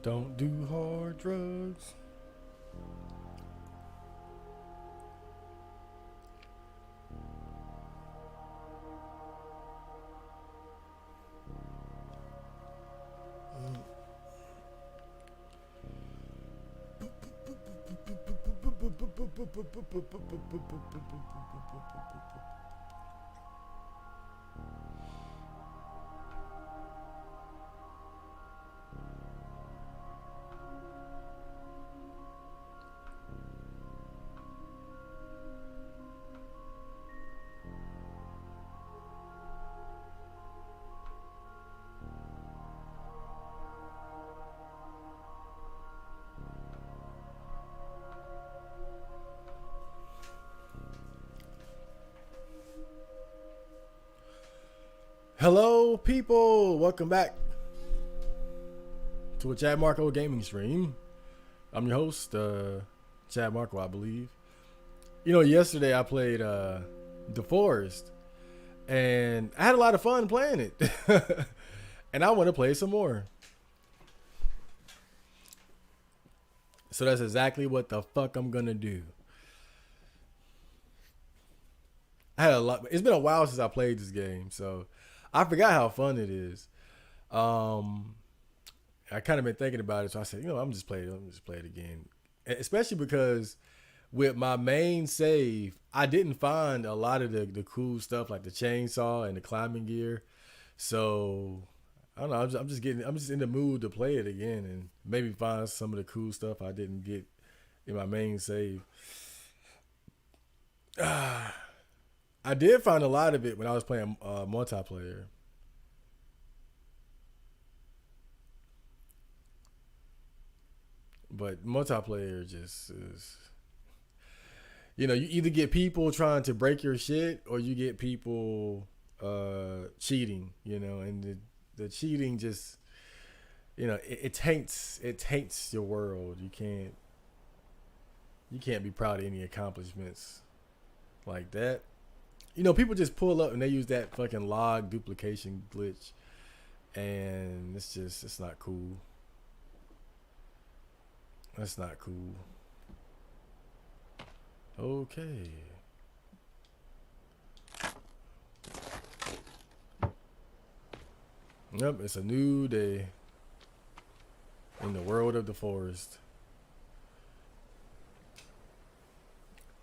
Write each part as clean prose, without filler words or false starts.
Don't do hard drugs. Hello, people. Welcome back to a Chad Marco gaming stream. I'm your host, Chad Marco, I believe. You know, yesterday I played The Forest, and I had a lot of fun playing it. And I want to play some more. So that's exactly what the fuck I'm gonna do. I had a lot. It's been a while since I played this game, so I forgot how fun it is. I kind of been thinking about it, so I said, I'm just play it again. Especially because with my main save, I didn't find a lot of the cool stuff like the chainsaw and the climbing gear. So I don't know. I'm just in the mood to play it again and maybe find some of the cool stuff I didn't get in my main save. I did find a lot of it when I was playing multiplayer. But multiplayer just is, you either get people trying to break your shit or you get people cheating, and the cheating just, it taints your world. You can't be proud of any accomplishments like that. People just pull up and they use that fucking log duplication glitch, and it's not cool. That's not cool. Okay. Yep, it's a new day in the world of the forest.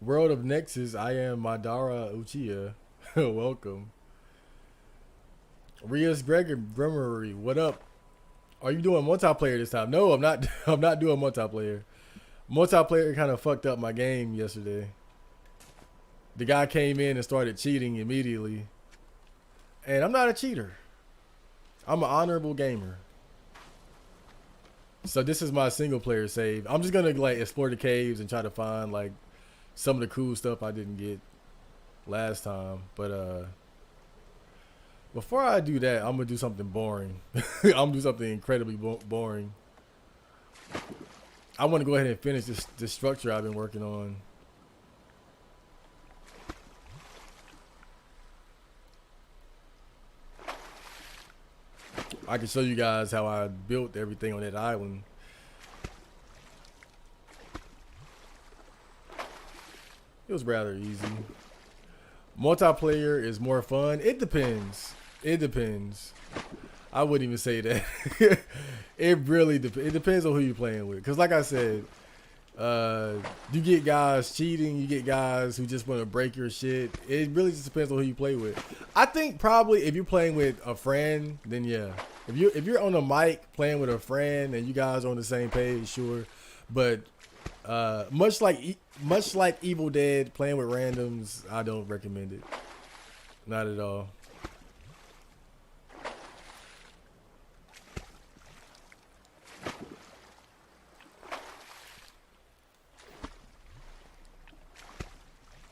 World of Nexus, I am Madara Uchiha. Welcome. Rias Gregory, what up? Are you doing multiplayer this time? No, I'm not. I'm not doing multiplayer. Multiplayer kind of fucked up my game yesterday. The guy came in and started cheating immediately. And I'm not a cheater. I'm an honorable gamer. So this is my single player save. I'm just gonna explore the caves and try to find some of the cool stuff I didn't get last time. But before I do that, I'm gonna do something boring. I'm gonna do something incredibly boring. I want to go ahead and finish this structure I've been working on. I can show you guys how I built everything on that island. It was rather easy. Multiplayer is more fun. It depends. I wouldn't even say that. It really depends. It depends on who you're playing with. Because like I said, you get guys cheating. You get guys who just want to break your shit. It really just depends on who you play with. I think probably if you're playing with a friend, then yeah. If you're on a mic playing with a friend and you guys are on the same page, sure. But much like Evil Dead, playing with randoms, I don't recommend it. Not at all.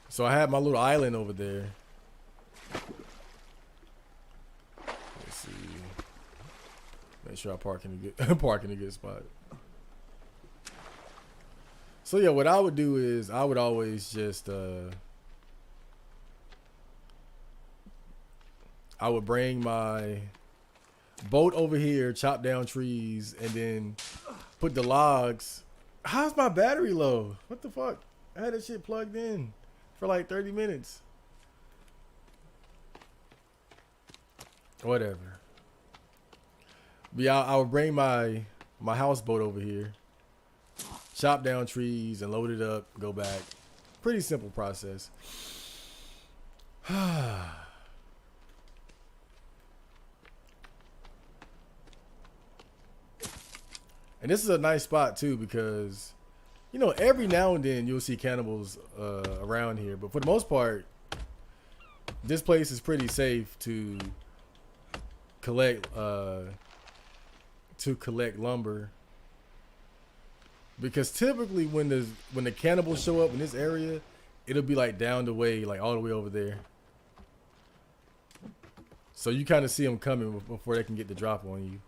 So I have my little island over there. Let's see. Make sure I park in a good spot. So yeah, what I would do is I would always just I would bring my boat over here, chop down trees, and then put the logs. How's my battery low? What the fuck? I had that shit plugged in for like 30 minutes. Whatever. But yeah, I would bring my houseboat over here, chop down trees and load it up, go back. Pretty simple process. And this is a nice spot too because, you know, every now and then you'll see cannibals around here, but for the most part, this place is pretty safe to collect lumber. Because typically when the cannibals show up in this area, it'll be like down the way, like all the way over there. So you kind of see them coming before they can get the drop on you.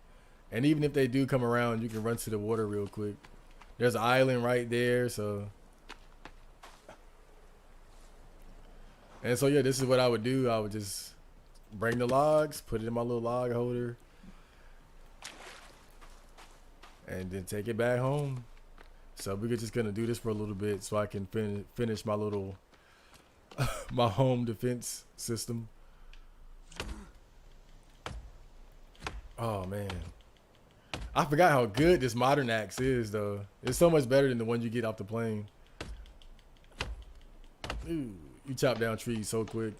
And even if they do come around, you can run to the water real quick. There's an island right there, so. And so yeah, this is what I would do. I would just bring the logs, put it in my little log holder, and then take it back home. So we're just gonna do this for a little bit so I can finish my little my home defense system. Oh man, I forgot how good this modern axe is though. It's so much better than the one you get off the plane. Ooh, you chop down trees so quick.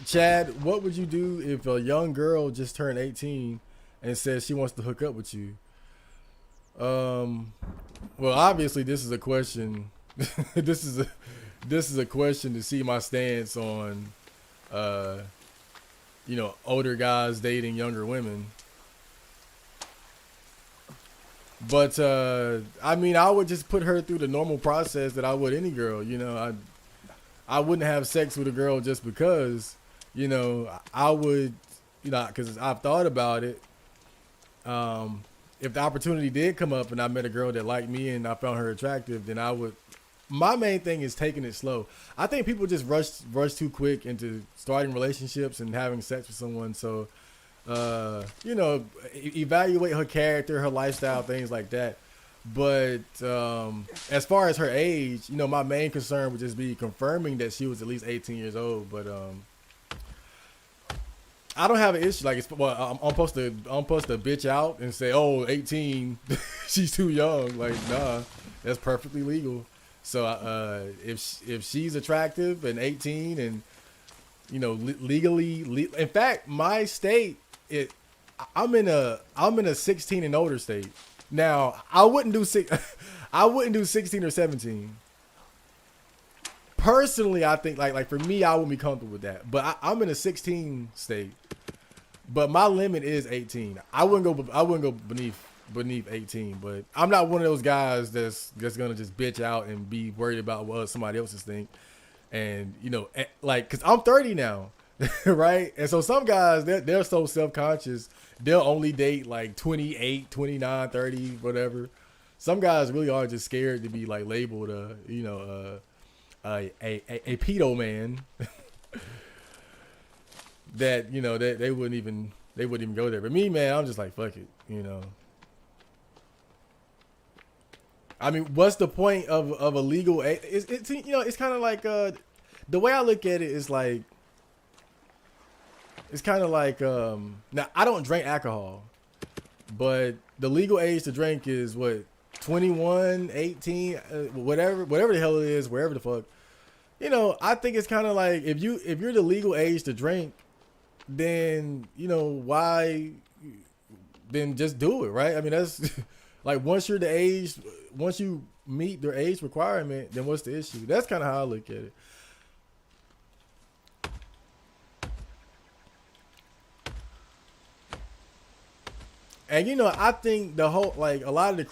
Chad, what would you do if a young girl just turned 18 and says she wants to hook up with you? Well, obviously this is a question. this is a question to see my stance on, you know, older guys dating younger women. But I mean, I would just put her through the normal process that I would any girl. You know, I wouldn't have sex with a girl just because. You know, I would, you know, because I've thought about it. If the opportunity did come up and I met a girl that liked me and I found her attractive, then I would. My main thing is taking it slow. I think people just rush too quick into starting relationships and having sex with someone. So, you know, evaluate her character, her lifestyle, things like that. But as far as her age, you know, my main concern would just be confirming that she was at least 18 years old. But I don't have an issue. Like, I'm supposed to bitch out and say, oh, 18, she's too young. Like, nah, that's perfectly legal. So if she's attractive and 18 and, you know, legally, in fact, my state, I'm in a 16 and older state. Now, I wouldn't do 16 or 17. Personally, I think like for me, I wouldn't be comfortable with that. But I'm in a 16 state. But my limit is 18. I wouldn't go beneath 18. But I'm not one of those guys that's gonna just bitch out and be worried about what somebody else's think. And you know, like, cause I'm 30 now, right? And so some guys they're so self-conscious, they'll only date like 28, 29, 30, whatever. Some guys really are just scared to be like labeled a pedo man. That, you know, that they wouldn't even go there. But me, man, I'm just like, fuck it, you know. I mean, what's the point of a legal? It's you know, it's kind of like the way I look at it is like, it's kind of like now I don't drink alcohol, but the legal age to drink is what, 21, 18, whatever the hell it is, wherever the fuck. You know, I think it's kind of like if you're the legal age to drink, then, you know, why, then just do it, right? I mean, that's like, once you're the age, once you meet their age requirement, then what's the issue? That's kind of how I look at it. And you know, I think the whole, like, a lot of the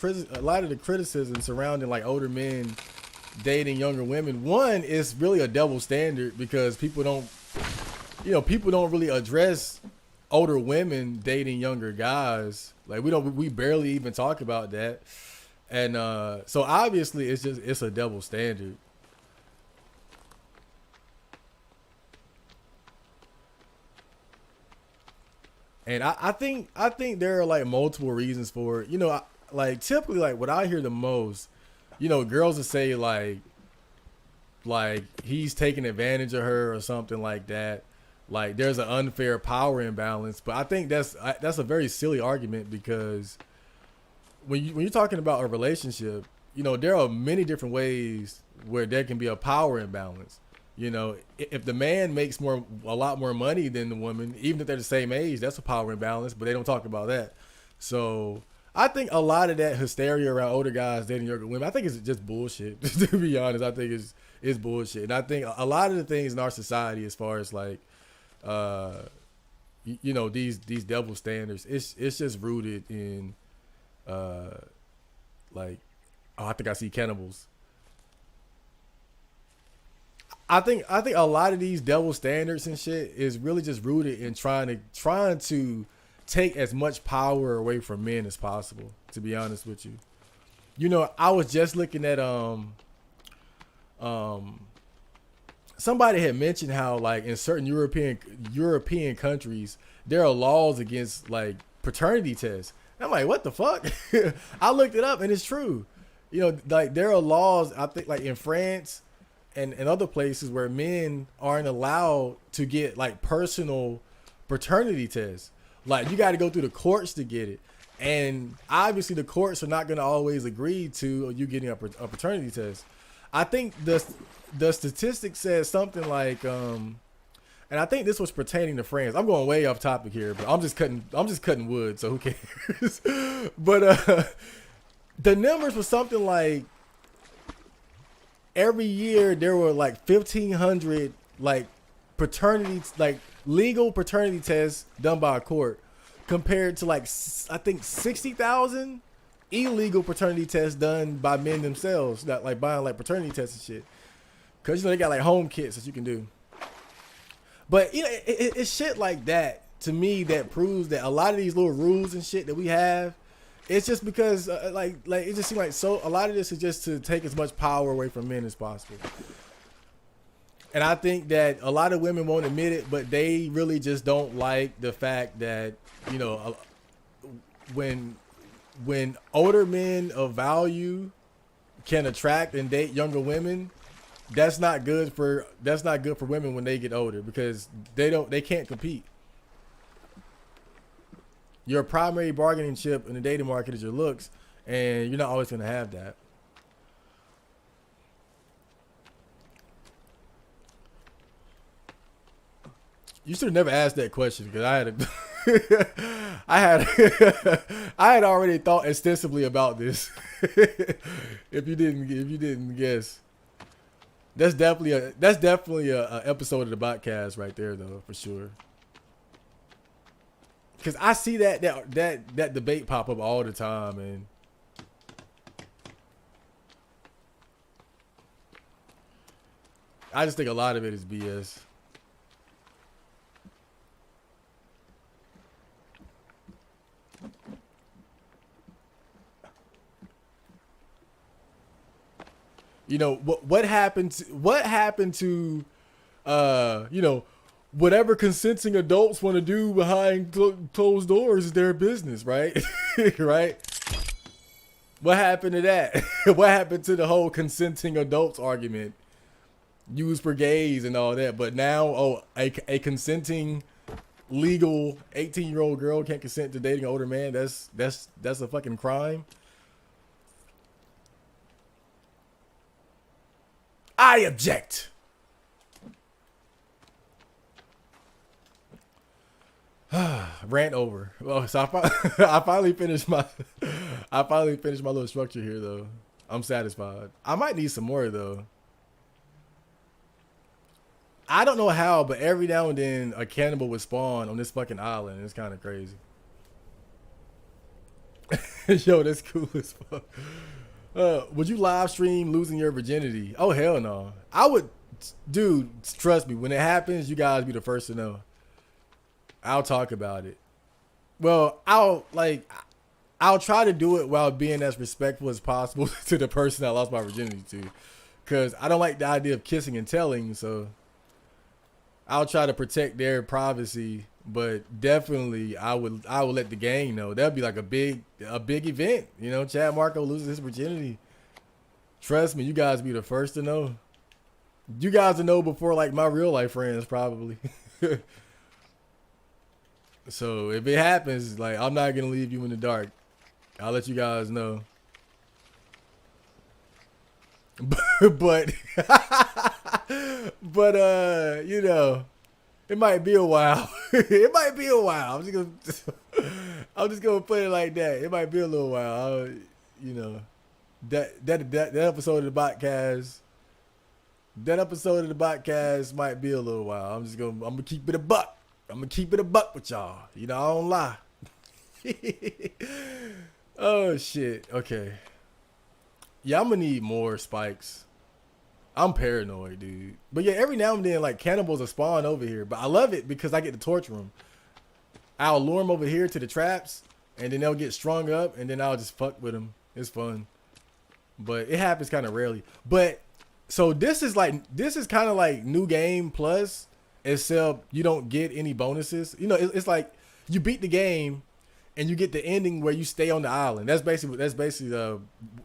criticism surrounding like older men dating younger women, one is really a double standard because people don't really address older women dating younger guys. Like, we barely even talk about that. And so obviously it's a double standard. And I think there are like multiple reasons for it. Like typically like what I hear the most, girls will say like he's taking advantage of her or something like that. Like there's an unfair power imbalance, but I think that's a very silly argument because when you're talking about a relationship, there are many different ways where there can be a power imbalance. If the man makes a lot more money than the woman, even if they're the same age, that's a power imbalance, but they don't talk about that. So I think a lot of that hysteria around older guys dating younger women, I think it's just bullshit. To be honest, I think it's bullshit. And I think a lot of the things in our society, as far as like, these double standards, it's just rooted in, like, oh, I think I see cannibals. I think a lot of these double standards and shit is really just rooted in trying to take as much power away from men as possible. To be honest with you, I was just looking at somebody had mentioned how like in certain European countries there are laws against like paternity tests. And I'm like, what the fuck? I looked it up and it's true. Like there are laws, I think, like in France and other places where men aren't allowed to get like personal paternity tests. Like you got to go through the courts to get it. And obviously the courts are not going to always agree to you getting a paternity test. I think the statistic says something like, and I think this was pertaining to France. I'm going way off topic here, but I'm just cutting wood, so who cares? But the numbers were something like every year there were like 1,500 like legal paternity tests done by a court, compared to like I think 60,000 illegal paternity tests done by men themselves, that like buying like paternity tests and shit. Cause they got like home kits that you can do. But it's shit like that to me that proves that a lot of these little rules and shit that we have, it's just because like it just seems like so a lot of this is just to take as much power away from men as possible. And I think that a lot of women won't admit it, but they really just don't like the fact that when older men of value can attract and date younger women, that's not good for women when they get older, because they can't compete. Your primary bargaining chip in the dating market is your looks, and you're not always going to have that. You should have never asked that question, because I had already thought extensively about this. if you didn't guess, that's definitely a episode of the podcast right there, though, for sure. Because I see that debate pop up all the time, and I just think a lot of it is BS. What happened to whatever consenting adults want to do behind closed doors is their business, right? Right? What happened to that? What happened to the whole consenting adults argument used for gays and all that? But now, a consenting legal 18-year-old girl can't consent to dating an older man. That's a fucking crime. I object. Rant over. Well, so I finally finished my little structure here, though. I'm satisfied. I might need some more, though. I don't know how, but every now and then a cannibal would spawn on this fucking island. It's kind of crazy. Yo, that's cool as fuck. Would you live stream losing your virginity? Oh, hell no. I would, dude, trust me. When it happens, you guys be the first to know. I'll talk about it. Well, I'll try to do it while being as respectful as possible to the person I lost my virginity to. Because I don't like the idea of kissing and telling, so I'll try to protect their privacy But definitely, I would let the gang know. That'd be like a big event. You know, Chad Marco loses his virginity. Trust me, you guys be the first to know. You guys will know before like my real life friends probably. So if it happens, like I'm not gonna leave you in the dark. I'll let you guys know. but you know, it might be a while. It might be a while. I'm just gonna put it like that. It might be a little while. You know, that episode of the podcast. That episode of the podcast might be a little while. I'm gonna keep it a buck. I'm gonna keep it a buck with y'all. You know, I don't lie. Oh shit. Okay. Yeah, I'm gonna need more spikes. I'm paranoid, dude. But yeah, every now and then, like cannibals will spawn over here. But I love it because I get to torture them. I'll lure them over here to the traps, and then they'll get strung up, and then I'll just fuck with them. It's fun. But it happens kind of rarely. But so this is kind of like new game plus. Except you don't get any bonuses. You know, it's like you beat the game and you get the ending where you stay on the island. That's basically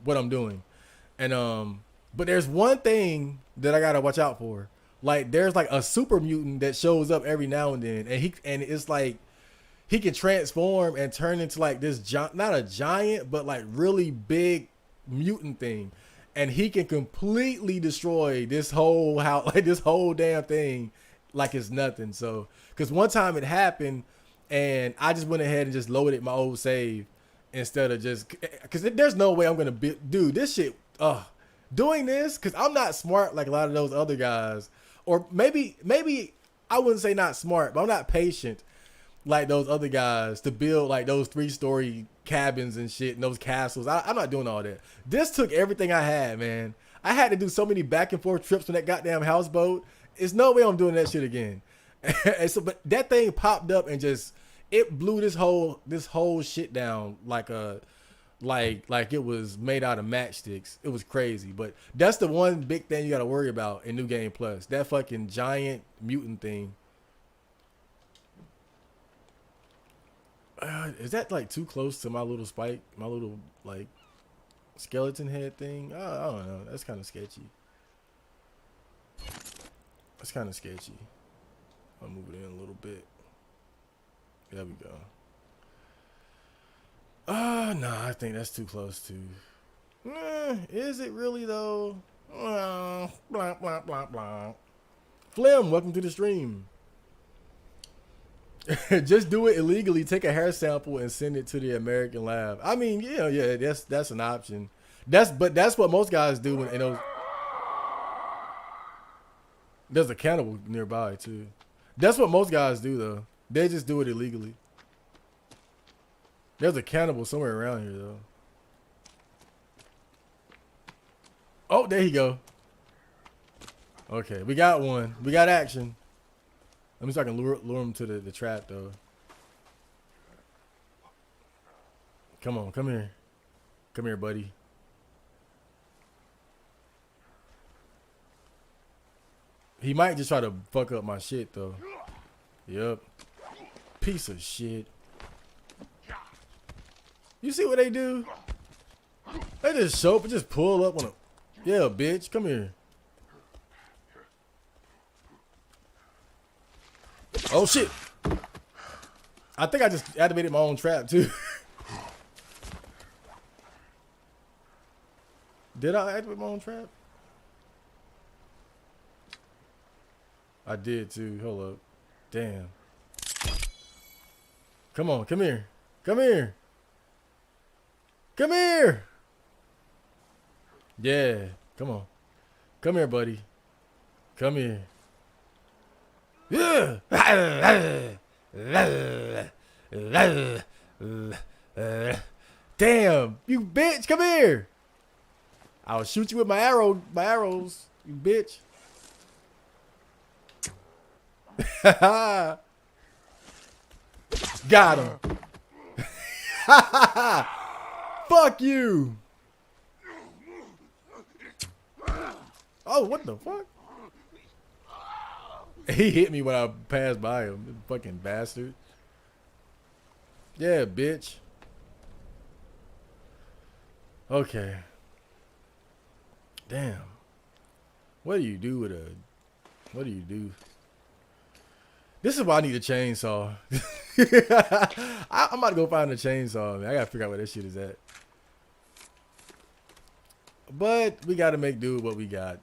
what I'm doing. And but there's one thing that I gotta watch out for. Like there's like a super mutant that shows up every now and then, and it's like he can transform and turn into like this not a giant, but like really big mutant thing, and he can completely destroy this whole house, like this whole damn thing. Like it's nothing. So, because one time it happened, and I just went ahead and just loaded my old save instead of just because there's no way I'm gonna do this shit. Doing this because I'm not smart like a lot of those other guys, or maybe I wouldn't say not smart, but I'm not patient like those other guys to build like those 3-story cabins and shit and those castles. I'm not doing all that. This took everything I had, man. I had to do so many back and forth trips on that goddamn houseboat. It's no way I'm doing that shit again. And so, but that thing popped up and just it blew this whole shit down like it was made out of matchsticks. It was crazy. But that's the one big thing you got to worry about in New Game Plus. That fucking giant mutant thing. Is that like too close to my little spike? My little like skeleton head thing? I don't know. That's kind of sketchy. It's kind of sketchy. I'll move it in a little bit. There we go. Nah, I think that's too close to. Is it really though? Blah, blah, blah, blah. Flim, welcome to the stream. Just do it illegally. Take a hair sample and send it to the American lab. I mean, yeah, that's an option. That's what most guys do in those. There's a cannibal nearby too. That's what most guys do though. They just do it illegally. There's a cannibal somewhere around here though. Oh, there you go. Okay, we got one. We got action. Let me see if I can lure him to the trap though. Come on, come here. Come here, buddy. He might just try to fuck up my shit though. Yep. Piece of shit. You see what they do? They just show up and just pull up on a. Yeah, bitch, come here. Oh shit. I think I just activated my own trap too. Did I activate my own trap? I did too. Hold up. Damn. Come on, come here. Come here. Come here. Yeah, come on. Come here, buddy. Come here. Yeah. Damn, you bitch, come here. I'll shoot you with my arrows, you bitch. Got him. Fuck you. Oh, what the fuck? He hit me when I passed by him. Fucking bastard. Yeah, bitch. Okay. Damn. What do you do with a... What do you do? This is why I need a chainsaw. I'm about to go find a chainsaw, man. I gotta figure out where this shit is at. But we gotta make do with what we got.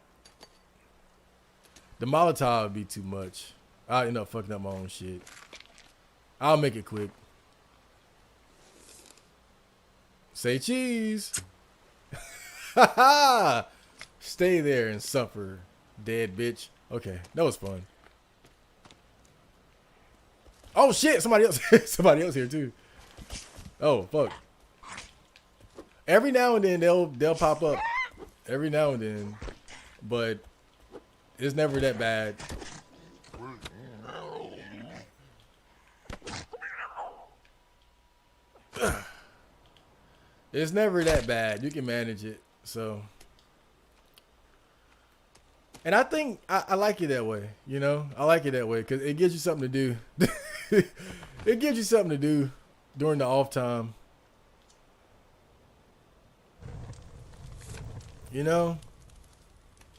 The Molotov would be too much. I'll end up fucking up my own shit. I'll make it quick. Say cheese. Stay there and suffer, dead bitch. Okay, that was fun. Oh shit, somebody else somebody else here too. Oh fuck. Every now and then they'll pop up. Every now and then. But it's never that bad. It's never that bad. You can manage it. So, and I think I like it that way. You know, I like it that way because it gives you something to do. It gives you something to do during the off time. You know,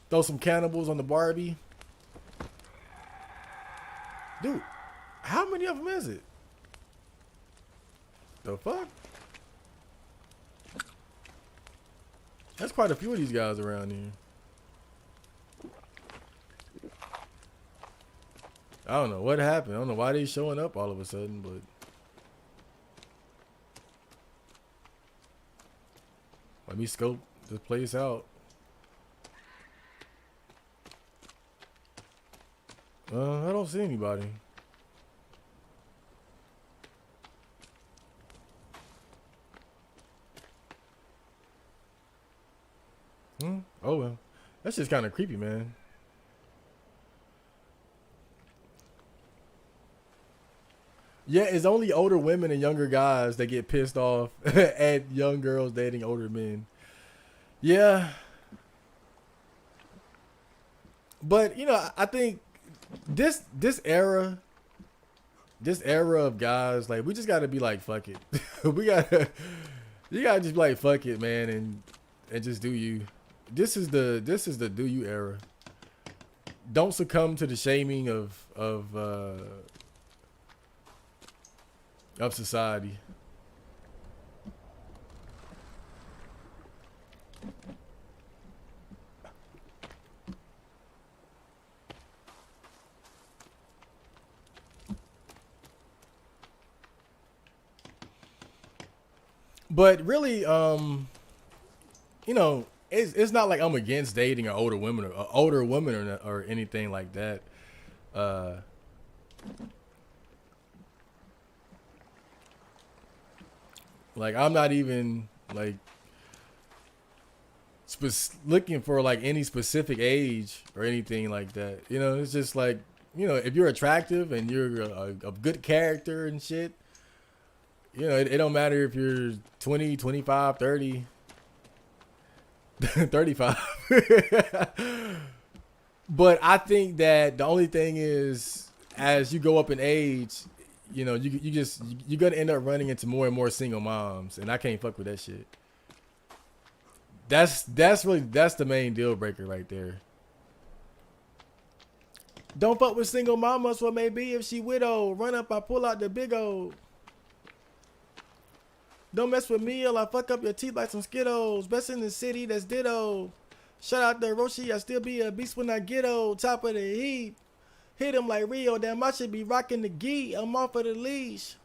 throw some cannibals on the Barbie. Dude, how many of them is it? The fuck? That's quite a few of these guys around here. I don't know what happened. I don't know why they showing up all of a sudden, but let me scope this place out. I don't see anybody. Oh well, that's just kind of creepy, man. Yeah, it's only older women and younger guys that get pissed off at young girls dating older men. Yeah, but you know, I think this era of guys, like we just gotta be like fuck it. we gotta You gotta just be like fuck it, man, and just do you. This is the do you era. Don't succumb to the shaming of society. But really, you know, it's not like I'm against dating an older woman or anything like that. Uh, like I'm not even like looking for like any specific age or anything like that. You know, it's just like, you know, if you're attractive and you're a good character and shit, you know, it don't matter if you're 20, 25, 30, 35. But I think that the only thing is, as you go up in age, you know, you're gonna end up running into more and more single moms, and I can't fuck with that shit. That's the main deal breaker right there. Don't fuck with single mamas, what may be if she widow. Run up, I pull out the big old. Don't mess with me or I fuck up your teeth like some Skittles. Best in the city, that's ditto. Shout out to Roshi, I still be a beast when I get old. Top of the heap. Hit him like Rio, damn, I should be rocking the gi. I'm off of the leash.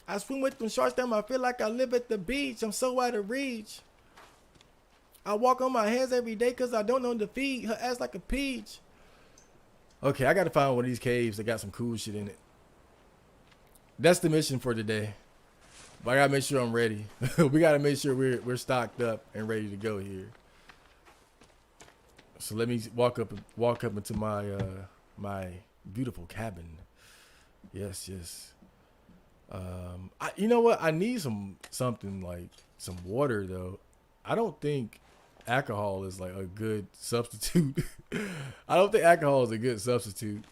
I swim with them sharks, damn, I feel like I live at the beach. I'm so out of reach. I walk on my hands every day cause I don't know the feed. Her ass like a peach. Okay, I gotta find one of these caves that got some cool shit in it. That's the mission for today. But I gotta make sure I'm ready. We gotta make sure we're stocked up and ready to go here. So let me walk up into my my beautiful cabin. Yes. You know what? I need something like some water though. I don't think alcohol is like a good substitute. I don't think alcohol is a good substitute.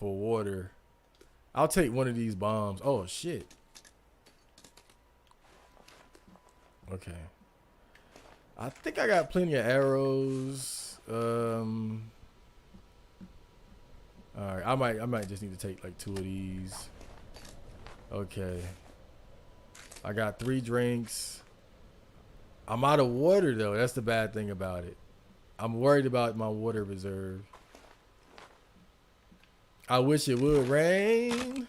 for water. I'll take one of these bombs. Oh shit. Okay. I think I got plenty of arrows. All right, I might just need to take like 2 of these. Okay. I got 3 drinks. I'm out of water though. That's the bad thing about it. I'm worried about my water reserve. I wish it would rain.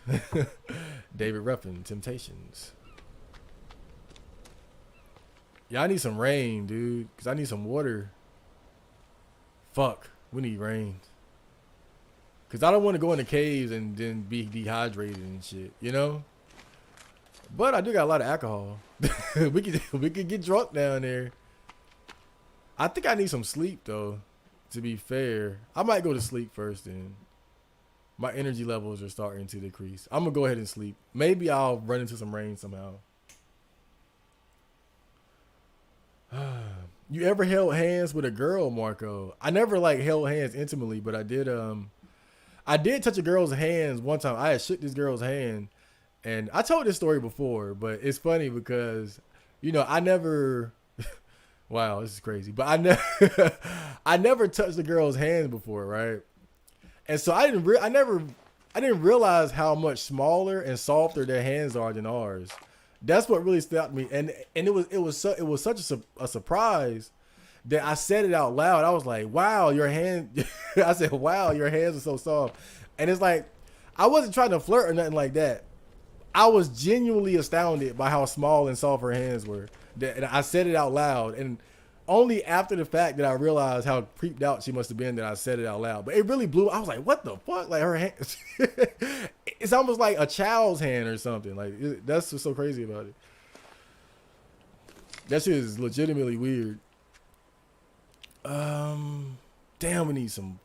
David Ruffin, Temptations. Yeah, I need some rain, dude, because I need some water. Fuck, we need rain. Because I don't want to go in the caves and then be dehydrated and shit, you know? But I do got a lot of alcohol. we could get drunk down there. I think I need some sleep, though, to be fair. I might go to sleep first, then. My energy levels are starting to decrease. I'm going to go ahead and sleep. Maybe I'll run into some rain somehow. You ever held hands with a girl, Marco? I never like held hands intimately, but I did touch a girl's hands one time. I had shook this girl's hand, and I told this story before, but it's funny because, you know, I never wow, this is crazy, but I never touched a girl's hands before, right? And so I didn't realize how much smaller and softer their hands are than ours. That's what really stopped me, and it was such a surprise that I said it out loud. I was like, "Wow, your hand!" I said, "Wow, your hands are so soft," and it's like I wasn't trying to flirt or nothing like that. I was genuinely astounded by how small and soft her hands were. And I said it out loud, and only after the fact that I realized how creeped out she must have been that I said it out loud. But it really blew. I was like, "What the fuck?" Like her hands. It's almost like a child's hand or something. Like that's what's so crazy about it. That shit is legitimately weird. Damn, we need some.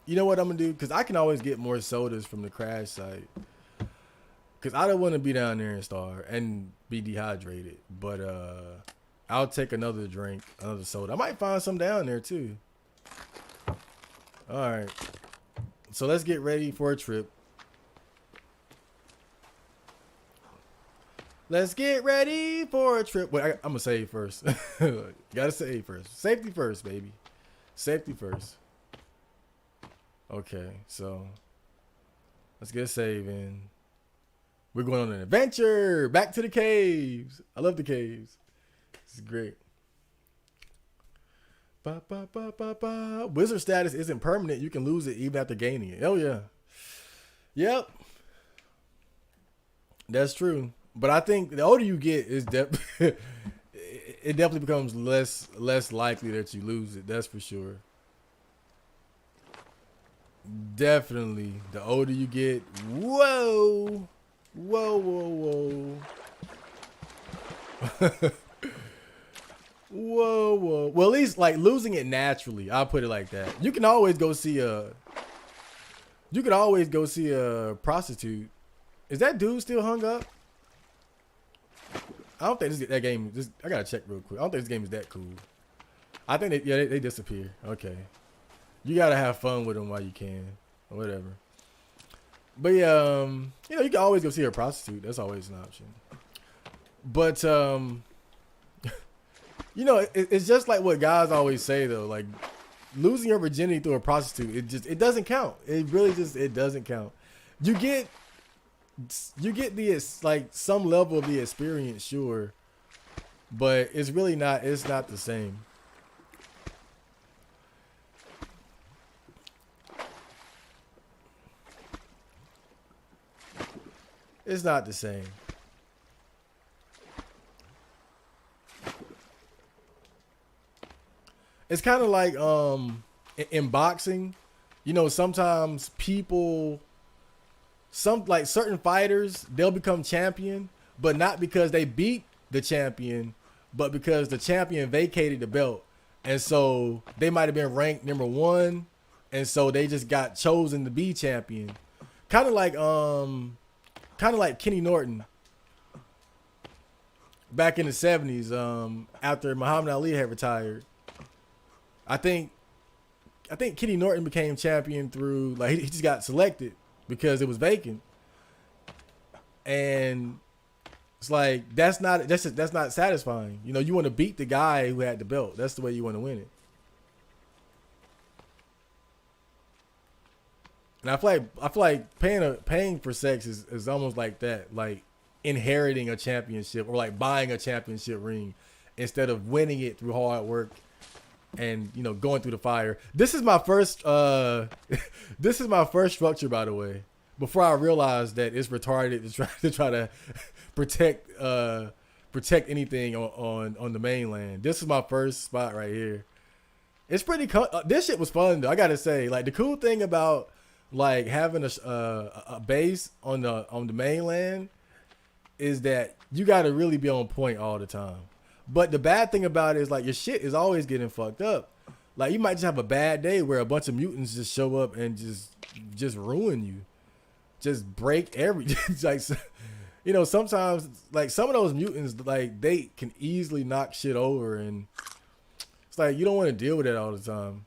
You know what I'm gonna do? Cause I can always get more sodas from the crash site. Cause I don't want to be down there and starve and be dehydrated. But I'll take another drink, another soda. I might find some down there too. All right. So let's get ready for a trip. Let's get ready for a trip. Wait, I'm going to save first. Got to save first. Safety first, baby. Safety first. Okay, so let's get a save in. We're going on an adventure. Back to the caves. I love the caves. This is great. Ba, ba, ba, ba, ba. Wizard status isn't permanent. You can lose it even after gaining it. Oh, yeah. Yep. That's true. But I think the older you get, it definitely becomes less likely that you lose it. That's for sure. Definitely. The older you get. Whoa. Whoa, whoa, whoa. Whoa, whoa. Well, at least like losing it naturally. I'll put it like that. You can always go see a prostitute. Is that dude still hung up? I don't think that game. I gotta check real quick. I don't think this game is that cool. I think they disappear. Okay, you gotta have fun with them while you can, or whatever. But yeah, you know, you can always go see a prostitute. That's always an option. But you know, it's just like what guys always say though. Like losing your virginity through a prostitute, it doesn't count. It really it doesn't count. You get the like some level of the experience, sure, but it's really not. It's not the same. It's not the same. It's kind of like in boxing, you know, sometimes people, like certain fighters, they'll become champion, but not because they beat the champion, but because the champion vacated the belt. And so they might have been ranked number 1, and so they just got chosen to be champion. Kind of like Kenny Norton back in the 70s, after Muhammad Ali had retired. I think I think Kenny Norton became champion through like he just got selected because it was vacant, and it's like that's not satisfying. You know, you want to beat the guy who had the belt. That's the way you want to win it. And I feel like paying for sex is almost like that, like inheriting a championship or like buying a championship ring instead of winning it through hard work and going through the fire. This is my first this is my first structure, by the way. Before I realized that it's retarded to try to protect anything on the mainland. This is my first spot right here. It's pretty this shit was fun though. I gotta say, like the cool thing about like having a base on the mainland is that you got to really be on point all the time. But the bad thing about it is like your shit is always getting fucked up. Like you might just have a bad day where a bunch of mutants just show up and just ruin you, just break like sometimes like some of those mutants like they can easily knock shit over, and it's like you don't want to deal with it all the time.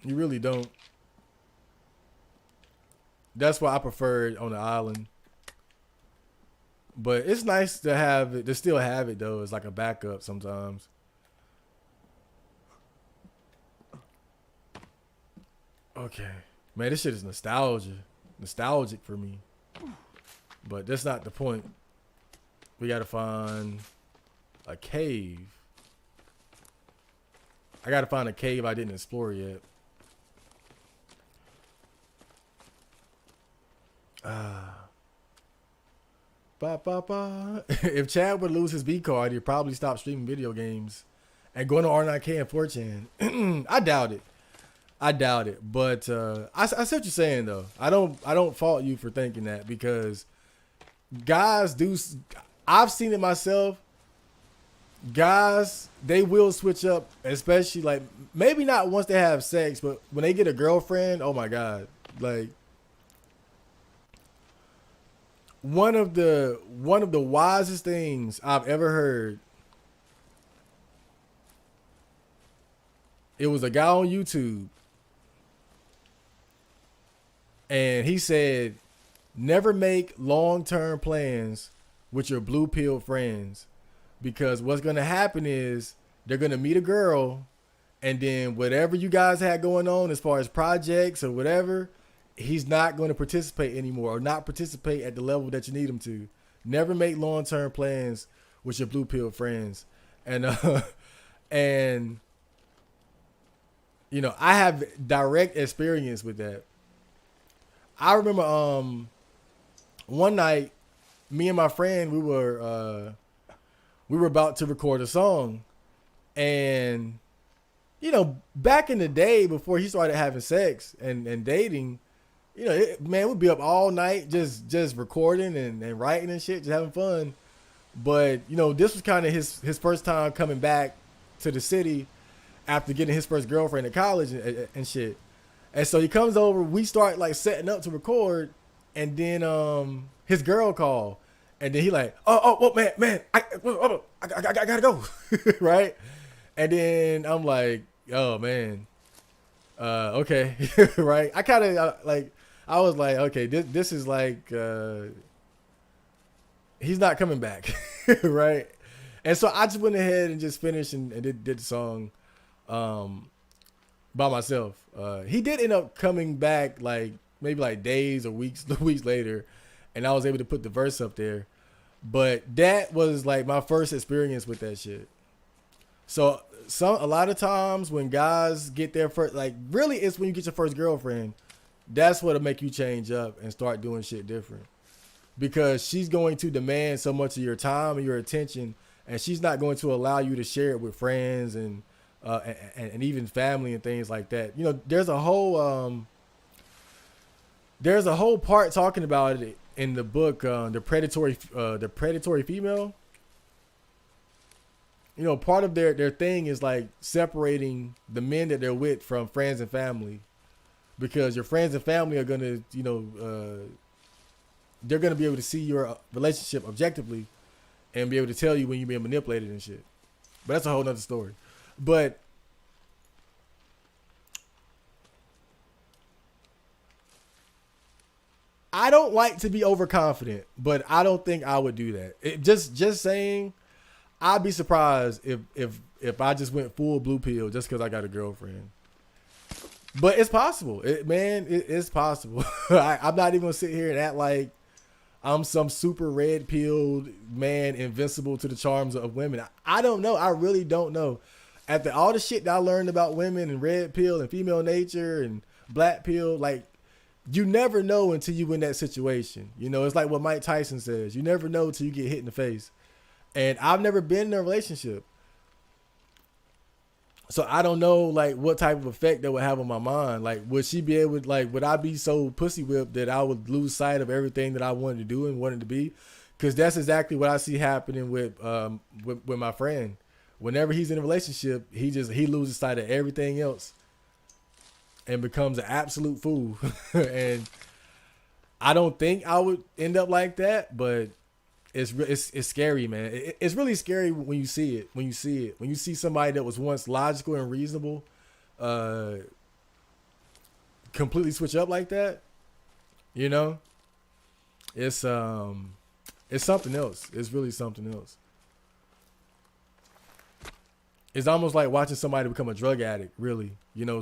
You really don't. That's why I prefer it on the island. But it's nice to have it, to still have it though. It's like a backup sometimes. Okay. Man, this shit is nostalgic for me. But that's not the point. We gotta find a cave. I gotta find a cave I didn't explore yet. If Chad would lose his B card, he'd probably stop streaming video games and going to R9K and 4chan. I doubt it. But I see what you're saying though. I don't fault you for thinking that, because guys do. I've seen it myself. Guys, they will switch up, especially like maybe not once they have sex, but when they get a girlfriend. Oh my god, like. One of the wisest things I've ever heard. It was a guy on YouTube, and he said, "Never make long-term plans with your blue pill friends, because what's going to happen is they're going to meet a girl, and then whatever you guys had going on as far as projects or whatever, he's not going to participate anymore, or not participate at the level that you need him to. Never make long-term plans with your blue pill friends." And and I have direct experience with that. I remember one night, me and my friend, we were about to record a song, and back in the day before he started having sex and dating. Man, we'd be up all night just recording and writing and shit, just having fun. But, this was kind of his first time coming back to the city after getting his first girlfriend at college and shit. And so he comes over, we start like setting up to record, and then his girl called. And then he like, oh man, I gotta go. Right? And then I'm like, oh man, okay. Right? I kind of I was like, okay, this is like, he's not coming back, right? And so I just went ahead and just finished and did the song by myself. He did end up coming back like maybe like days or weeks later, and I was able to put the verse up there. But that was like my first experience with that shit. So a lot of times when guys get their first, like really it's when you get your first girlfriend. That's what'll make you change up and start doing shit different, because she's going to demand so much of your time and your attention, and she's not going to allow you to share it with friends and even family and things like that. There's a whole part talking about it in the book, the predatory female. Part of their thing is like separating the men that they're with from friends and family. Because your friends and family are going to, they're going to be able to see your relationship objectively and be able to tell you when you're being manipulated and shit. But that's a whole nother story. But I don't like to be overconfident, but I don't think I would do that. Just saying, I'd be surprised if I just went full blue pill just because I got a girlfriend. But it's possible, it's possible. I'm not even gonna sit here and act like I'm some super red pilled man, invincible to the charms of women. I don't know. I really don't know. After all the shit that I learned about women and red pill and female nature and black pill, like, you never know until you in that situation. You know, it's like what Mike Tyson says. You never know until you get hit in the face. And I've never been in a relationship. So I don't know, like, what type of effect that would have on my mind. Like, would she be able to, like, would I be so pussy whipped that I would lose sight of everything that I wanted to do and wanted to be? Because that's exactly what I see happening with my friend. Whenever he's in a relationship, he loses sight of everything else and becomes an absolute fool. And I don't think I would end up like that, but it's scary, man. It's really scary when you see it. When you see somebody that was once logical and reasonable, completely switch up like that. You know, it's something else. It's really something else. It's almost like watching somebody become a drug addict. Really, you know,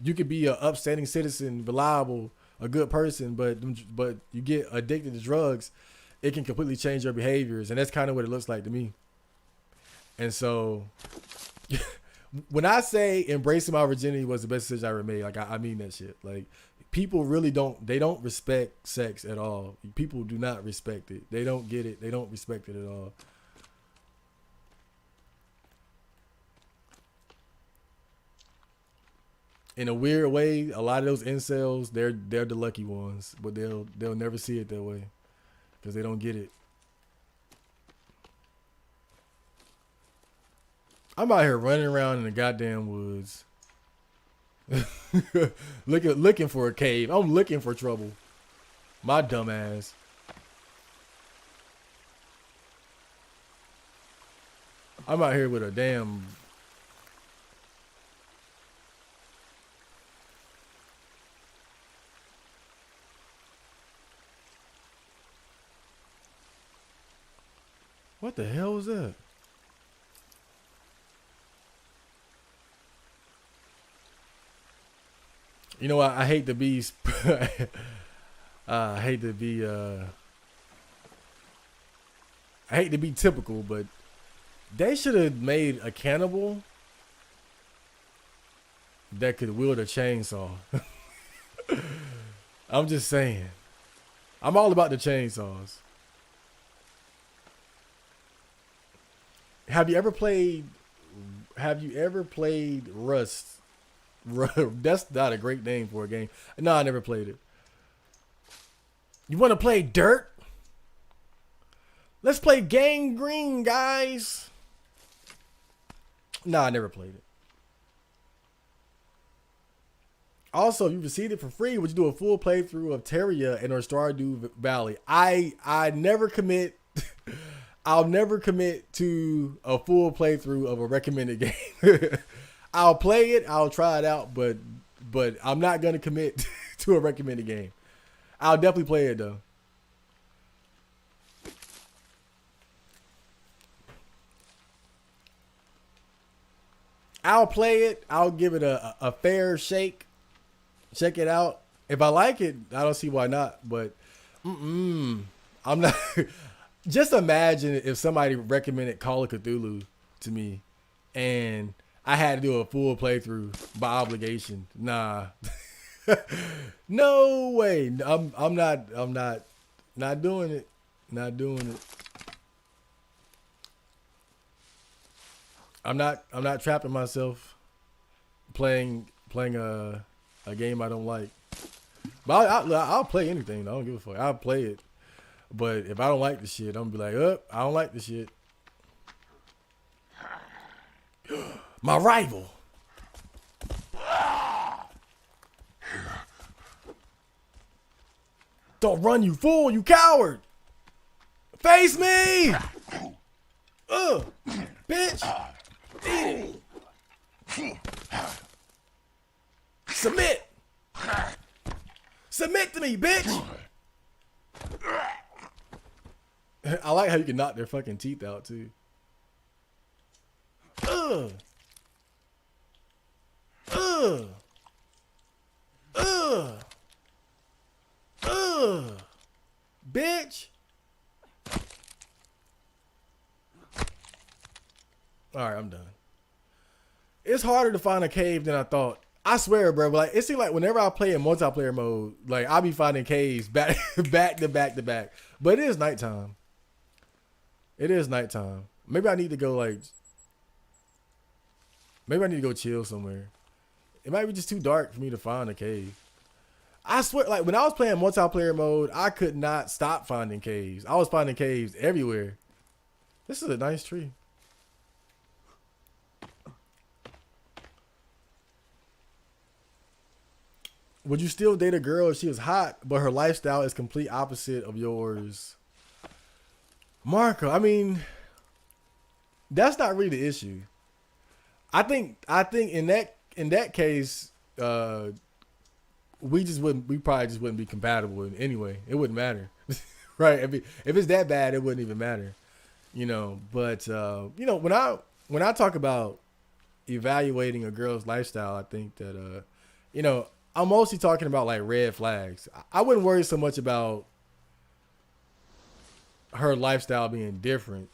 you could be an upstanding citizen, reliable, a good person, but you get addicted to drugs, it can completely change your behaviors, and that's kind of what it looks like to me. And so, when I say embracing my virginity was the best decision I ever made, like I mean that shit. Like, people really don't respect sex at all. People do not respect it. They don't get it. They don't respect it at all. In a weird way, a lot of those incels, they're the lucky ones, but they'll never see it that way because they don't get it. I'm out here running around in the goddamn woods, looking for a cave. I'm looking for trouble. My dumb ass. I'm out here with a damn. What the hell was that? You know, I hate to be, I hate to be typical, but they should have made a cannibal that could wield a chainsaw. I'm just saying. I'm all about the chainsaws. Have you ever played Rust? That's not a great name for a game. No, I never played it. You want to play Dirt? Let's play Gang Green, guys. No, I never played it. Also, if you received it for free, would you do a full playthrough of Terraria and or Stardew Valley? I never commit. I'll never commit to a full playthrough of a recommended game. I'll play it, I'll try it out, but I'm not gonna commit to a recommended game. I'll definitely play it though. I'll play it. I'll give it a fair shake. Check it out. If I like it, I don't see why not. But I'm not. Just imagine if somebody recommended Call of Cthulhu to me, and I had to do a full playthrough by obligation. Nah, no way. I'm not doing it. Not doing it. I'm not trapping myself playing a game I don't like. But I'll play anything. I don't give a fuck. I'll play it. But if I don't like the shit, I'm gonna be like, I don't like the shit. My rival. Don't run, you fool, you coward. Face me. Bitch. Eat it. Submit. Submit to me, bitch. I like how you can knock their fucking teeth out too. Ugh. Ugh. Ugh. Ugh. Bitch. All right, I'm done. It's harder to find a cave than I thought. I swear, bro. But like, it seems like whenever I play in multiplayer mode, like I'll be finding caves back, back to back to back. But it is nighttime. It is nighttime. Maybe I need to go like. Maybe I need to go chill somewhere. It might be just too dark for me to find a cave. I swear, like when I was playing multiplayer mode, I could not stop finding caves. I was finding caves everywhere. This is a nice tree. Would you still date a girl if she was hot, but her lifestyle is complete opposite of yours? Marco, I mean, that's not really the issue. I think in that case, we probably just wouldn't be compatible anyway. It wouldn't matter. Right? If it's that bad, it wouldn't even matter. You know, but when I talk about evaluating a girl's lifestyle, I think that I'm mostly talking about like red flags. I wouldn't worry so much about her lifestyle being different,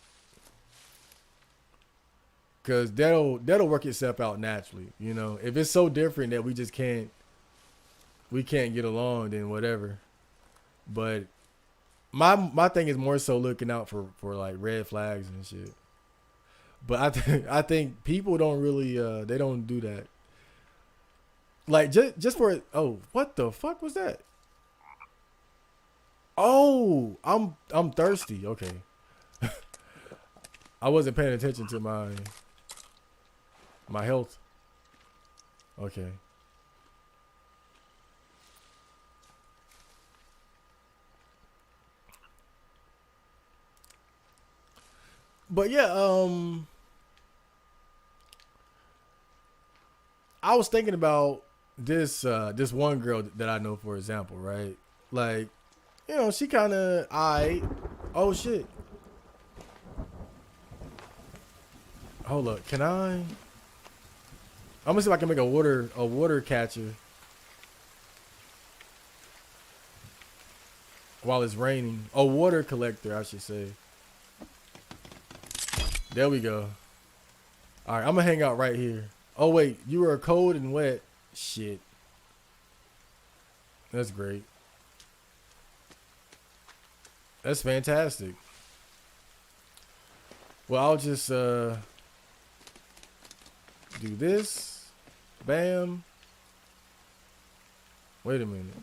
because that'll work itself out naturally. You know, if it's so different that we can't get along, then whatever. But my thing is more so looking out for like red flags and shit. But I think people don't really they don't do that. Like just for oh, what the fuck was that? Oh, I'm thirsty. Okay. I wasn't paying attention to my health. Okay. But yeah, I was thinking about this one girl that I know, for example, right? Like, she kind of oh shit. Hold up, can I? I'm gonna see if I can make a water catcher while it's raining. A water collector, I should say. There we go. All right, I'm gonna hang out right here. Oh wait, you are cold and wet. Shit. That's great. That's fantastic. Well, I'll just do this. Bam. Wait a minute.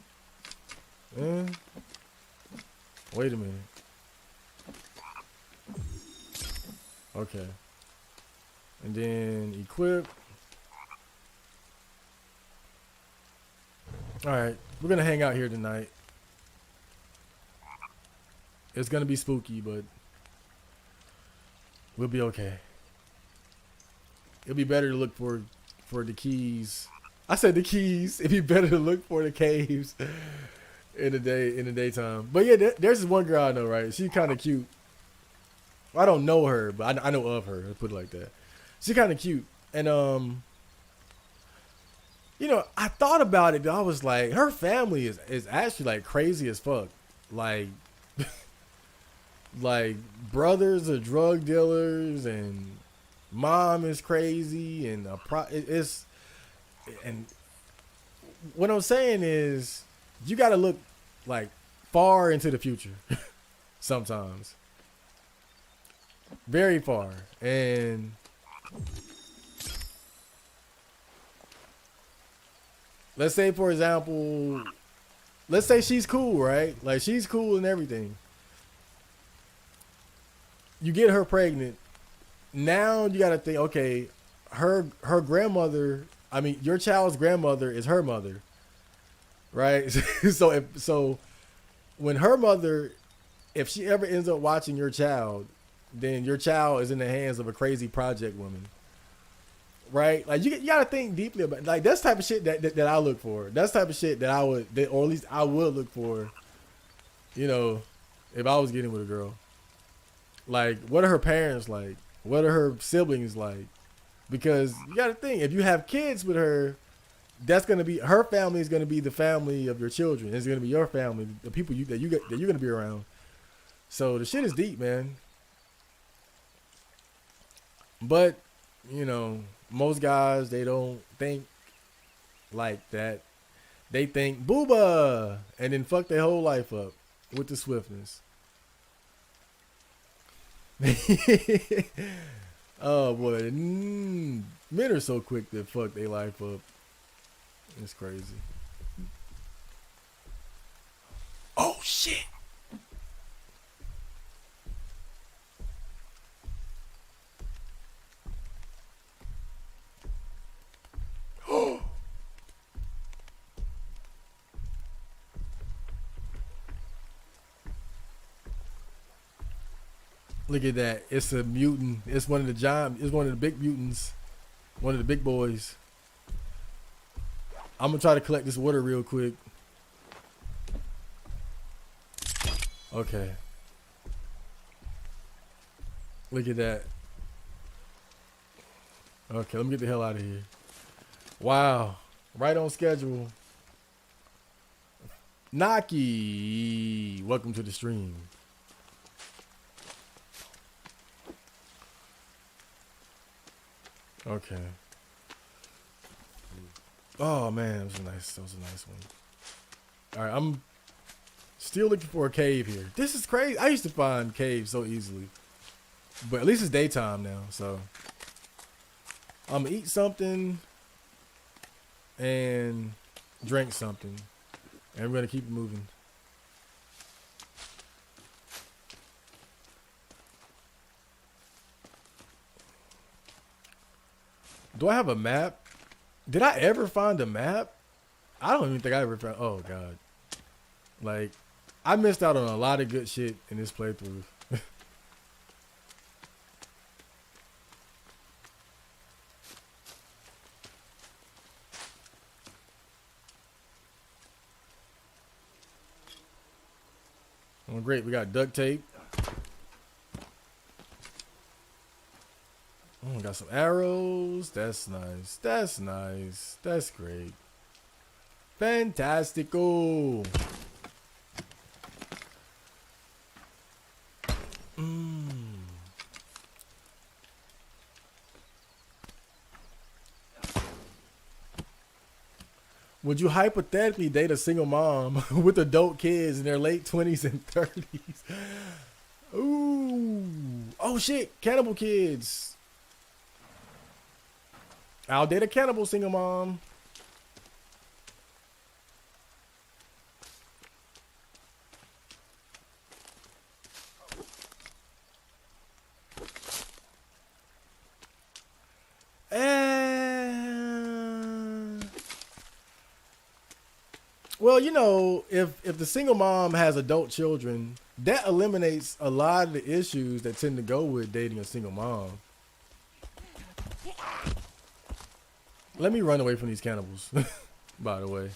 Wait a minute. Okay. And then equip. Alright. We're going to hang out here tonight. It's going to be spooky, but we'll be okay. It'll be better to look for the keys. I said the keys. It'd be better to look for the caves in the daytime. But yeah, there's this one girl I know, right? She's kind of cute. I don't know her, but I know of her. Let's put it like that. She's kind of cute, and I thought about it. But I was like, her family is actually like crazy as fuck. Like, like brothers are drug dealers, and mom is crazy, and and what I'm saying is, you got to look like far into the future sometimes. Very far. And let's say, for example, let's say she's cool, right? Like, she's cool and everything. You get her pregnant. Now you got to think, okay, her grandmother, I mean, your child's grandmother is her mother, right? So when her mother, if she ever ends up watching your child, then your child is in the hands of a crazy project woman, right? Like, you got to think deeply about, like, that's the type of shit that I look for. That's the type of shit that or at least I would look for, if I was getting with a girl. Like, what are her parents like? What are her siblings like? Because you got to think, if you have kids with her, that's gonna be her family is gonna be the family of your children. It's gonna be your family, the people that you're gonna be around. So the shit is deep, man. But you know, most guys they don't think like that. They think booba and then fuck their whole life up with the swiftness. Oh boy, men are so quick to fuck their life up. It's crazy. Oh shit. Look at that. It's a mutant. It's one of the giant. It's one of the big mutants. One of the big boys. I'm gonna try to collect this water real quick. Okay. Look at that. Okay, let me get the hell out of here. Wow. Right on schedule. Naki, welcome to the stream. Okay. Oh man, that was a nice one. All right, I'm still looking for a cave here. This is crazy. I used to find caves so easily, but at least it's daytime now. So I'm gonna eat something and drink something, and we're gonna keep it moving. Do I have a map? Did I ever find a map? I don't even think I ever found. Oh god, like I missed out on a lot of good shit in this playthrough. Oh great, we got duct tape. Oh, got some arrows. That's nice. That's nice. That's great. Fantastico. Would you hypothetically date a single mom with adult kids in their late 20s and 30s? Ooh. Oh shit. Cannibal kids. I'll date a cannibal single mom. Well, you know, if the single mom has adult children, that eliminates a lot of the issues that tend to go with dating a single mom. Let me run away from these cannibals, by the way.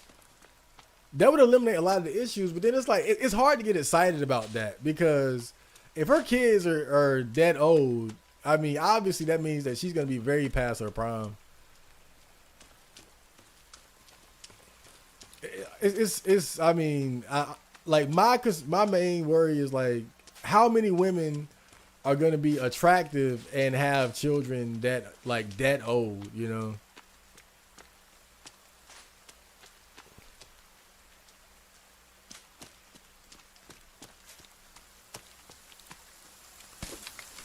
That would eliminate a lot of the issues, but then it's like, it's hard to get excited about that because if her kids are that old, I mean, obviously that means that she's going to be very past her prime. I mean, like my main worry is like, how many women are going to be attractive and have children that like that old, you know?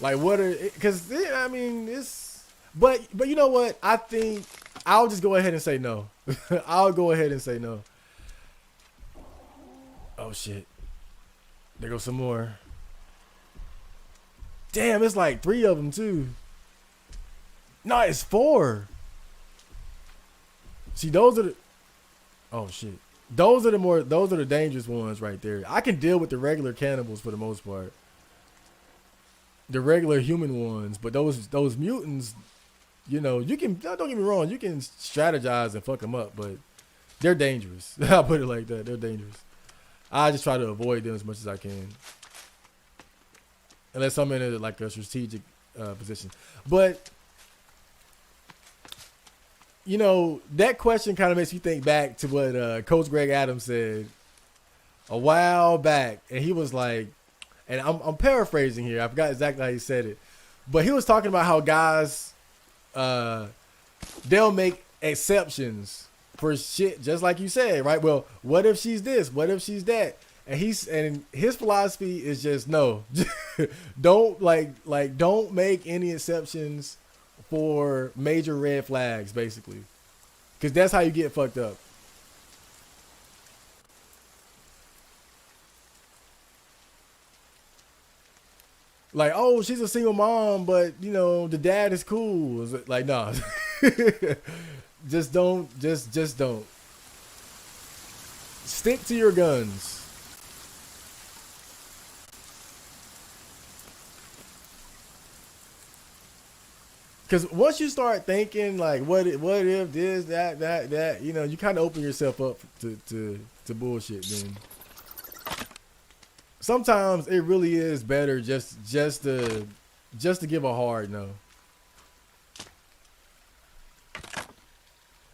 Like what are, because I mean but you know what? I think I'll just go ahead and say no. I'll go ahead and say no. Oh shit. There goes some more. Damn, it's like 3 of them too. No, it's 4. See, those are the, oh shit. Those are the dangerous ones right there. I can deal with the regular cannibals for the most part. The regular human ones, but those mutants, you know, you can, don't get me wrong, you can strategize and fuck them up, but they're dangerous. I'll put it like that. They're dangerous. I just try to avoid them as much as I can. unless I'm in like a strategic position. But you know, that question kind of makes me think back to what Coach Greg Adams said a while back, and he was like, and I'm paraphrasing here. I forgot exactly how he said it, but he was talking about how guys, they'll make exceptions for shit, just like you said, right? Well, what if she's this? What if she's that? And his philosophy is just no, don't don't make any exceptions for major red flags, basically, because that's how you get fucked up. Like, oh, she's a single mom, but you know the dad is cool. It's like, no, just don't stick to your guns. Because once you start thinking like, what if this, that, you know, you kind of open yourself up to bullshit. Then sometimes it really is better just to give a hard no.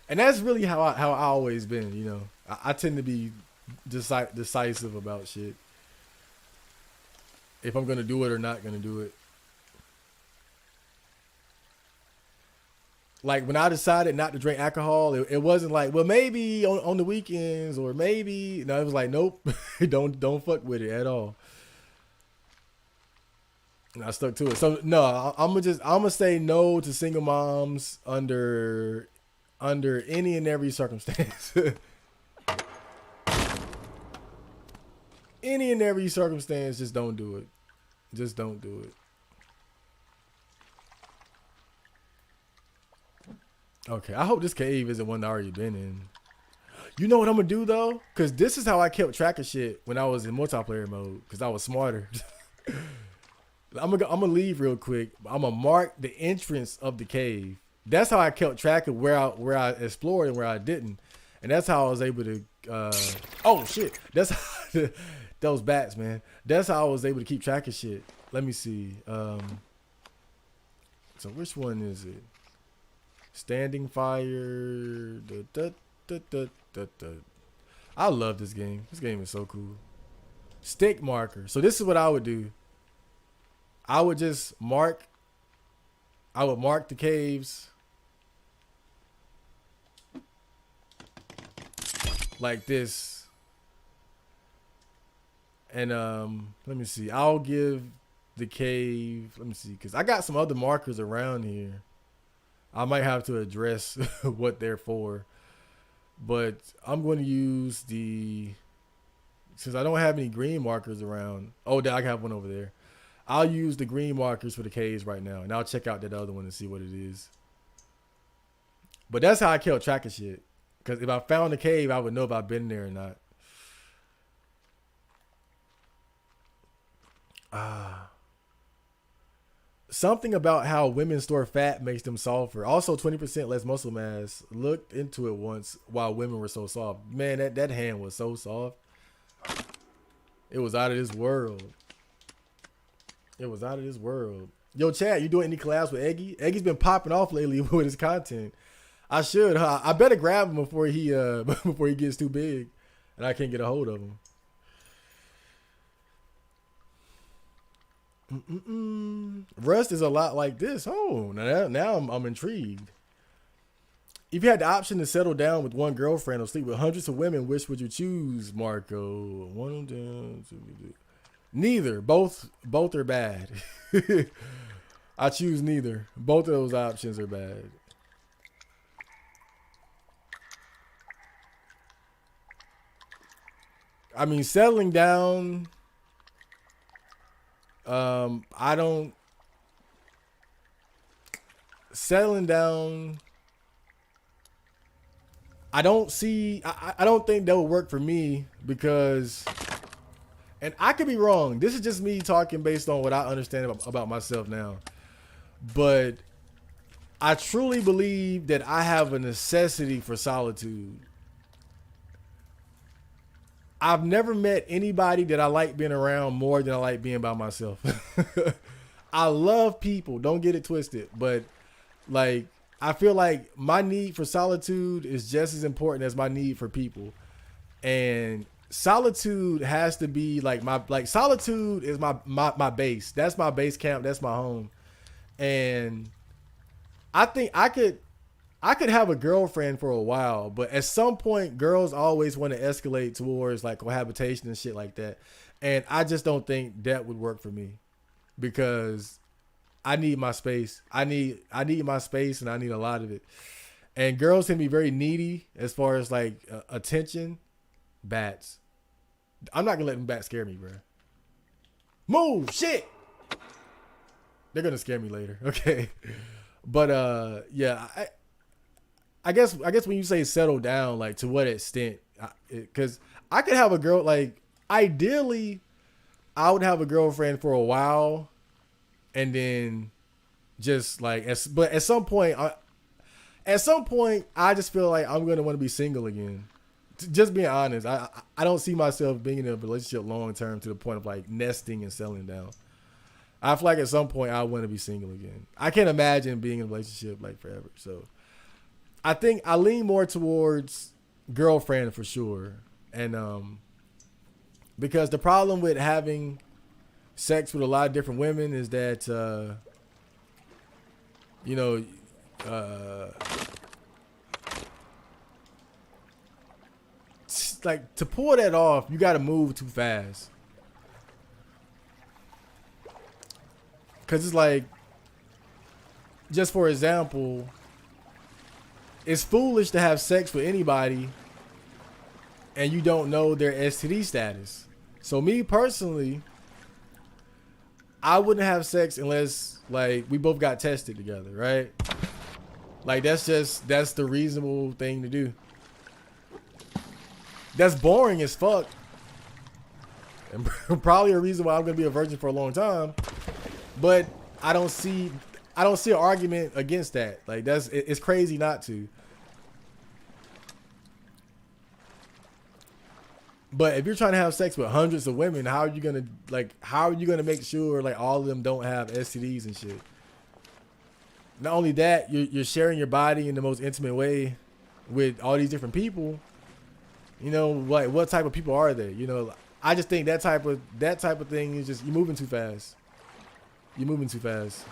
And that's really how I always been. You know, I tend to be decisive about shit. If I'm gonna do it or not gonna do it. Like when I decided not to drink alcohol, it wasn't like, well, maybe on the weekends or maybe. No, it was like, nope, don't fuck with it at all. And I stuck to it. So no, I'm gonna say no to single moms under any and every circumstance. Any and every circumstance, just don't do it. Just don't do it. Okay, I hope this cave isn't one I already been in. You know what I'm gonna do though? Cause this is how I kept track of shit when I was in multiplayer mode. Cause I was smarter. I'm gonna leave real quick. I'm gonna mark the entrance of the cave. That's how I kept track of where I explored and where I didn't, and that's how I was able to. Oh shit! That's how, those bats, man. That's how I was able to keep track of shit. Let me see. So which one is it? Standing fire. I love this game. This game is so cool. Stick marker. So this is what I would do. I would mark the caves like this. And let me see. I'll give the cave, let me see, because I got some other markers around here. I might have to address what they're for. But I'm going to use since I don't have any green markers around. Oh, I have one over there. I'll use the green markers for the caves right now. And I'll check out that other one and see what it is. But that's how I kept track of shit. Because if I found the cave, I would know if I've been there or not. Something about how women store fat makes them softer. Also, 20% less muscle mass. Looked into it once while women were so soft. Man, that hand was so soft. It was out of this world. It was out of this world. Yo, Chad, you doing any collabs with Eggy? Eggy's been popping off lately with his content. I should, huh? I better grab him before he before he gets too big and I can't get a hold of him. Rust is a lot like this. Oh, now I'm intrigued. If you had the option to settle down with one girlfriend or sleep with hundreds of women, which would you choose, Marco? One of them. Neither. Both are bad. I choose neither. Both of those options are bad. I mean, settling down. I don't. Settling down. I don't see. I don't think that would work for me because. And I could be wrong. This is just me talking based on what I understand about myself now. But I truly believe that I have a necessity for solitude. I've never met anybody that I like being around more than I like being by myself. I love people, don't get it twisted, but like I feel like my need for solitude is just as important as my need for people. And solitude has to be like solitude is my base. That's my base camp, that's my home. And I think I could have a girlfriend for a while, but at some point, girls always want to escalate towards like cohabitation and shit like that. And I just don't think that would work for me because I need my space. I need my space, and I need a lot of it. And girls can be very needy as far as like attention. Bats. I'm not gonna let them bats scare me, bro. Move, shit. They're gonna scare me later, okay? But yeah, I guess when you say settle down, like to what extent? Because I could have a girl like ideally, I would have a girlfriend for a while, and then just like but at some point, I just feel like I'm gonna want to be single again. Just being honest, I don't see myself being in a relationship long term to the point of like nesting and settling down. I feel like at some point I want to be single again. I can't imagine being in a relationship like forever. So I think I lean more towards girlfriend for sure. And because the problem with having sex with a lot of different women is that you know like to pull that off, you got to move too fast. Cause it's like, just for example, it's foolish to have sex with anybody and you don't know their STD status. So me personally, I wouldn't have sex unless like we both got tested together, right? Like that's the reasonable thing to do. That's boring as fuck. And probably a reason why I'm gonna be a virgin for a long time. But I don't see an argument against that. Like it's crazy not to. But if you're trying to have sex with hundreds of women, how are you gonna make sure like all of them don't have STDs and shit? Not only that, you're sharing your body in the most intimate way with all these different people. You know, like what type of people are they? You know, I just think that type of thing is just you're moving too fast. You're moving too fast.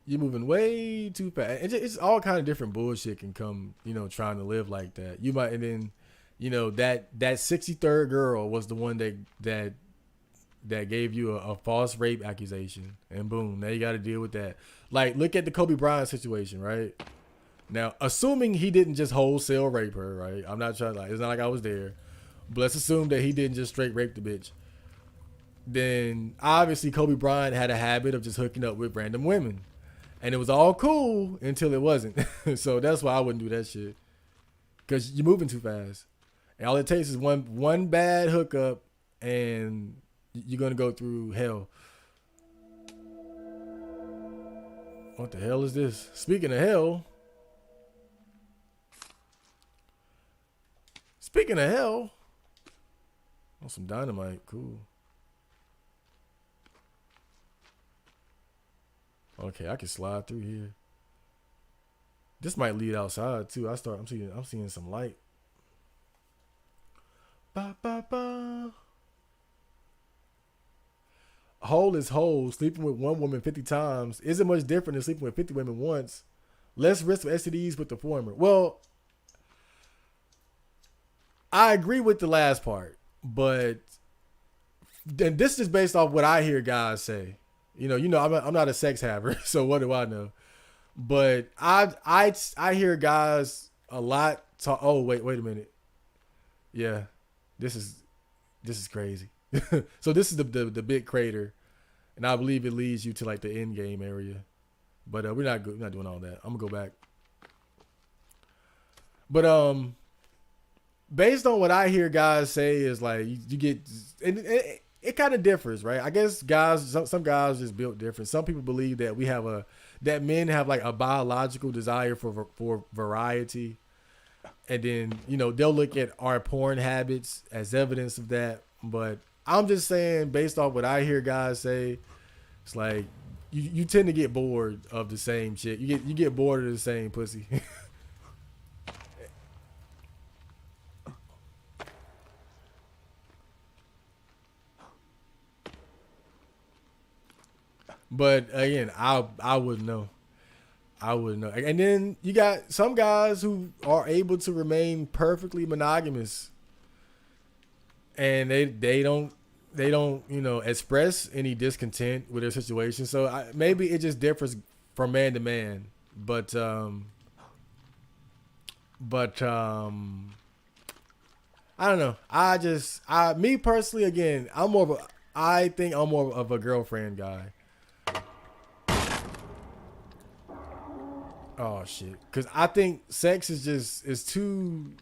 You're moving way too fast. It's all kind of different bullshit can come, you know, trying to live like that. You might, and then, you know, that 63rd girl was the one that gave you a false rape accusation, and boom, now you got to deal with that. Like, look at the Kobe Bryant situation, right? Now, assuming he didn't just wholesale rape her, right? I'm not trying, like, it's not like I was there, but let's assume that he didn't just straight rape the bitch. Then obviously Kobe Bryant had a habit of just hooking up with random women. And it was all cool until it wasn't. So that's why I wouldn't do that shit. Because you're moving too fast. And all it takes is one bad hookup and you're going to go through hell. What the hell is this? Speaking of hell. Speaking of hell. Oh, some dynamite. Cool. Okay, I can slide through here. This might lead outside too. I'm seeing some light. Ba ba ba. Whole is whole. Sleeping with one woman 50 times isn't much different than sleeping with 50 women once. Less risk of STDs with the former. Well, I agree with the last part, but then this is based off what I hear guys say. You know, I'm not a sex haver, so what do I know? But I hear guys a lot talk. Oh wait a minute. Yeah, this is crazy. So this is the big crater, and I believe it leads you to like the end game area. But we're not doing all that. I'm gonna go back. But based on what I hear guys say is like you get, and it kind of differs, right? I guess guys, some guys just built different. Some people believe that that men have like a biological desire for variety, and then they'll look at our porn habits as evidence of that. But I'm just saying, based off what I hear guys say, it's like you tend to get bored of the same shit. You get bored of the same pussy. But again, I wouldn't know. I wouldn't know. And then you got some guys who are able to remain perfectly monogamous, and they don't express any discontent with their situation. So maybe it just differs from man to man. But I don't know. Me personally, again, I think I'm more of a girlfriend guy. Oh shit! Because I think sex is too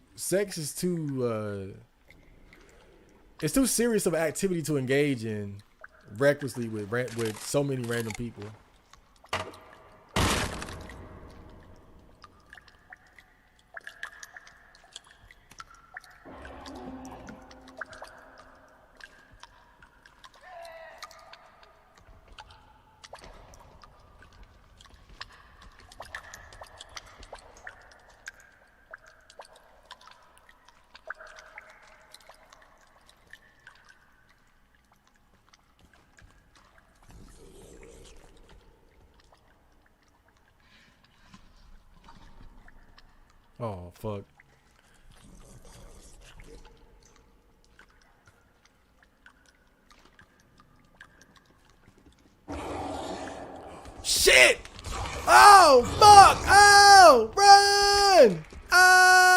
it's too serious of an activity to engage in recklessly with so many random people. Oh fuck! Shit! Oh fuck! Oh, run! Ah!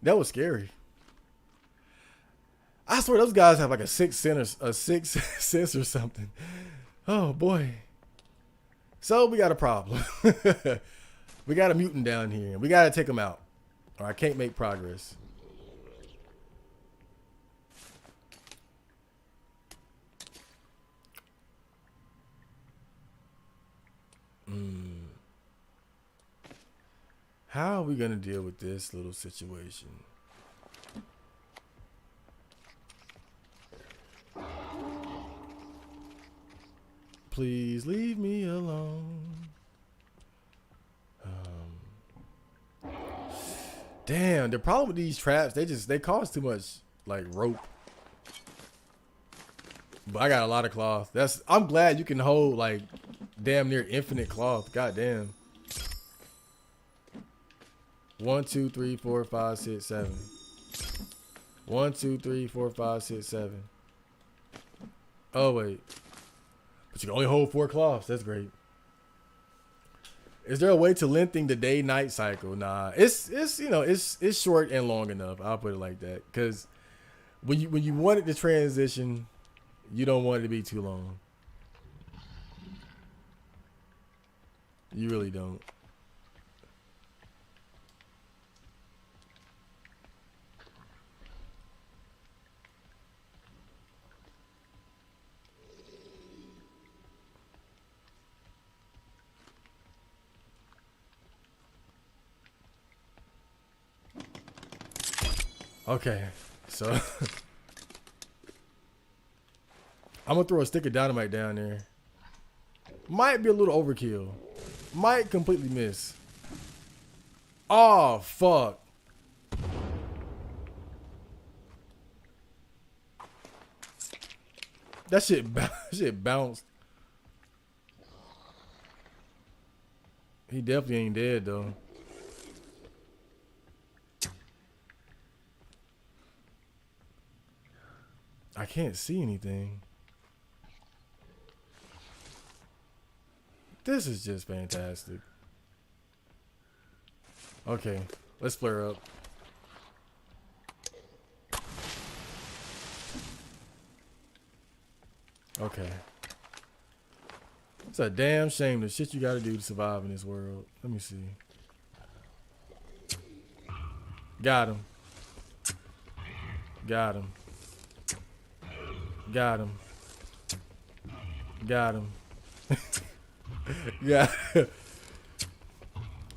That was scary. I swear those guys have like a sixth sense or something. Oh boy. So we got a problem. We got a mutant down here. We got to take him out, or I can't make progress. How are we gonna deal with this little situation? Please leave me alone. Damn, the problem with these traps, they cost too much like rope. But I got a lot of cloth. I'm glad you can hold like damn near infinite cloth. God damn. 1, 2, 3, 4, 5, 6, 7. 1, 2, 3, 4, 5, 6, 7. Oh wait. But you can only hold 4 cloths. That's great. Is there a way to lengthen the day-night cycle? Nah, it's short and long enough. I'll put it like that. Because when you want it to transition, you don't want it to be too long. You really don't. Okay, so I'm gonna throw a stick of dynamite down there. Might be a little overkill. Might completely miss. Oh fuck. That shit bounced. He definitely ain't dead though. I can't see anything. This is just fantastic. Okay, let's flare up. Okay. It's a damn shame the shit you gotta do to survive in this world. Let me see. Got him. Got him. Got him. Got him. Yeah.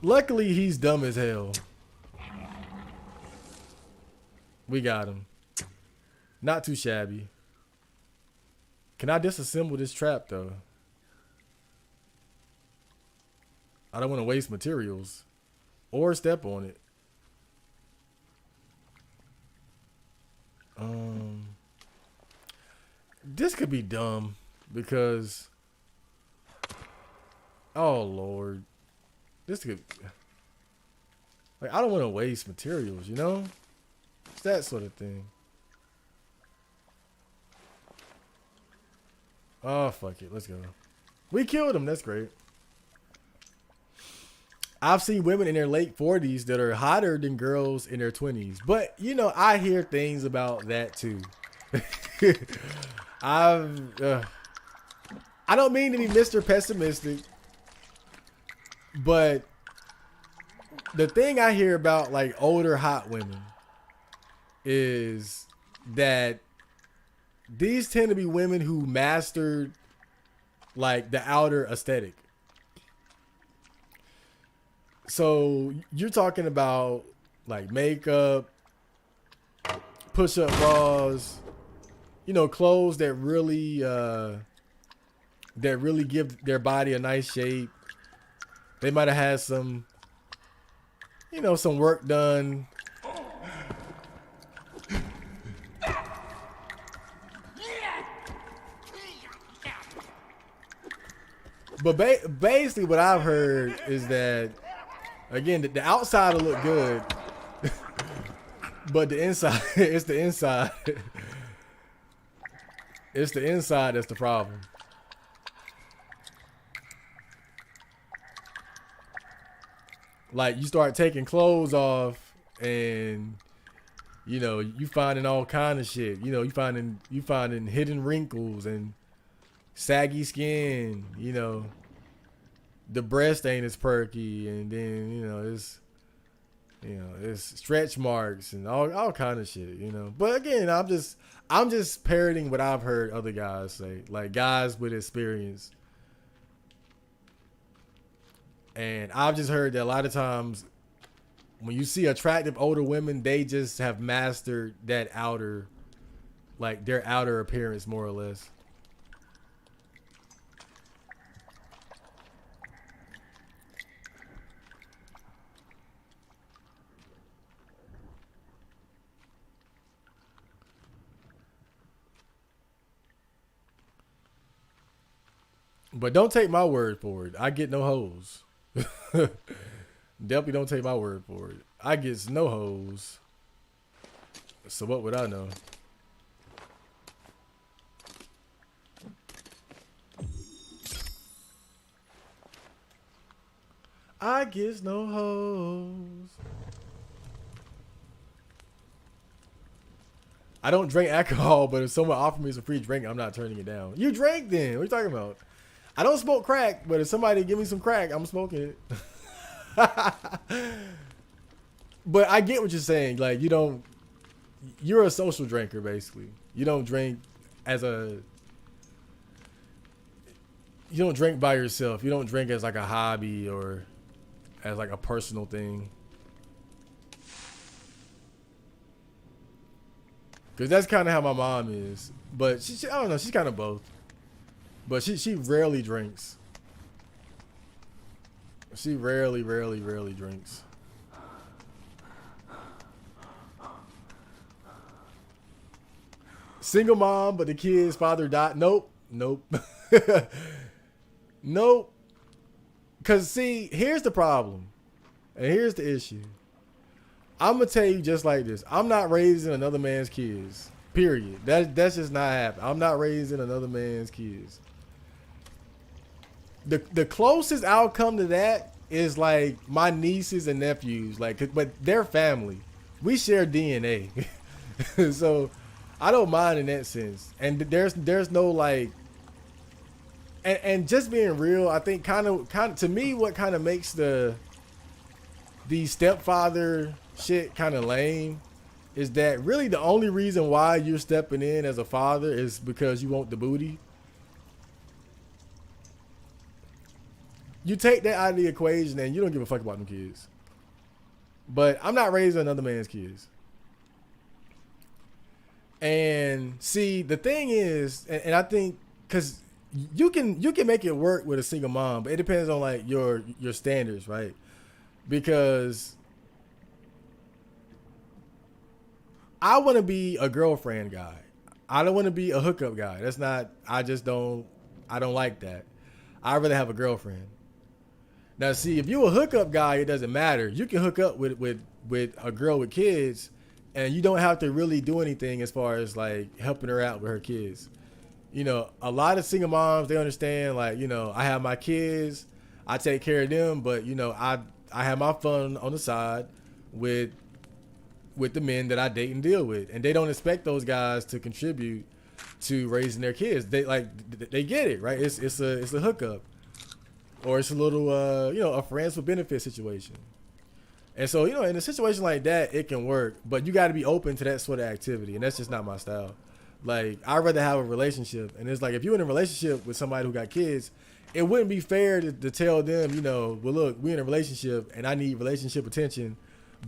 Luckily, he's dumb as hell. We got him. Not too shabby. Can I disassemble this trap, though? I don't want to waste materials. Or step on it. This could be dumb. Because... Oh, Lord. This could... Like, I don't want to waste materials, you know? It's that sort of thing. Oh, fuck it. Let's go. We killed him. That's great. I've seen women in their late 40s that are hotter than girls in their 20s. But, you know, I hear things about that, too. I don't mean to be Mr. Pessimistic. But the thing I hear about, like, older hot women is that these tend to be women who mastered, like, the outer aesthetic. So you're talking about, like, makeup, push-up bras, you know, clothes that really give their body a nice shape. They might have had some, you know, some work done. But basically what I've heard is that, again, the outside will look good, but the inside, it's the inside. It's the inside that's the problem. Like, you start taking clothes off and, you know, you finding all kind of shit. You know, you finding hidden wrinkles and saggy skin, you know. The breast ain't as perky, and then, you know, it's stretch marks and all kind of shit, you know. But again, I'm just parroting what I've heard other guys say, like guys with experience. And I've just heard that a lot of times when you see attractive older women, they just have mastered that outer, like their outer appearance more or less. But don't take my word for it. I get no hoes. Definitely don't take my word for it. I get no hoes. So what would I know? I get no hoes. I don't drink alcohol, but if someone offered me some free drink, I'm not turning it down. You drink then. What are you talking about? I don't smoke crack, but if somebody give me some crack, I'm smoking it. But I get what you're saying. Like, you're a social drinker, basically. You don't drink you don't drink by yourself. You don't drink as like a hobby or as like a personal thing. Because that's kind of how my mom is. But she I don't know, she's kind of both. But she rarely drinks. She rarely drinks. Single mom, but the kid's father died. Nope. Nope. Because, see, here's the problem. And here's the issue. I'm going to tell you just like this. I'm not raising another man's kids. Period. That's just not happening. I'm not raising another man's kids. The closest outcome to that is like my nieces and nephews, like, but they're family. We share DNA, so I don't mind in that sense. And there's no like, and just being real, I think kind of to me, what kind of makes the stepfather shit kind of lame is that really the only reason why you're stepping in as a father is because you want the booty. You take that out of the equation and you don't give a fuck about them kids. But I'm not raising another man's kids. And see, the thing is, and I think because you can make it work with a single mom, but it depends on like your standards, right? Because I want to be a girlfriend guy. I don't want to be a hookup guy. That's not. I just don't. I don't like that. I'd rather have a girlfriend. Now, see, if you're a hookup guy, it doesn't matter. You can hook up with a girl with kids, and you don't have to really do anything as far as like helping her out with her kids. You know, a lot of single moms, they understand like, you know, I have my kids, I take care of them, but you know, I have my fun on the side with the men that I date and deal with, and they don't expect those guys to contribute to raising their kids. They get it, right? It's a hookup. Or it's a little, you know, a friends with benefit situation. And so, you know, in a situation like that, it can work. But you got to be open to that sort of activity. And that's just not my style. Like, I'd rather have a relationship. And it's like, if you're in a relationship with somebody who got kids, it wouldn't be fair to tell them, you know, well, look, we're in a relationship and I need relationship attention.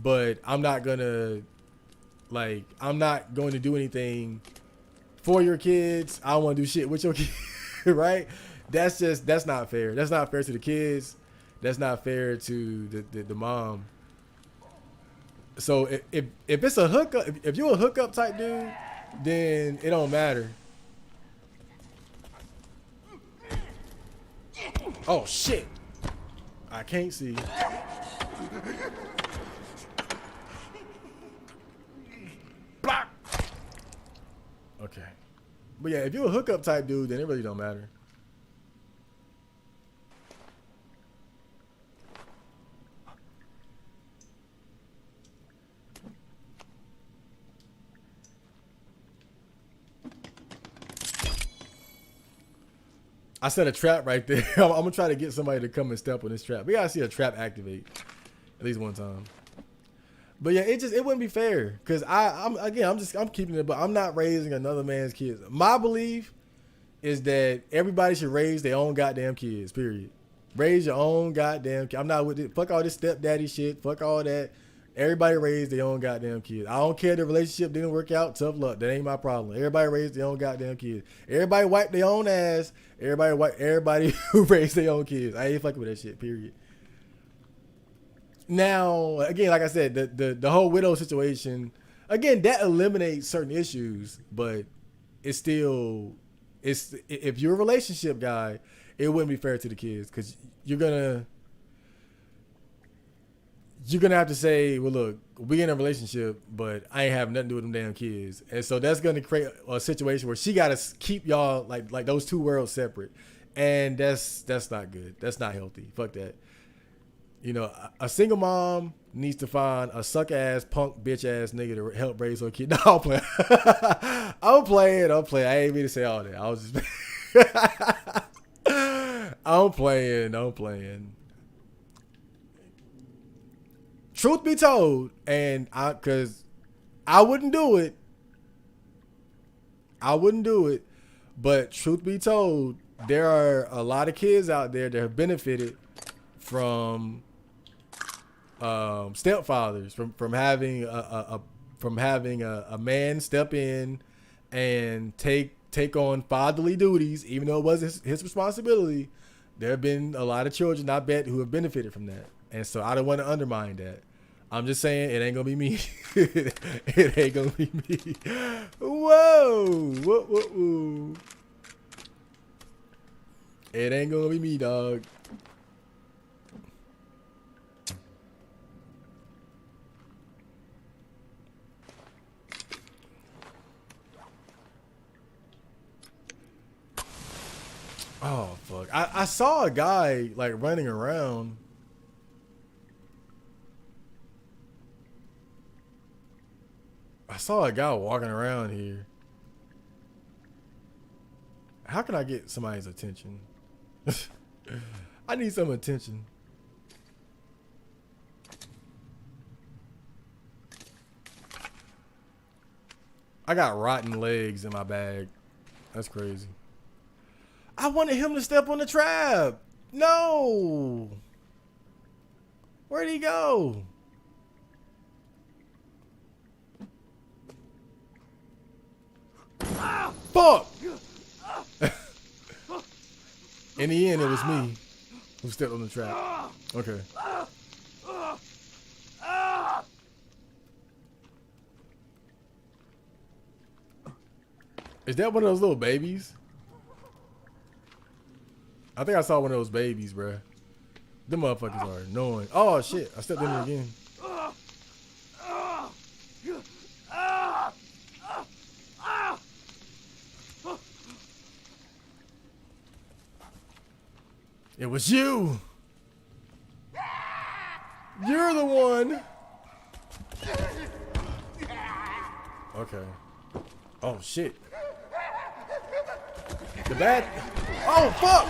But I'm not going to do anything for your kids. I don't want to do shit with your kids, right? That's not fair. That's not fair to the kids. That's not fair to the mom. So if it's a hookup, if you're a hookup type dude, then it don't matter. Oh shit! I can't see. Block. Okay, but yeah, if you're a hookup type dude, then it really don't matter. I set a trap right there. I'm gonna try to get somebody to come and step on this trap. We gotta see a trap activate at least one time. But yeah, it wouldn't be fair because I'm keeping it, but I'm not raising another man's kids. My belief is that everybody should raise their own goddamn kids. Period. Raise your own goddamn kids. I'm not with it. Fuck all this stepdaddy shit. Fuck all that. Everybody raised their own goddamn kids. I don't care if the relationship didn't work out. Tough luck. That ain't my problem. Everybody raised their own goddamn kids. Everybody wipe their own ass. Everybody who raised their own kids. I ain't fucking with that shit. Period. Now, again, like I said, the whole widow situation, again, that eliminates certain issues, but it's still, if you're a relationship guy, it wouldn't be fair to the kids because you're gonna have to say, well, look, we in a relationship, but I ain't have nothing to do with them damn kids. And so that's going to create a situation where she got to keep y'all like those two worlds separate. And that's not good. That's not healthy. Fuck that. You know, a single mom needs to find a suck ass, punk, bitch ass nigga to help raise her kid. No, I'm playing. I'm playing. I ain't mean to say all that. I was just, I'm playing. Truth be told, and because I wouldn't do it, but truth be told, there are a lot of kids out there that have benefited from stepfathers, from having a man step in and take on fatherly duties, even though it wasn't his responsibility. There have been a lot of children, I bet, who have benefited from that, and so I don't want to undermine that. I'm just saying it ain't gonna be me. It ain't gonna be me. Whoa. It ain't gonna be me, dog. Oh fuck! I saw a guy like running around I saw a guy walking around here. How can I get somebody's attention? I need some attention. I got rotten legs in my bag. That's crazy. I wanted him to step on the trap. No. Where'd he go? Fuck. In the end, it was me who stepped on the trap. Okay. Is that one of those little babies? I think I saw one of those babies, bruh. Them motherfuckers are annoying. Oh, shit. I stepped in there again. It was you. You're the one. Okay. Oh, shit. The bad. Oh, fuck.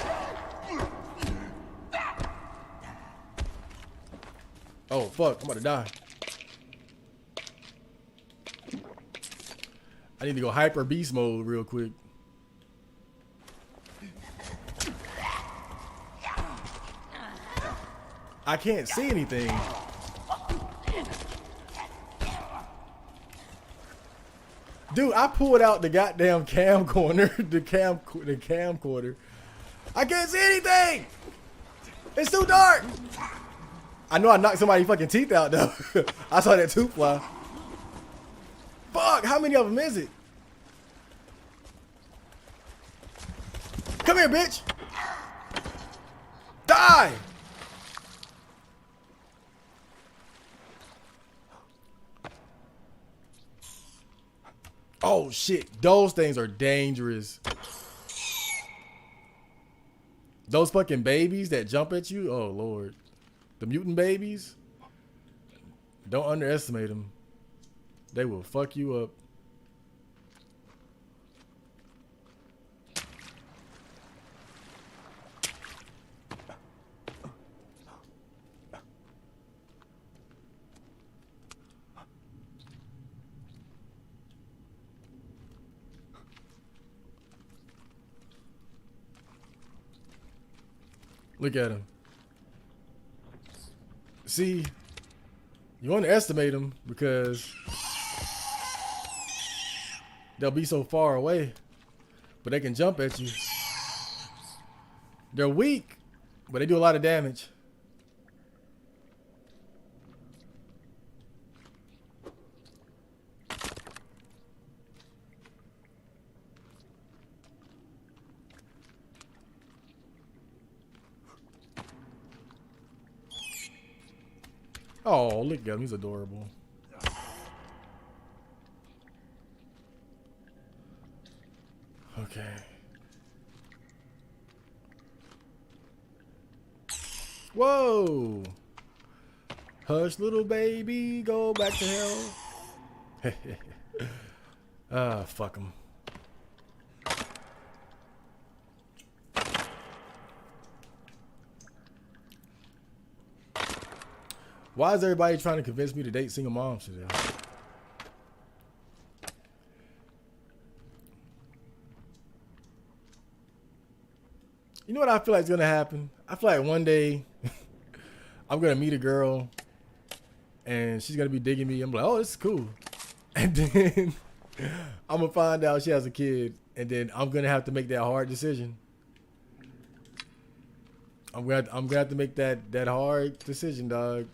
Oh, fuck. I'm about to die. I need to go hyper beast mode real quick. I can't see anything. Dude, I pulled out the goddamn camcorder, the camcorder. I can't see anything. It's too dark. I know I knocked somebody's fucking teeth out though. I saw that tooth fly. Fuck, how many of them is it? Come here, bitch. Die. Oh shit, those things are dangerous. Those fucking babies that jump at you, oh lord. The mutant babies, don't underestimate them. They will fuck you up. Look at him. See, you underestimate them because they'll be so far away, but they can jump at you. They're weak, but they do a lot of damage. Oh, look at him. He's adorable. Okay. Whoa. Hush, little baby. Go back to hell. Ah, fuck him. Why is everybody trying to convince me to date single moms today? You know what I feel like is going to happen? I feel like one day I'm going to meet a girl and she's going to be digging me. I'm like, oh, this is cool. And then I'm going to find out she has a kid. And then I'm going to have to make that hard decision. I'm going to have to make that hard decision, dog.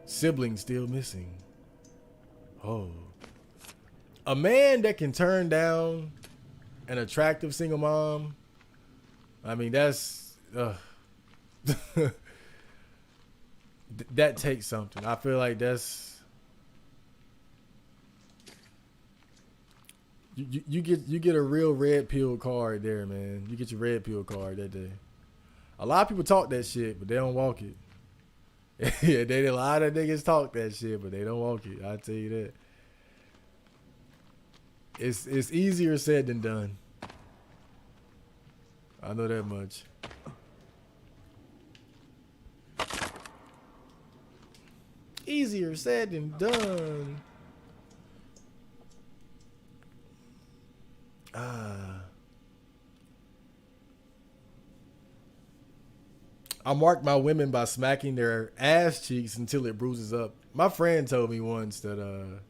Siblings still missing. Oh. A man that can turn down an attractive single mom. I mean, that's that takes something. I feel like that's you get a real red pill card there, man. You get your red pill card that day. A lot of people talk that shit, but they don't walk it. Yeah, a lot of niggas talk that shit, but they don't walk it. I tell you that. It's easier said than done. I know that much. Easier said than done. I mark my women by smacking their ass cheeks until it bruises up. My friend told me once that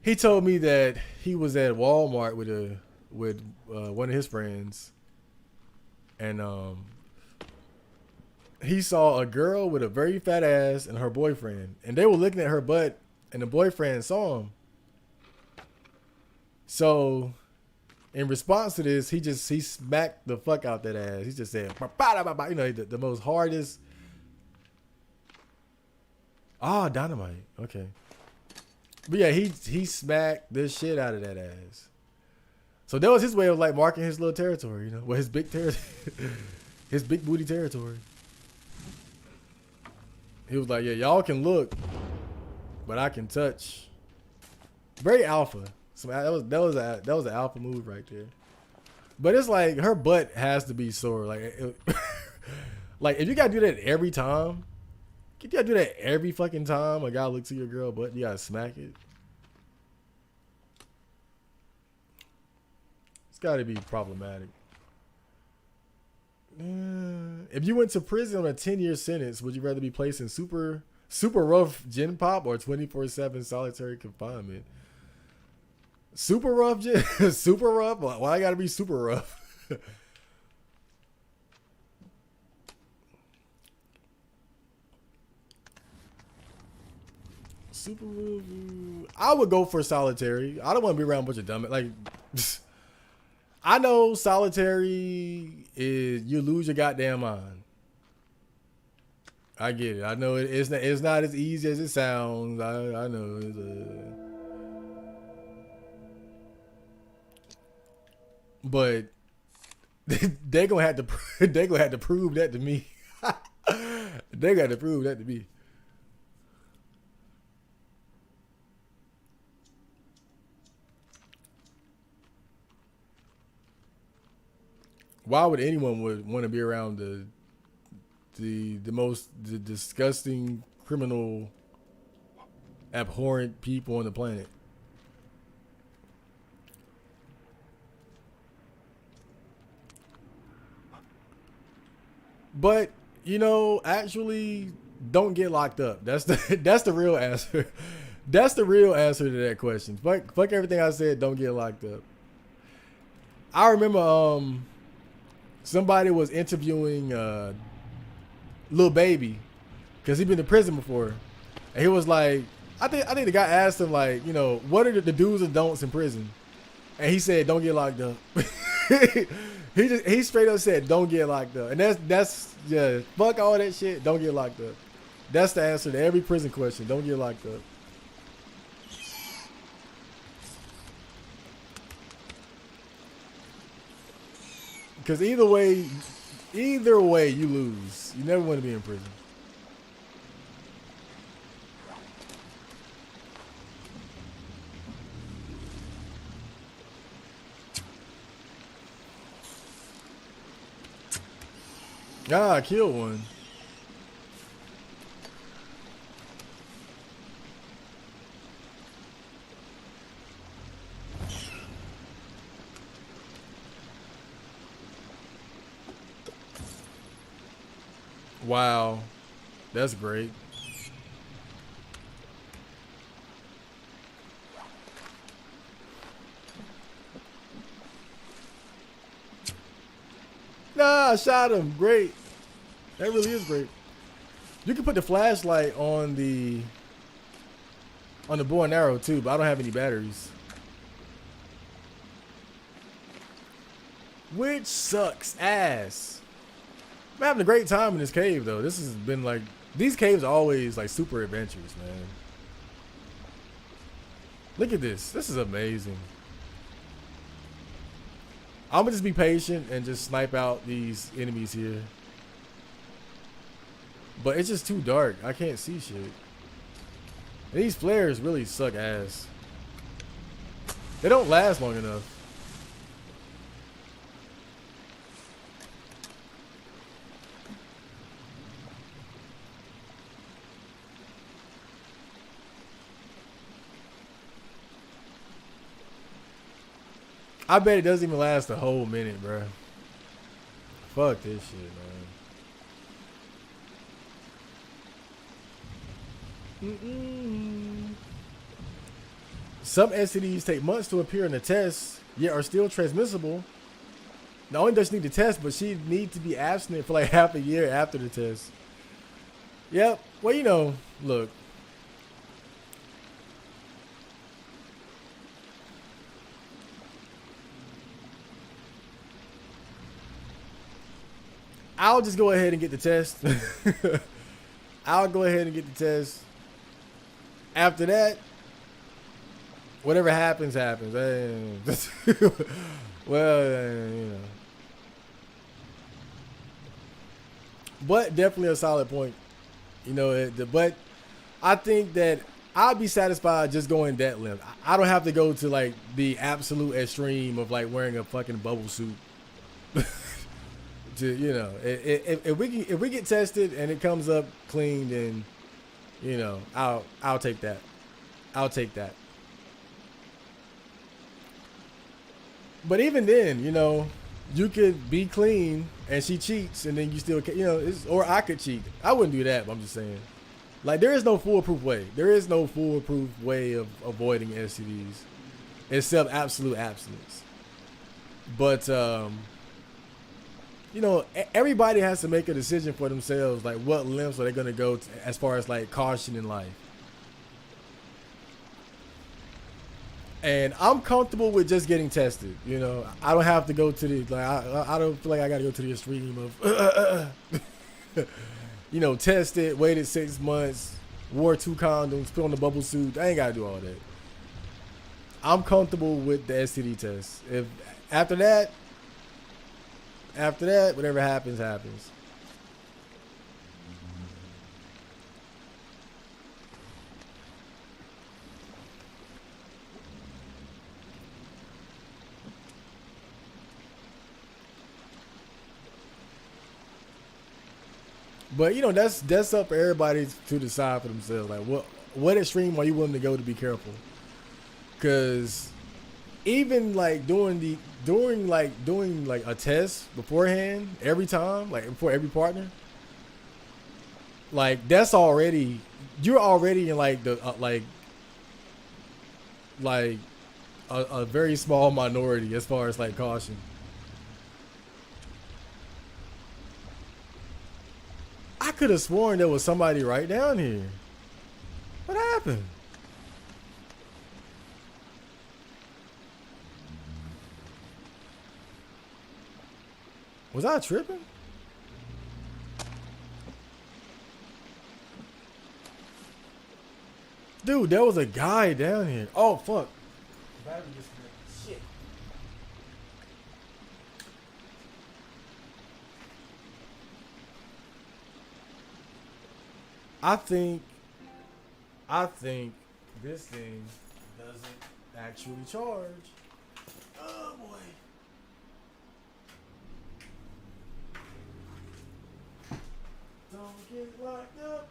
he told me that he was at Walmart with one of his friends, and he saw a girl with a very fat ass and her boyfriend, and they were looking at her butt, and the boyfriend saw him. So in response to this, he smacked the fuck out that ass. He just said, you know, the most hardest. Ah, dynamite. Okay. But yeah, he smacked the shit out of that ass. So that was his way of like marking his little territory, you know, well, his big his big booty territory. He was like, yeah, y'all can look, but I can touch. Very alpha. So that was an alpha move right there. But it's like her butt has to be sore. Like, like if you gotta do that every time, you gotta do that every fucking time a guy looks at your girl butt, you gotta smack it. It's gotta be problematic. If you went to prison on a 10-year sentence, would you rather be placed in super rough gin pop or 24/7 solitary confinement? Super rough, super rough. Why I gotta be super rough? Super rough. I would go for solitary. I don't want to be around a bunch of dumb. Like, I know solitary is you lose your goddamn mind. I get it. I know it's not as easy as it sounds. I know. But they gonna have to prove that to me. They got to prove that to me. Why would anyone want to be around the most disgusting, criminal, abhorrent people on the planet? But you know, actually, don't get locked up. That's the real answer. That's the real answer to that question. Fuck everything I said. Don't get locked up. I remember somebody was interviewing Lil Baby because he'd been to prison before, and he was like, I think the guy asked him like, you know, what are the do's and don'ts in prison, and he said, don't get locked up. He straight up said, don't get locked up, and that's yeah, fuck all that shit. Don't get locked up. That's the answer to every prison question. Don't get locked up. Because either way you lose. You never want to be in prison. Ah, I killed one. Wow. That's great. Nah, I shot him. Great. That really is great. You can put the flashlight on the bow and arrow too, but I don't have any batteries. Which sucks ass. I'm having a great time in this cave though. This has been like, these caves are always like super adventurous, man. Look at this. This is amazing. I'm gonna just be patient and just snipe out these enemies here. But it's just too dark. I can't see shit. And these flares really suck ass. They don't last long enough. I bet it doesn't even last a whole minute, bro. Fuck this shit, man. Some STDs take months to appear in the test, yet are still transmissible. Not only does she need to test, but she needs to be abstinent for like half a year after the test. Yep. Well, you know, look. I'll just go ahead and get the test. I'll go ahead and get the test. After that, whatever happens, happens. Well, you know. But definitely a solid point. You know, but I think that I'll be satisfied just going that length. I don't have to go to like the absolute extreme of like wearing a fucking bubble suit. To, you know, if we get tested and it comes up clean, then, you know, I'll take that. I'll take that. But even then, you know, you could be clean and she cheats and then you still, you know, or I could cheat. I wouldn't do that, but I'm just saying. Like, there is no foolproof way. There is no foolproof way of avoiding STDs except absolute abstinence. But, you know, everybody has to make a decision for themselves. Like, what lengths are they going to go to as far as, like, caution in life? And I'm comfortable with just getting tested. You know, I don't have to go to the, like, I don't feel like I got to go to the extreme of, you know, test it, waited 6 months, wore 2 condoms, put on the bubble suit. I ain't got to do all that. I'm comfortable with the STD test. If after that, whatever happens, happens. But you know, that's up for everybody to decide for themselves. Like, what extreme are you willing to go to be careful? Because even like doing like a test beforehand every time, like before every partner, like that's already, you're already in like the like a very small minority as far as like caution. I could have sworn there was somebody right down here. What happened? Was I tripping? Dude, there was a guy down here. Oh, fuck. Battery just shit. I think this thing doesn't actually charge. Oh boy. Don't get locked up.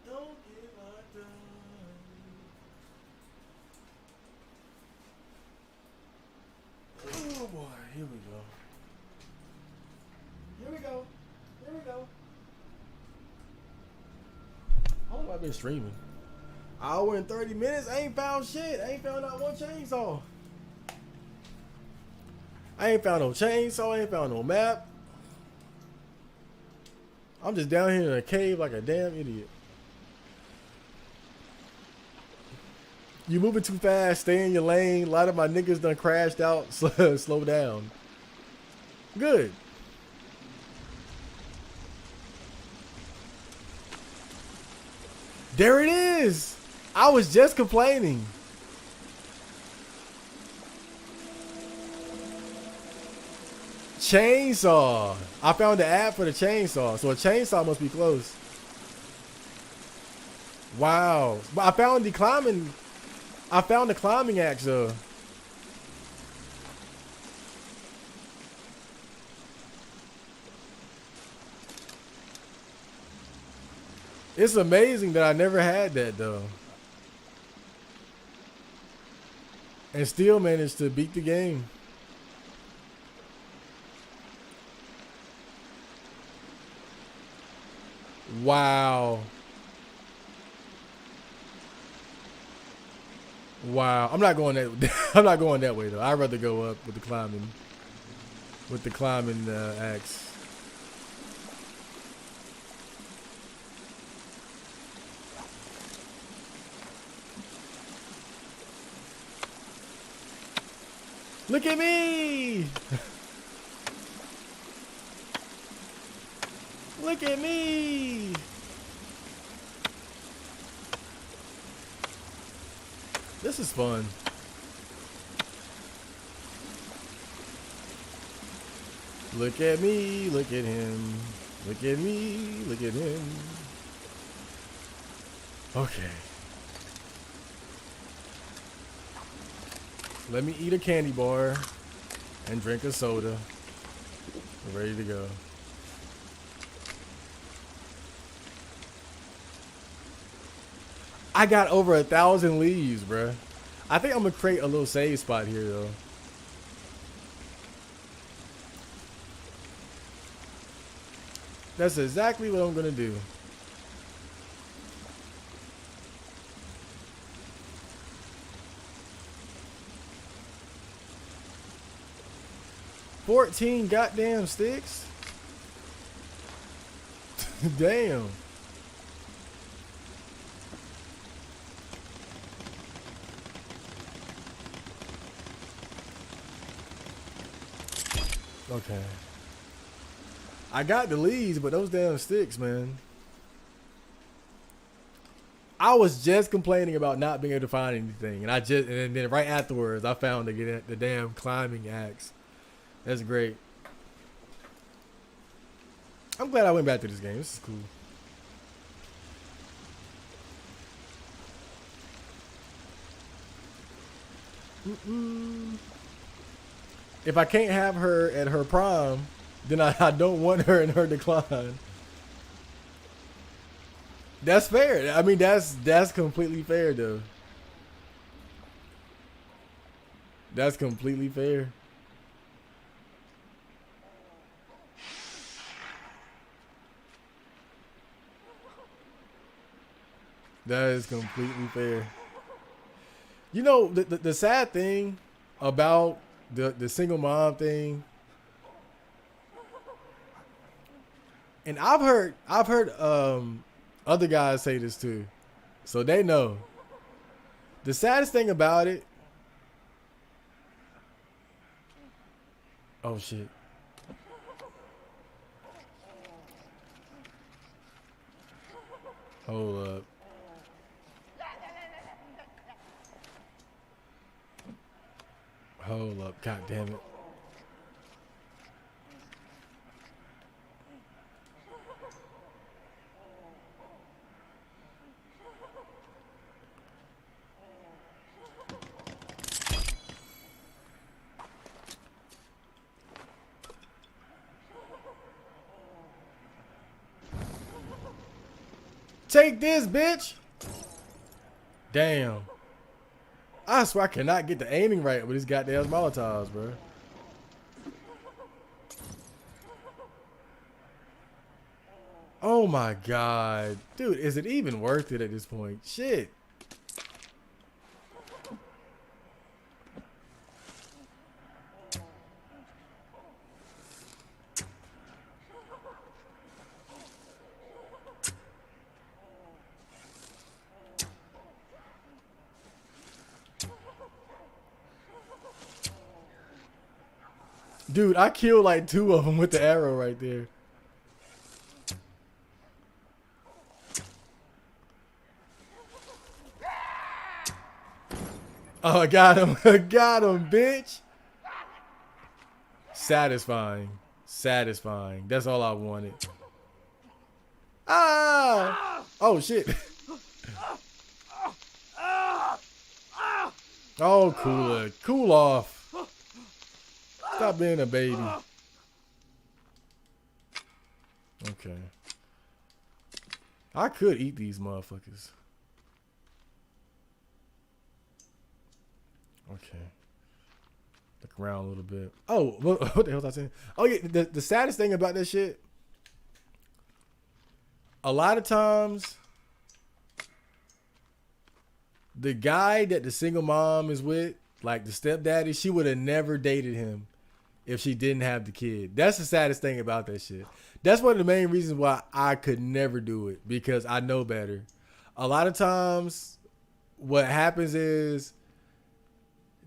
Don't get locked up. Oh boy, here we go. Here we go. Here we go. How long have I been streaming? Hour and 30 minutes. I ain't found shit. I ain't found not one chainsaw. I ain't found no chainsaw. I ain't found no map. I'm just down here in a cave like a damn idiot. You moving too fast. Stay in your lane. A lot of my niggas done crashed out. Slow down. Good. There it is. I was just complaining. Chainsaw. I found the app for the chainsaw. So a chainsaw must be close. Wow. But I found the climbing axe though. It's amazing that I never had that though. And still managed to beat the game. Wow. Wow. I'm not going that I'm not going that way though. I'd rather go up with the climbing axe. Look at me! Look at me! This is fun. Look at me, look at him. Look at me, look at him. Okay. Let me eat a candy bar and drink a soda. We're ready to go. I got over 1,000 leaves, bruh. I think I'm gonna create a little save spot here though. That's exactly what I'm gonna do. $14 goddamn sticks? Damn. Okay. I got the leads, but those damn sticks, man. I was just complaining about not being able to find anything, and then right afterwards, I found the damn climbing axe. That's great. I'm glad I went back to this game. This is cool. If I can't have her at her prime, then I don't want her in her decline. That's fair. I mean, that's completely fair, though. That's completely fair. That is completely fair. You know, the sad thing about the single mom thing, and I've heard other guys say this too, so they know. The saddest thing about it. Oh shit. Hold up. Hold up. God damn it. Take this, bitch. Damn. I swear I cannot get the aiming right with these goddamn Molotovs, bro. Oh my god. Dude, is it even worth it at this point? Shit. Dude, I killed like 2 of them with the arrow right there. Oh, I got him. I got him, bitch. Satisfying. Satisfying. That's all I wanted. Ah! Oh, shit. Oh, cooler. Cool off. Stop being a baby. Okay. I could eat these motherfuckers. Okay. Look around a little bit. Oh, what the hell was I saying? Oh, yeah. The saddest thing about this shit, a lot of times, the guy that the single mom is with, like the stepdaddy, she would have never dated him if she didn't have the kid. That's the saddest thing about that shit. That's one of the main reasons why I could never do it, because I know better. A lot of times what happens is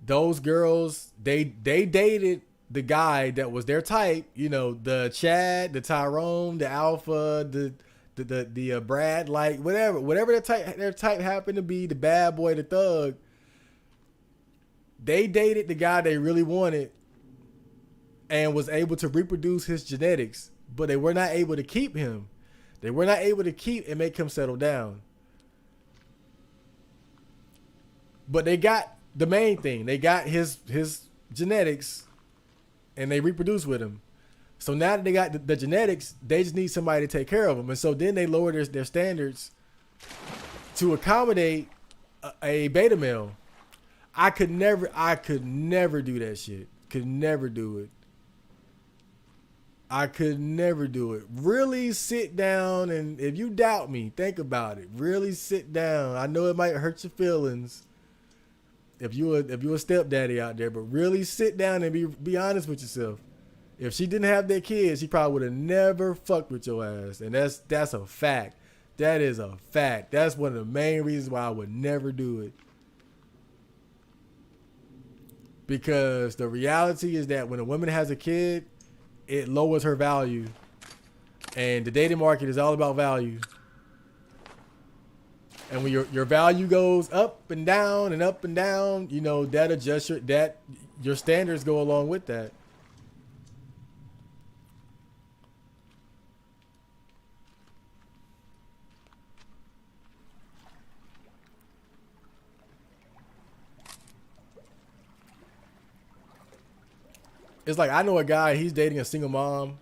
those girls, they dated the guy that was their type, you know, the Chad, the Tyrone, the Alpha, the Brad, like whatever their type happened to be, the bad boy, the thug. They dated the guy they really wanted and was able to reproduce his genetics, but they were not able to keep him. They were not able to keep and make him settle down. But they got the main thing. They got his genetics and they reproduced with him. So now that they got the genetics, they just need somebody to take care of them. And so then they lower their standards to accommodate a beta male. I could never do that shit. Could never do it. I could never do it. Really sit down, and if you doubt me, think about it. Really sit down. I know it might hurt your feelings if you a stepdaddy out there, but really sit down and be honest with yourself. If she didn't have that kid, she probably would have never fucked with your ass. And that's a fact. That is a fact. That's one of the main reasons why I would never do it. Because the reality is that when a woman has a kid, it lowers her value. And the dating market is all about value. And when your value goes up and down, you know, that adjusts your standards go along with that. It's like, I know a guy, he's dating a single mom,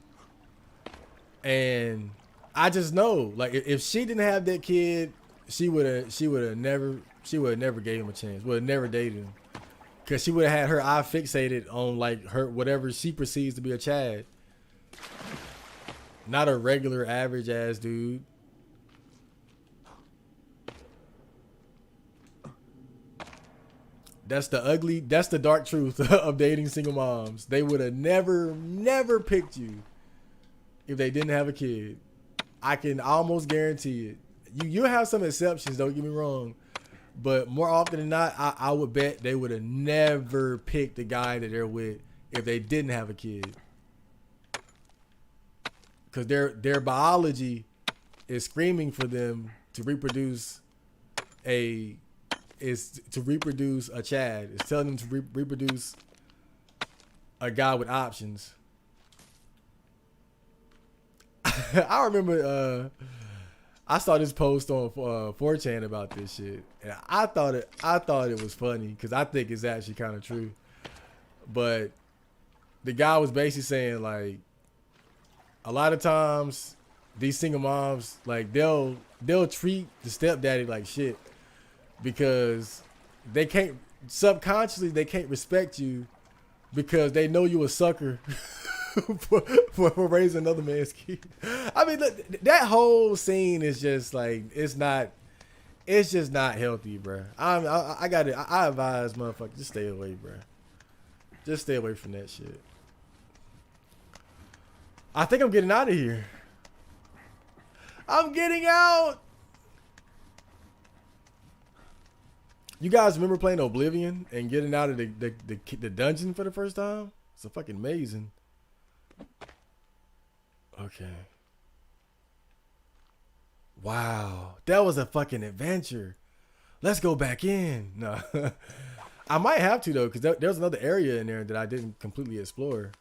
and I just know, like, if she didn't have that kid, she would have never gave him a chance. Would have never dated him, because she would have had her eye fixated on like her whatever she perceives to be a Chad, not a regular average ass dude. That's the dark truth of dating single moms. They would have never picked you if they didn't have a kid. I can almost guarantee it. You'll have some exceptions, don't get me wrong. But more often than not, I would bet they would have never picked the guy that they're with if they didn't have a kid. Because their biology is screaming for them to reproduce a Chad. It's telling them to reproduce a guy with options. I remember I saw this post on 4chan about this shit, and I thought it was funny because I think it's actually kind of true. But the guy was basically saying, like, a lot of times these single moms, like, they'll treat the stepdaddy like shit, because they can't respect you because they know you a sucker for raising another man's kid. I mean, look, that whole scene is just like, it's just not healthy, bro. I advise motherfuckers, just stay away, bro. Just stay away from that shit. I think I'm getting out of here. I'm getting out. You guys remember playing Oblivion and getting out of the dungeon for the first time? It's a fucking amazing. Okay. Wow. That was a fucking adventure. Let's go back in. No. I might have to, though, because there's another area in there that I didn't completely explore.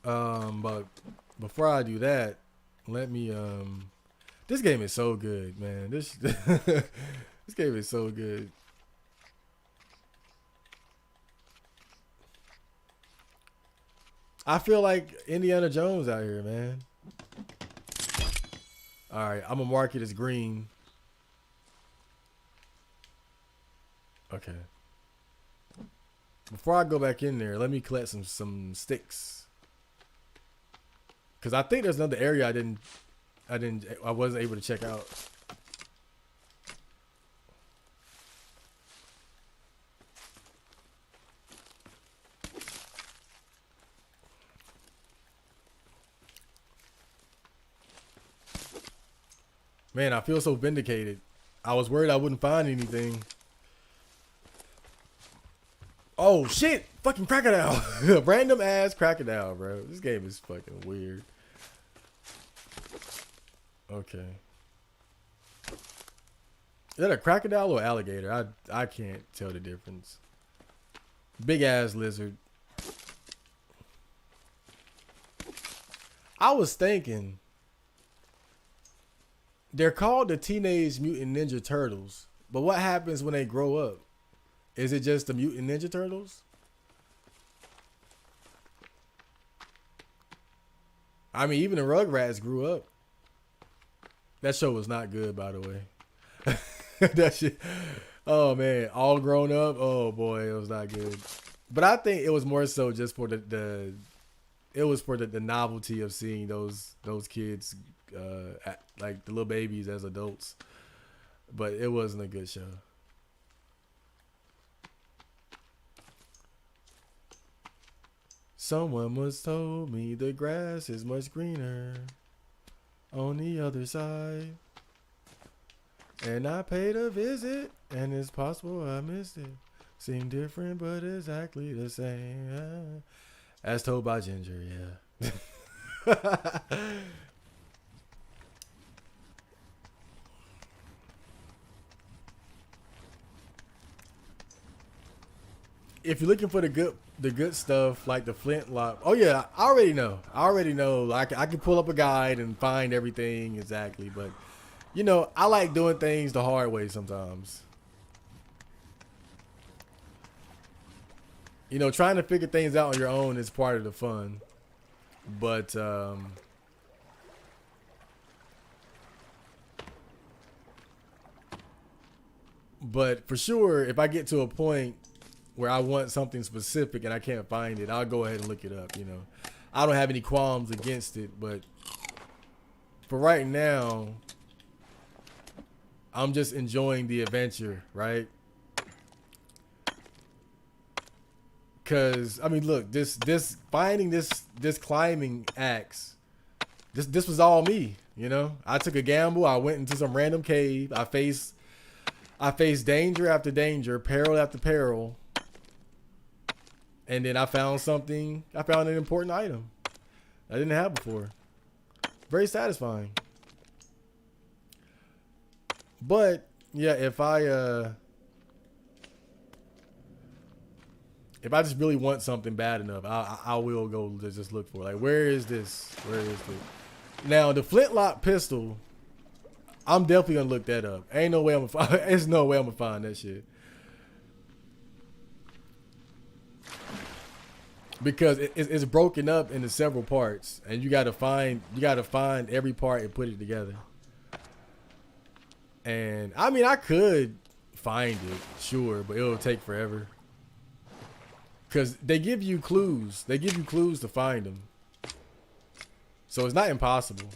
But before I do that, let me this game is so good, man. This this game is so good. I feel like Indiana Jones out here, man. All right, I'm gonna mark it as green. Okay. Before I go back in there, let me collect some sticks. Cause I think there's another area I wasn't able to check out. Man, I feel so vindicated. I was worried I wouldn't find anything. Oh shit! Fucking crocodile! Random ass crocodile, bro. This game is fucking weird. Okay. Is that a crocodile or alligator? I can't tell the difference. Big ass lizard. I was thinking they're called the Teenage Mutant Ninja Turtles, but what happens when they grow up? Is it just the Mutant Ninja Turtles? I mean, even the Rugrats grew up. That show was not good, by the way. That shit. Oh man, all grown up. Oh boy, it was not good. But I think it was more so just for the it was for the novelty of seeing those kids, like the little babies as adults. But it wasn't a good show. Someone once told me the grass is much greener on the other side. And I paid a visit, and it's possible I missed it. Seemed different, but exactly the same. As told by Ginger, yeah. If you're looking for the good stuff, like the flintlock. Oh yeah, I already know. I can pull up a guide and find everything exactly, but you know, I like doing things the hard way sometimes. You know, trying to figure things out on your own is part of the fun. But for sure, if I get to a point where I want something specific and I can't find it, I'll go ahead and look it up, you know. I don't have any qualms against it, but for right now, I'm just enjoying the adventure, right? Cause I mean, look, this finding this climbing axe, this was all me, you know. I took a gamble. I went into some random cave. I faced danger after danger, peril after peril, and then I found something. I found an important item I didn't have before. Very satisfying. But yeah, if I just really want something bad enough, I will go to just look for it. Like, where is this? Where is this? Now, the flintlock pistol, I'm definitely gonna look that up. Ain't no way I'm gonna find. There's no way I'm gonna find that shit. Because it's broken up into several parts, and you gotta find every part and put it together. And I mean, I could find it, sure, but it'll take forever. Cause they give you clues. They give you clues to find them. So it's not impossible.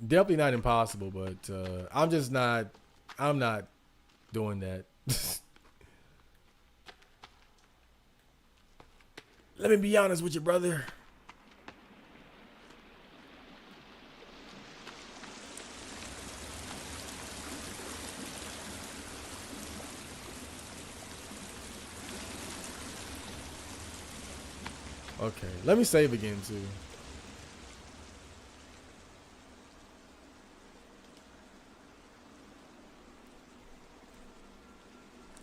Definitely not impossible, but I'm not doing that. Let me be honest with you, brother. Okay, let me save again too.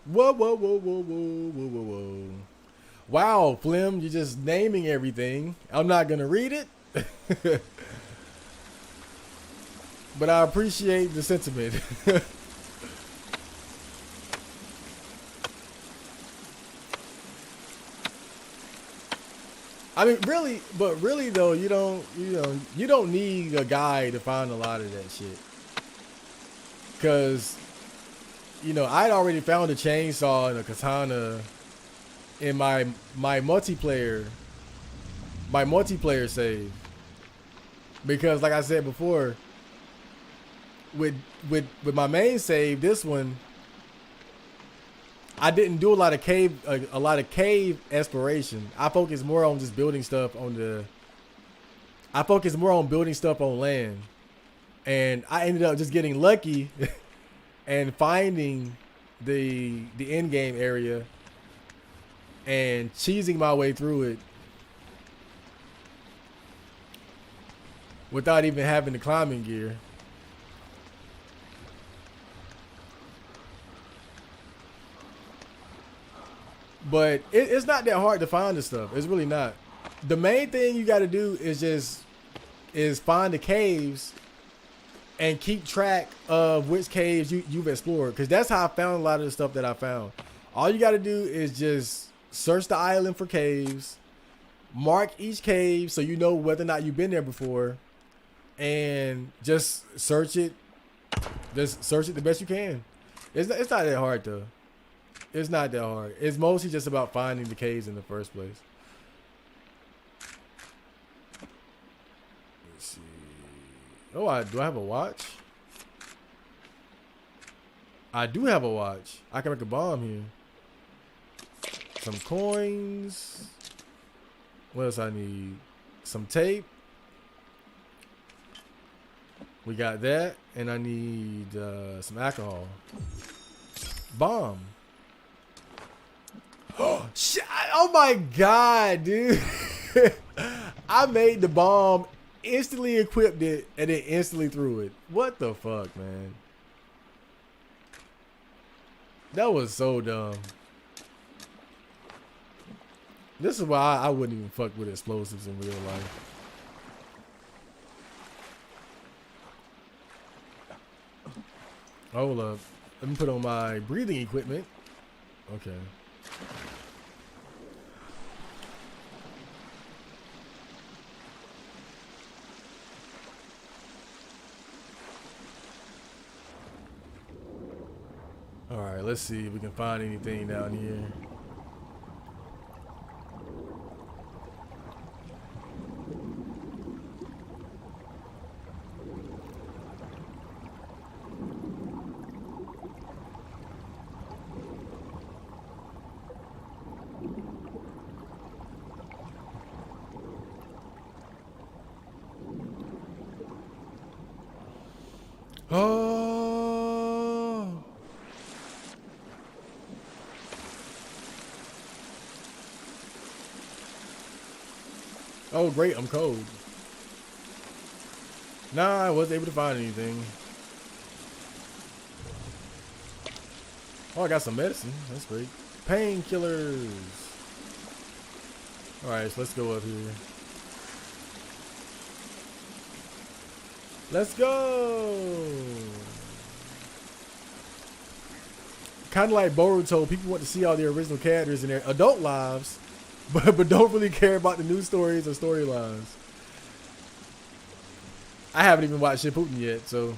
Whoa, whoa, whoa, whoa, whoa, whoa, whoa, whoa. Wow, Flim, you're just naming everything. I'm not gonna read it, but I appreciate the sentiment. I mean, really, but really though, you don't need a guy to find a lot of that shit. Cause I'd already found a chainsaw and a katana in my multiplayer save. Because like I said before, with my main save, this one I didn't do a lot of cave exploration. I focused more on just building stuff I focused more on building stuff on land. And I ended up just getting lucky and finding the end game area and cheesing my way through it without even having the climbing gear. But it's not that hard to find this stuff. It's really not. The main thing you got to do is find the caves and keep track of which caves you've explored. Because that's how I found a lot of the stuff that I found. All you got to do is just search the island for caves, mark each cave so you know whether or not you've been there before, and just search it. Just search it the best you can. It's not that hard though. It's not that hard. It's mostly just about finding the caves in the first place. Let's see. Oh, do I have a watch? I do have a watch. I can make a bomb here. Some coins. What else I need? Some tape. We got that. And I need some alcohol. Bomb. Oh, shit. Oh my God, dude. I made the bomb, instantly equipped it, and then instantly threw it. What the fuck, man? That was so dumb. This is why I wouldn't even fuck with explosives in real life. Hold up. Let me put on my breathing equipment. Okay. All right, let's see if we can find anything down here. Oh. Oh, great, I'm cold. Nah, I wasn't able to find anything. Oh, I got some medicine. That's great. Painkillers. Alright, so let's go up here. Let's go! Kind of like Boruto, people want to see all the original characters in their adult lives, but don't really care about the new stories or storylines. I haven't even watched Shippuden yet, so.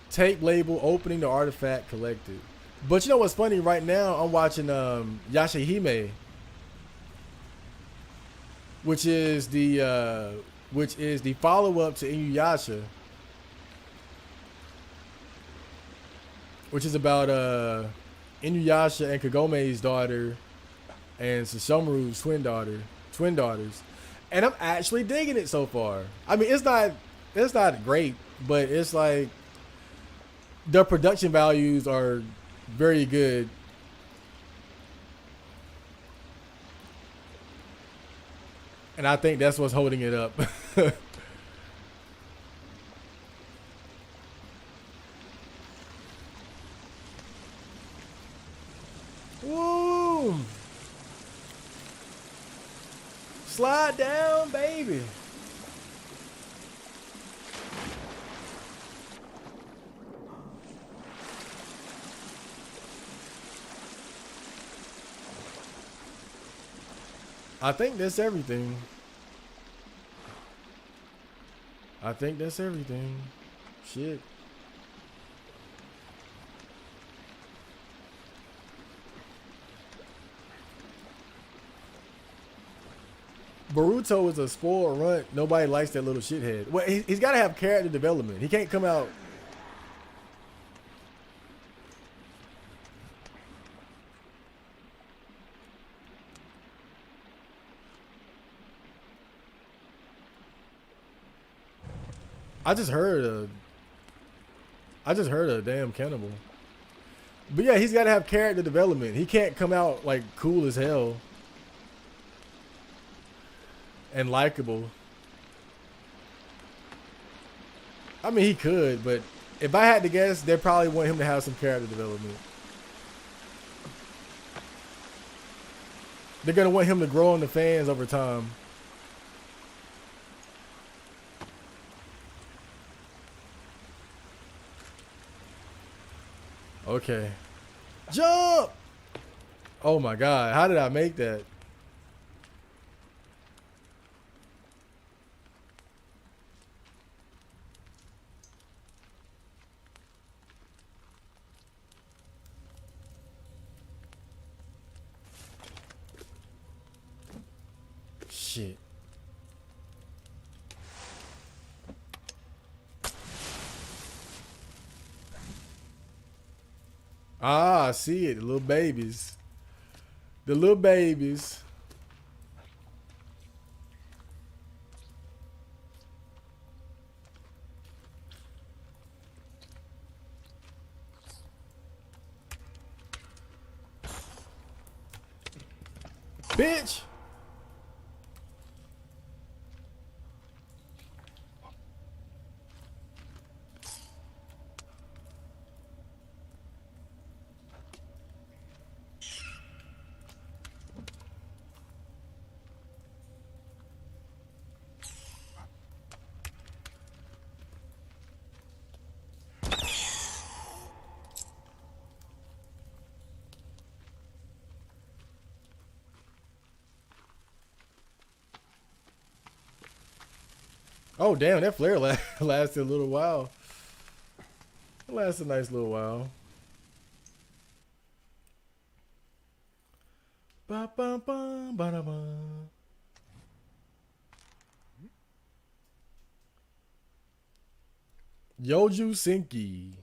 Tape label opening the artifact collected. But you know what's funny? Right now I'm watching Yashahime, which is the follow-up to Inuyasha, which is about Inuyasha and Kagome's daughter and Sesshomaru's twin daughters, and I'm actually digging it so far. I mean, it's not great, but it's like the production values are very good. And I think that's what's holding it up. slide down, baby. I think that's everything. I think that's everything. Shit. Boruto is a spoiled runt. Nobody likes that little shithead. Well, he's got to have character development. He can't come out. I just heard a damn cannibal. But yeah, he's got to have character development. He can't come out like cool as hell and likable. I mean, he could, but if I had to guess, they probably want him to have some character development. They're gonna want him to grow on the fans over time. Okay. Jump! Oh my god, how did I make that? Shit. Ah, I see it. The little babies. The little babies. Bitch. Oh, damn, that flare lasted a little while. It lasted a nice little while. Ba, ba, ba, ba, da, ba. Yoju Senki.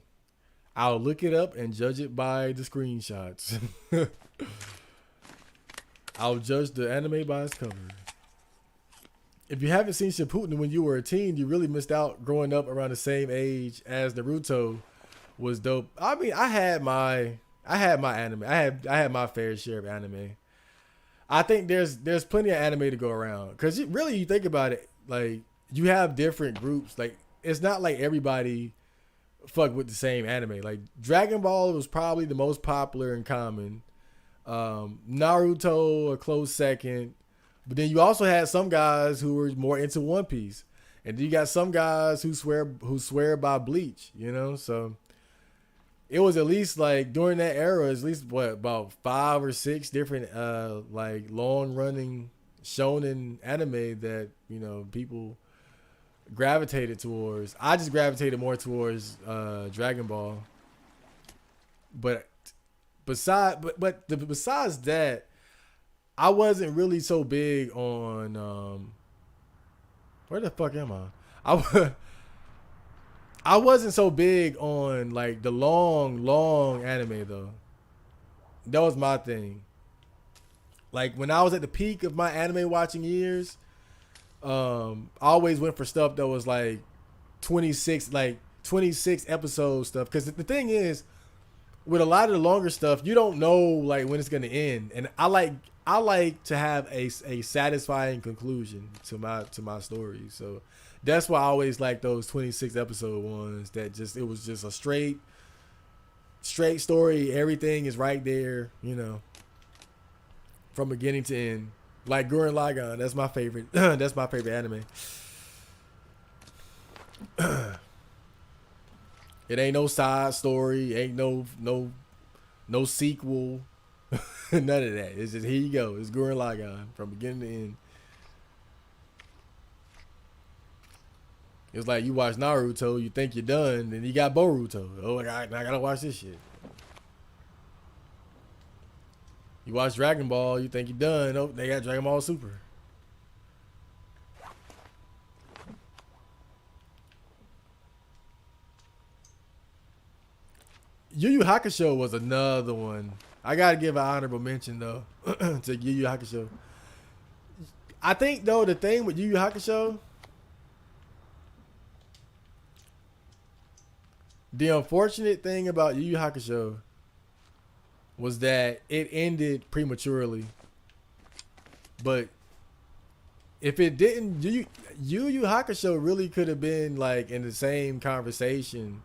I'll look it up and judge it by the screenshots. I'll judge the anime by its cover. If you haven't seen Shippuden when you were a teen, you really missed out. Growing up around the same age as Naruto was dope. I mean, I had my anime. I had my fair share of anime. I think there's plenty of anime to go around, because really, you think about it, like, you have different groups. Like, it's not like everybody fuck with the same anime. Like, Dragon Ball was probably the most popular and common. Naruto a close second. But then you also had some guys who were more into One Piece, and then you got some guys who swear by Bleach. You know, so it was at least, like, during that era, at least about 5 or 6 different like long running shonen anime that, you know, people gravitated towards. I just gravitated more towards Dragon Ball. But besides that, I wasn't really so big on where the fuck am I? I wasn't so big on, like, the long anime though. That was my thing. Like, when I was at the peak of my anime watching years, I always went for stuff that was like 26 episode stuff. Because the thing is, with a lot of the longer stuff, you don't know, like, when it's gonna end, and I like to have a satisfying conclusion to my story. So that's why I always like those 26 episode ones that it was just a straight story. Everything is right there, you know, from beginning to end. Like Gurren Lagann, that's my favorite. That's my favorite anime. It ain't no side story, ain't no sequel, none of that. It's just here you go. It's Gurren Lagann from beginning to end. It's like you watch Naruto, you think you're done, then you got Boruto. Oh, I gotta watch this shit. You watch Dragon Ball, you think you're done. Oh, they got Dragon Ball Super. Yu Yu Hakusho was another one. I gotta give an honorable mention though to Yu Yu Hakusho. I think though the thing with Yu Yu Hakusho, the unfortunate thing about Yu Yu Hakusho was that it ended prematurely. But if it didn't, Yu Yu Hakusho really could have been like in the same conversation.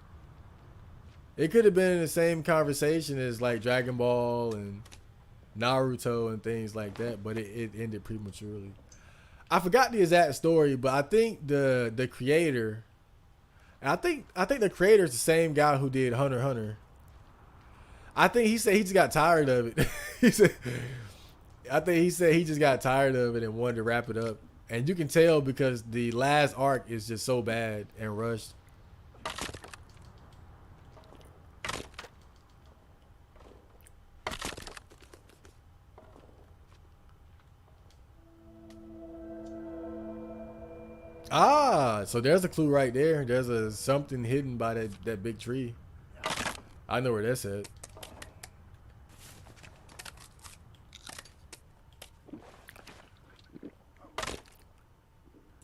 It could have been in the same conversation as like Dragon Ball and Naruto and things like that, but it ended prematurely. I forgot the exact story, but I think the creator, I think the creator is the same guy who did Hunter x Hunter. I think he said he just got tired of it. I think he said he just got tired of it and wanted to wrap it up. And you can tell because the last arc is just so bad and rushed. Ah, so there's a clue right there. There's a something hidden by that big tree. I know where that's at.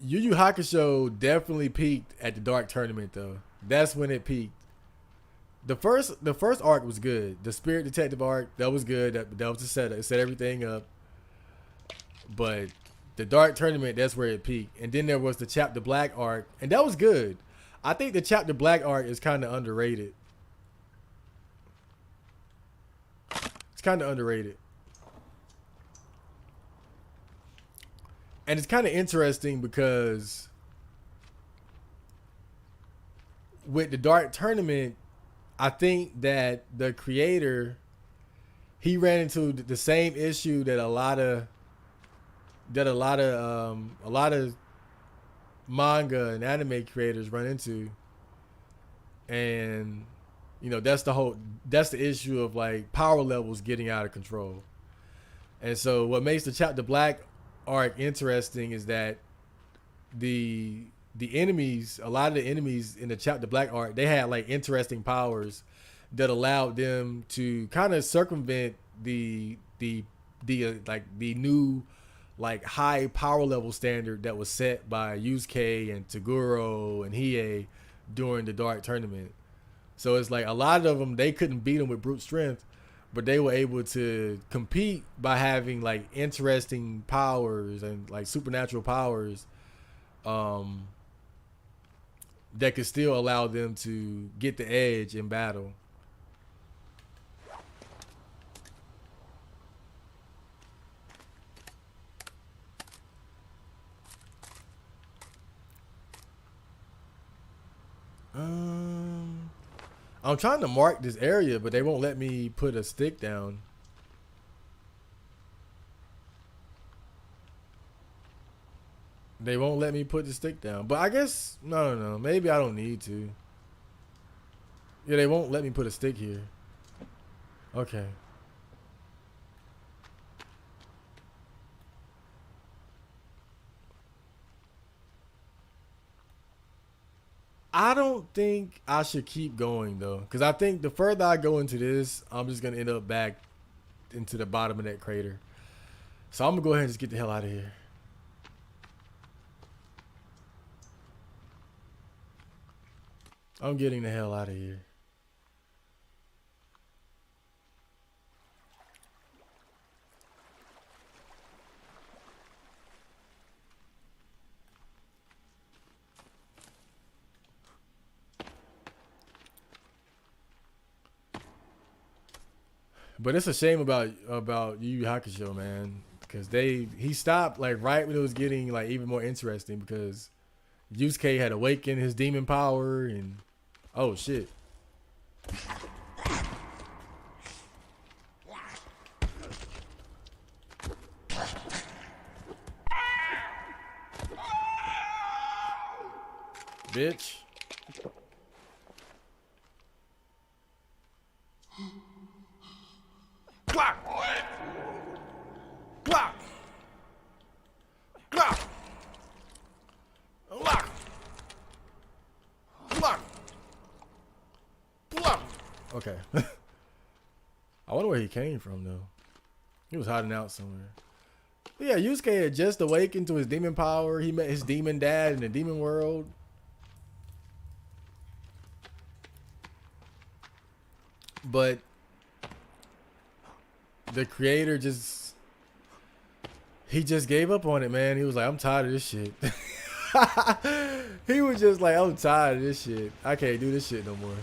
Yu Yu Hakusho definitely peaked at the Dark Tournament though. That's when it peaked. The first arc was good. The Spirit Detective arc, that was good. That was the setup. It set everything up. But the Dark Tournament, that's where it peaked. And then there was the Chapter Black arc, and that was good. I think the Chapter Black arc is kind of underrated. It's kind of underrated. And it's kind of interesting because with the Dark Tournament, I think that the creator, he ran into the same issue that a lot of manga and anime creators run into. And you know, that's the issue of like power levels getting out of control. And so what makes the Chapter Black arc interesting is that the enemies, a lot of the enemies in the Chapter Black arc, they had like interesting powers that allowed them to kind of circumvent the like the new like high power level standard that was set by Yusuke and Toguro and Hiei during the Dark Tournament. So it's like a lot of them, they couldn't beat them with brute strength, but they were able to compete by having like interesting powers and like supernatural powers that could still allow them to get the edge in battle. I'm trying to mark this area, but they won't let me put a stick down. They won't let me put the stick down. But I guess, no. Maybe I don't need to. Yeah, they won't let me put a stick here. Okay. I don't think I should keep going though, because I think the further I go into this, I'm just gonna end up back into the bottom of that crater. So I'm gonna go ahead and just get the hell out of here. I'm getting the hell out of here. But it's a shame about Yu Yu Hakusho, man. because he stopped like right when it was getting like even more interesting because Yusuke had awakened his demon power and oh shit. Bitch. Glock. Glock. Glock. Lock. Block. Block. Okay. I wonder where he came from though. He was hiding out somewhere. But yeah, Yusuke had just awakened to his demon power. He met his demon dad in the demon world. But the creator just gave up on it, man. He was like, I'm tired of this shit. He was just like, I'm tired of this shit. I can't do this shit no more.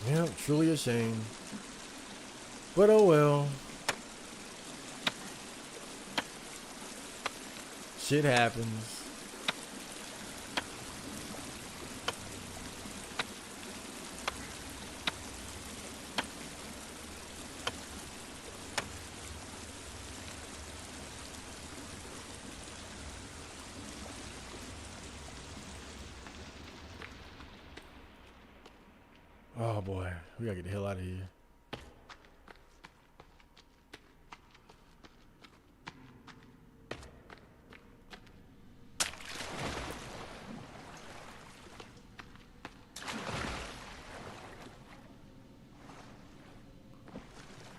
Yeah, truly a shame. But oh well. Shit happens. Oh boy, we gotta get the hell out of here.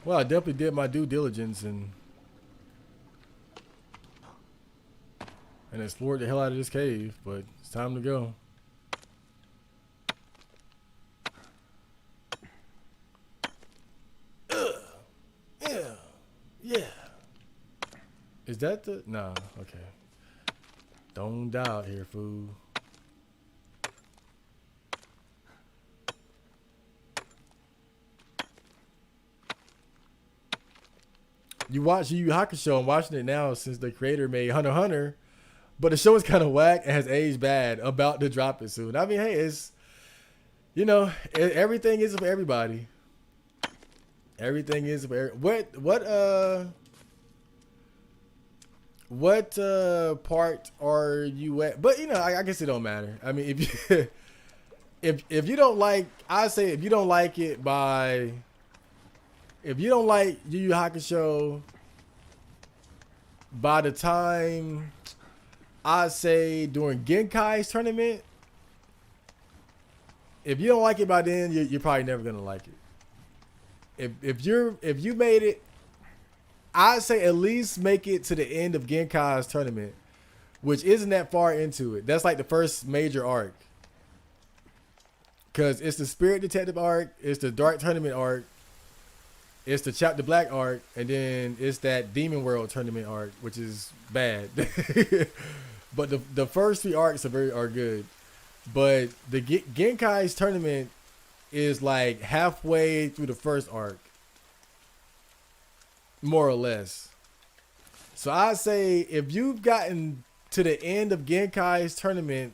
Well, I definitely did my due diligence and explored the hell out of this cave, but it's time to go. Yeah. Is that the... Nah, okay. Don't die out here, fool. You watch Yu Yu Hakusho. I'm watching it now since the creator made Hunter x Hunter. But the show is kind of whack and has aged bad. About to drop it soon. I mean, hey, it's... You know, everything is for everybody. Everything is for... What part are you at? But, you know, I guess it don't matter. I mean, if you... if you don't like... I say if you don't like it by... If you don't like Yu Yu Hakusho, by the time I say during Genkai's tournament, if you don't like it by then, you're probably never gonna like it. If you made it, I say at least make it to the end of Genkai's tournament, which isn't that far into it. That's like the first major arc, because it's the Spirit Detective arc, it's the Dark Tournament arc. It's the Chapter Black arc, and then it's that Demon World tournament arc, which is bad. But the first three arcs are good. But the Genkai's tournament is like halfway through the first arc, more or less. So I say if you've gotten to the end of Genkai's tournament,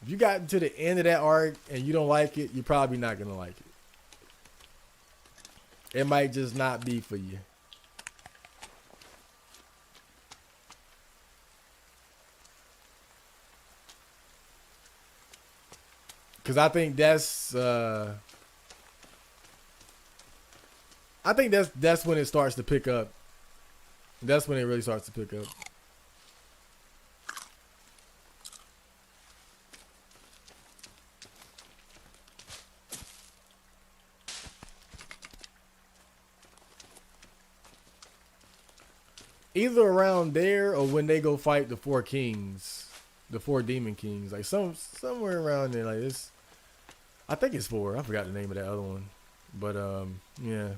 if you gotten to the end of that arc and you don't like it, you're probably not gonna like it. It might just not be for you. Cause I think that's when it starts to pick up. That's when it really starts to pick up. Either around there or when they go fight the four kings, the four demon kings, like somewhere around there. Like I think it's 4. I forgot the name of that other one. But yeah.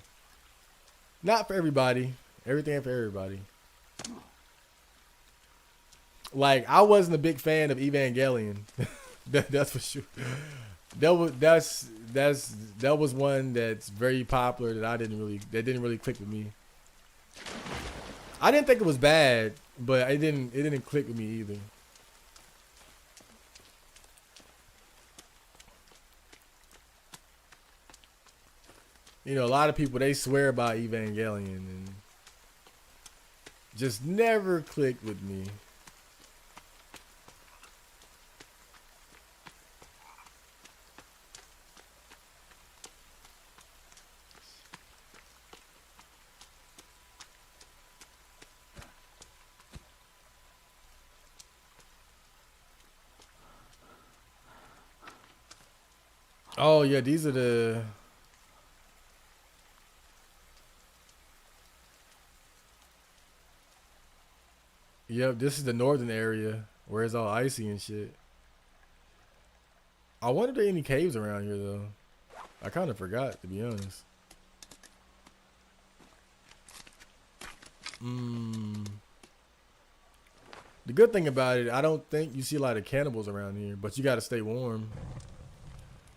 Not for everybody. Everything ain't for everybody. Like I wasn't a big fan of Evangelion. That's for sure. That was one that's very popular that didn't really click with me. I didn't think it was bad, but it didn't click with me either. You know, a lot of people they swear by Evangelion and just never clicked with me. Oh yeah, these are the. Yep, this is the northern area where it's all icy and shit. I wonder if there are any caves around here though. I kind of forgot to be honest. The good thing about it, I don't think you see a lot of cannibals around here, but you got to stay warm.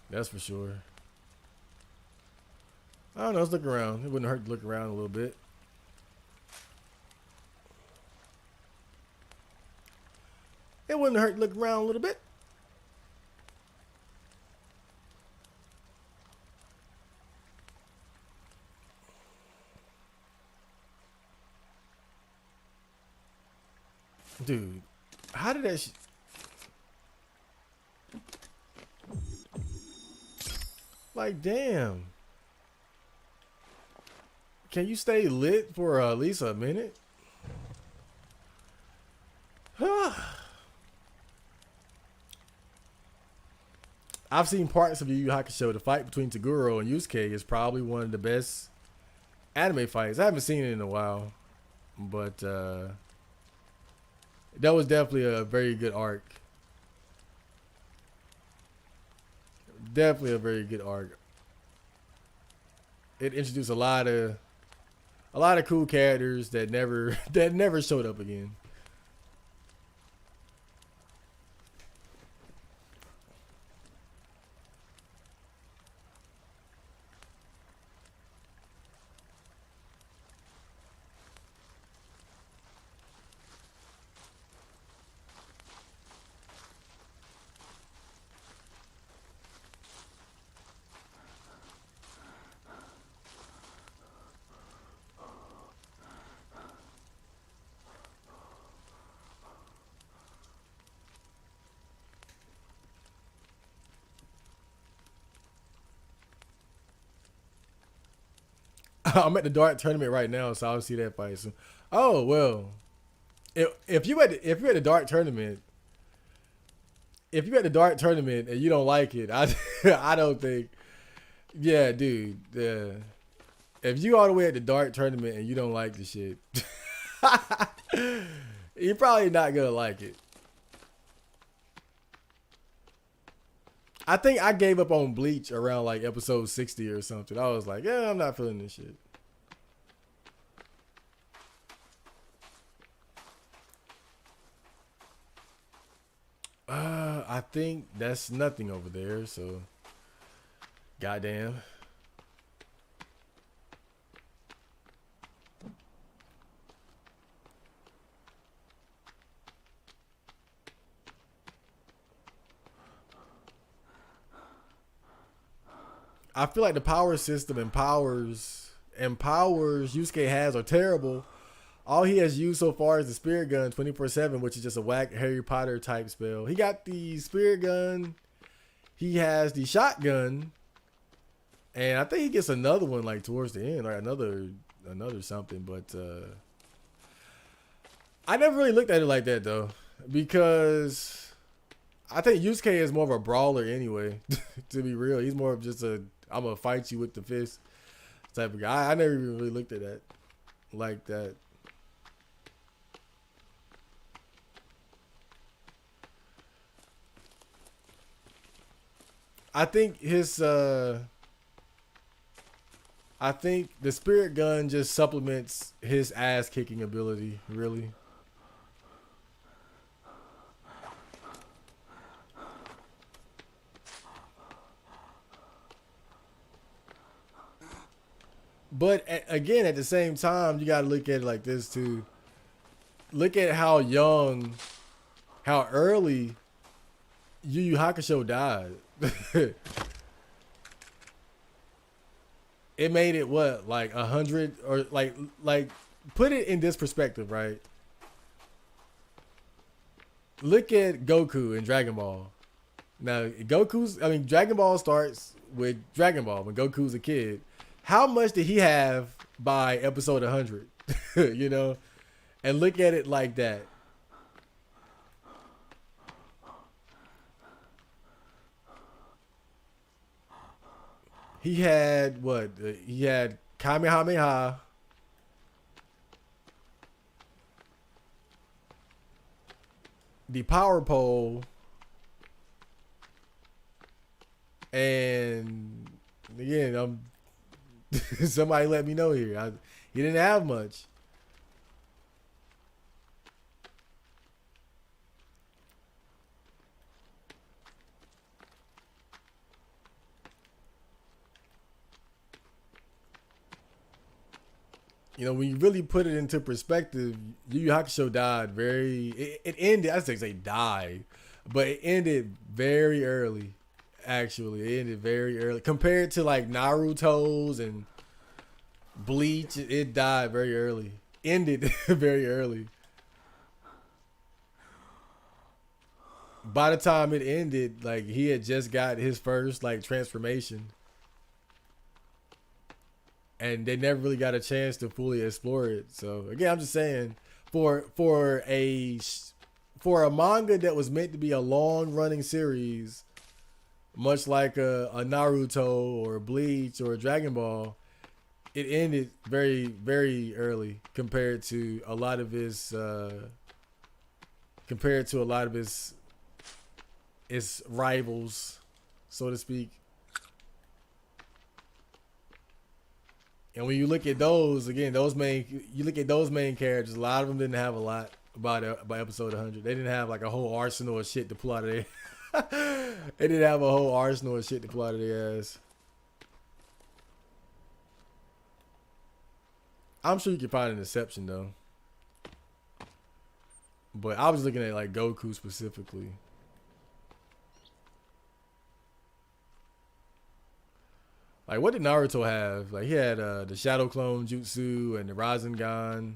That's for sure. I don't know. Let's look around. It wouldn't hurt to look around a little bit. It wouldn't hurt to look around a little bit. Dude, how did that like, damn. Can you stay lit for at least a minute? I've seen parts of Yu Yu Hakusho. The fight between Toguro and Yusuke is probably one of the best anime fights. I haven't seen it in a while, but that was definitely a very good arc. Definitely a very good arc. It introduced a lot of cool characters that never showed up again. I'm at the Dart tournament right now, so I'll see that fight soon. Oh well, if you at the Dart tournament, if you at the Dart tournament and you don't like it, I don't think. Yeah, dude. If you all the way at the Dart tournament and you don't like the shit, you're probably not gonna like it. I think I gave up on Bleach around like episode 60 or something. I was like, yeah, I'm not feeling this shit. I think that's nothing over there, so goddamn. I feel like the power system empowers Yusuke has are terrible. All he has used so far is the spirit gun 24/7, which is just a whack Harry Potter type spell. He got the spirit gun. He has the shotgun, and I think he gets another one like towards the end, like another something. But I never really looked at it like that though, because I think Yusuke is more of a brawler anyway. To be real, he's more of just I'm gonna fight you with the fist type of guy. I never even really looked at that like that. I think his I think the spirit gun just supplements his ass kicking ability, really. But again, at the same time, you got to look at it like this too. Look at how young, how early Yu Yu Hakusho died. It made it what, like 100, or like put it in this perspective, right? Look at Goku in Dragon Ball. Now Dragon Ball starts with Dragon Ball when Goku's a kid. How much did he have by episode 100? You know, and look at it like that. He had what? He had Kamehameha, the Power Pole, and again, somebody let me know here. He didn't have much. You know, when you really put it into perspective, Yu Yu Hakusho died it ended, I say died, but it ended very early. Actually, it ended very early. Compared to like Naruto's and Bleach, it died very early. Ended very early. By the time it ended, like he had just got his first like transformation. And they never really got a chance to fully explore it. So again, I'm just saying, for a manga that was meant to be a long running series, much like a Naruto or a Bleach or a Dragon Ball, it ended very very early compared to a lot of his rivals, so to speak. And when you look at those, again, you look at those main characters, a lot of them didn't have a lot by episode 100. They didn't have like a whole arsenal of shit to pull out of their. They didn't have a whole arsenal of shit to pull out of their ass. I'm sure you can find an exception though. But I was looking at like Goku specifically. Like, what did Naruto have? Like, he had the Shadow Clone Jutsu and the Rasengan.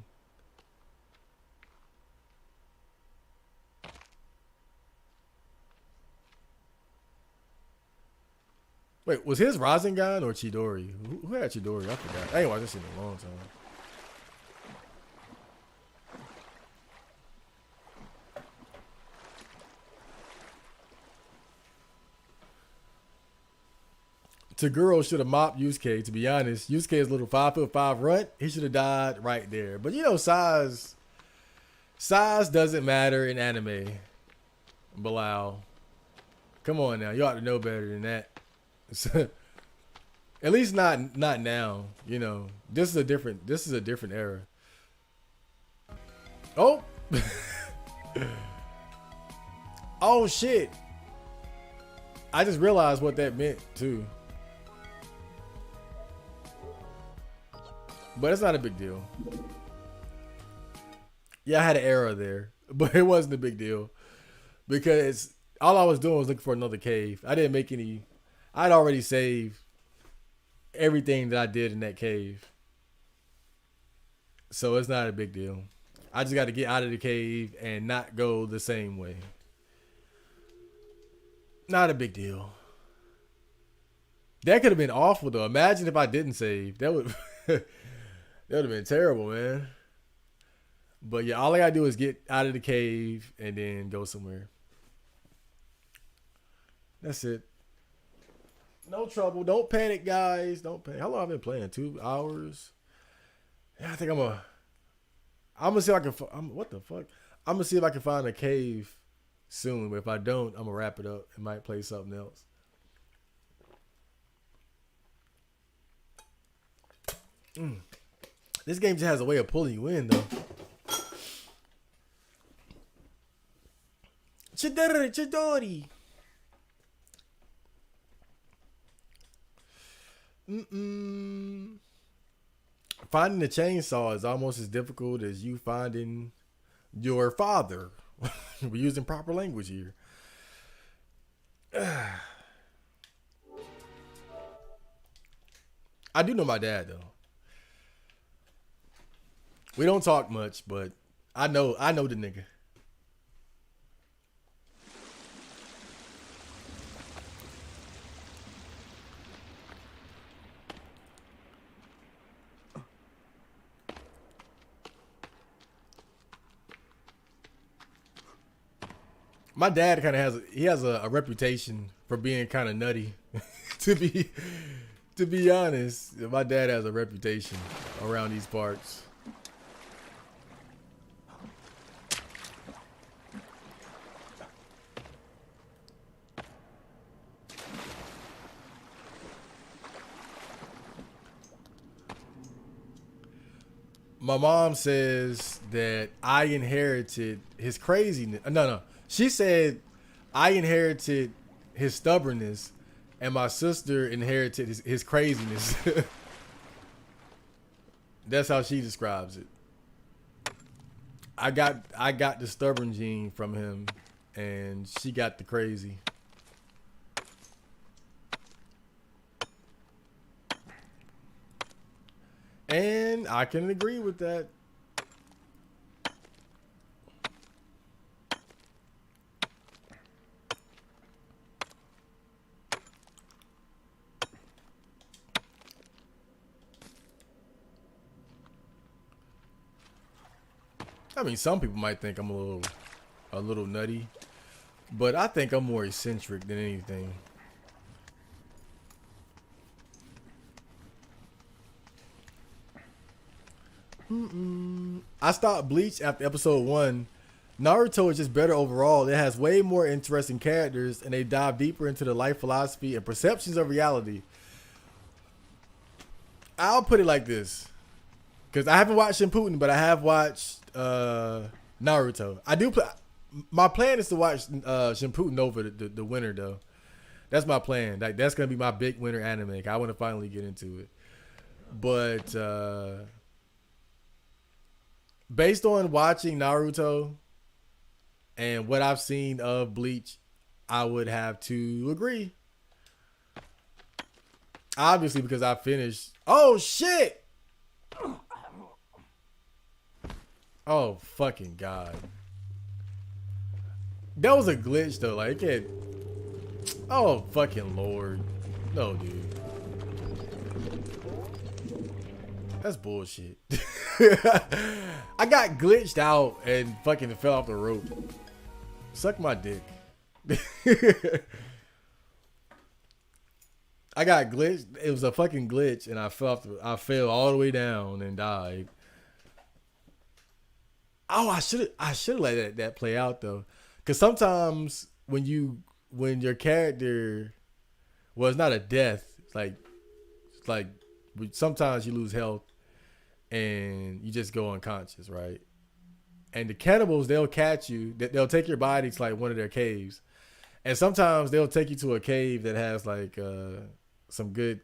Wait, was his Rasengan or Chidori? Who had Chidori? I forgot. I ain't watched this in a long time. Taguro should have mopped Yusuke, to be honest. Yusuke's little 5'5" runt, he should have died right there. But you know, size doesn't matter in anime. Bilal. Come on now, you ought to know better than that. At least not now. You know, this is a different era. Oh, oh shit! I just realized what that meant too. But it's not a big deal. Yeah, I had an error there, but it wasn't a big deal because all I was doing was looking for another cave. I didn't make any. I'd already saved everything that I did in that cave, so it's not a big deal. I just got to get out of the cave and not go the same way. Not a big deal. That could have been awful though. Imagine if I didn't save. That would that would have been terrible, man. But yeah, all I gotta do is get out of the cave and then go somewhere. That's it. No trouble. Don't panic, guys. Don't panic. How long have I been playing? 2 hours? Yeah, I think I'm gonna see if I can. What the fuck? I'm gonna see if I can find a cave soon. But if I don't, I'm gonna wrap it up and might play something else. This game just has a way of pulling you in, though. Chidori. Finding the chainsaw is almost as difficult as you finding your father. We're using proper language here. I do know my dad though. We don't talk much, but I know the nigga. My dad kind of has a reputation for being kind of nutty. to be to be honest, my dad has a reputation around these parts. My mom says that I inherited his craziness. No. She said I inherited his stubbornness and my sister inherited his craziness. That's how she describes it. I got the stubborn gene from him and she got the crazy. And I can agree with that. I mean, some people might think I'm a little nutty, but I think I'm more eccentric than anything. I stopped Bleach after episode 1. Naruto is just better overall. It has way more interesting characters, and they dive deeper into the life philosophy and perceptions of reality. I'll put it like this, because I haven't watched Shippuden, but I have watched Naruto. I do. My plan is to watch Shippuden over the winter, though. That's my plan. Like that's gonna be my big winter anime. I want to finally get into it, but based on watching Naruto and what I've seen of Bleach, I would have to agree. Obviously, because I finished. Oh shit! Oh fucking god! That was a glitch though. Like it. Oh fucking lord! No, dude. That's bullshit. I got glitched out and fucking fell off the rope. Suck my dick. I got glitched. It was a fucking glitch, and I fell all the way down and died. Oh, I should let that play out though, because sometimes when your character, well, it's not a death. It's like sometimes you lose health and you just go unconscious, right? And the cannibals, they'll catch you. They'll take your body to like one of their caves, and sometimes they'll take you to a cave that has like some good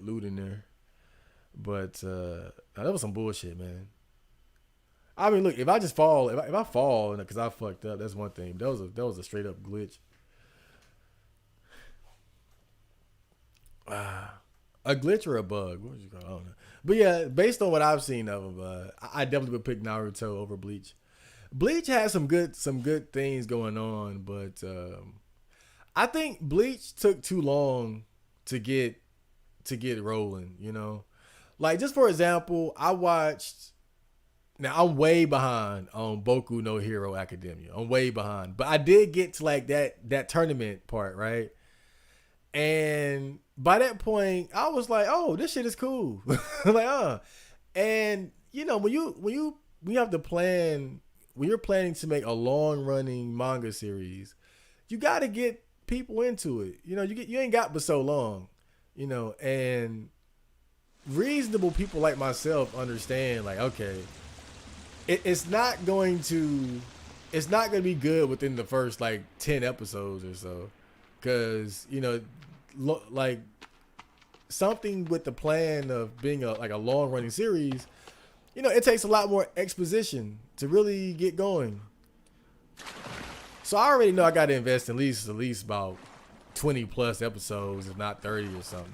loot in there. But that was some bullshit, man. I mean, look, if I just fall, if I fall because I fucked up, that's one thing. That was a straight up glitch. A glitch or a bug? What would you call it? I don't know. But yeah, based on what I've seen of him, I definitely would pick Naruto over Bleach. Bleach has some good things going on, but I think Bleach took too long to get rolling. You know, like just for example, I watched. Now I'm way behind on Boku no Hero Academia. I'm way behind, but I did get to like that tournament part, right? And by that point, I was like, "Oh, this shit is cool." Like, and you know, when you have to plan, when you're planning to make a long running manga series, you got to get people into it. You know, you ain't got but so long, you know, and reasonable people like myself understand, like, okay, it's not going to, it's not going to be good within the first like 10 episodes or so, because like something with the plan of being a long running series, it takes a lot more exposition to really get going. So I already know I got to invest at least about 20 plus episodes, if not 30 or something.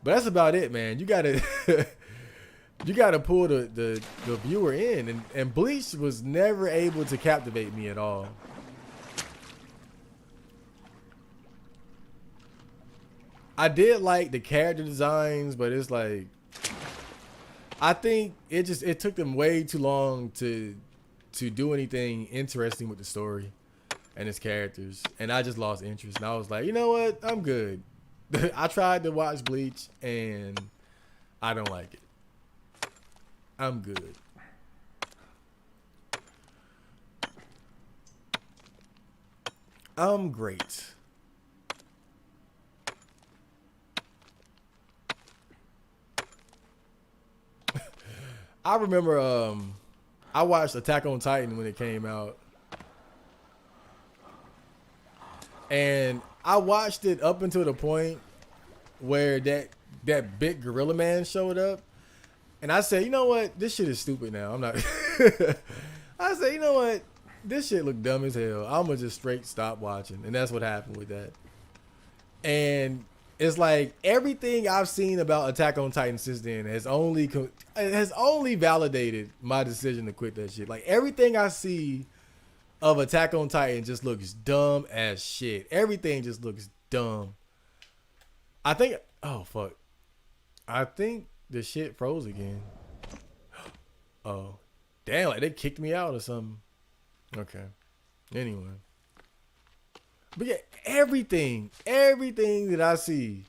But that's about it, man. You gotta you gotta pull the viewer in, and Bleach was never able to captivate me at all. I did like the character designs, but it's like, I think it took them way too long to do anything interesting with the story and its characters, and I just lost interest. And I was like, you know what? I'm good. I tried to watch Bleach, and I don't like it. I'm good. I'm great. I remember I watched Attack on Titan when it came out. And I watched it up until the point where that big gorilla man showed up. And I said, you know what? This shit is stupid now. I'm not. I said, you know what? This shit look dumb as hell. I'm going to just straight stop watching. And that's what happened with that. And it's like everything I've seen about Attack on Titan since then has only validated my decision to quit that shit. Like everything I see of Attack on Titan just looks dumb as shit. Everything just looks dumb. I think, oh fuck, I think the shit froze again. Oh, damn, like they kicked me out or something. Okay, anyway. But yeah, everything that I see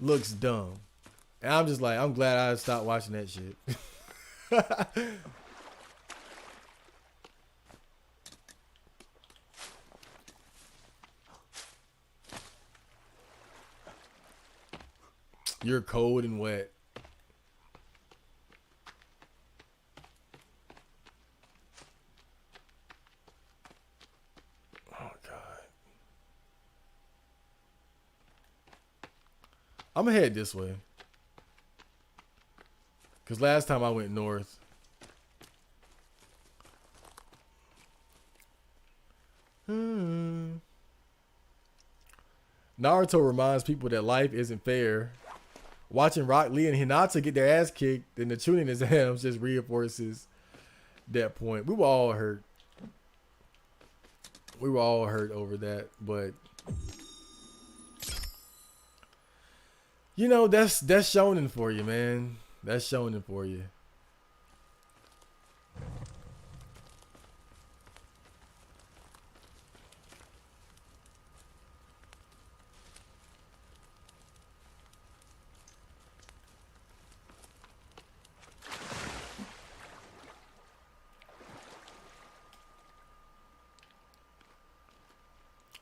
looks dumb. And I'm just like, I'm glad I stopped watching that shit. You're cold and wet. Oh, God. I'm going to head this way. Because last time I went north. Naruto reminds people that life isn't fair. Watching Rock Lee and Hinata get their ass kicked in the tuning exams just reinforces that point. We were all hurt. We were all hurt over that, but that's shonen for you, man. That's shonen for you.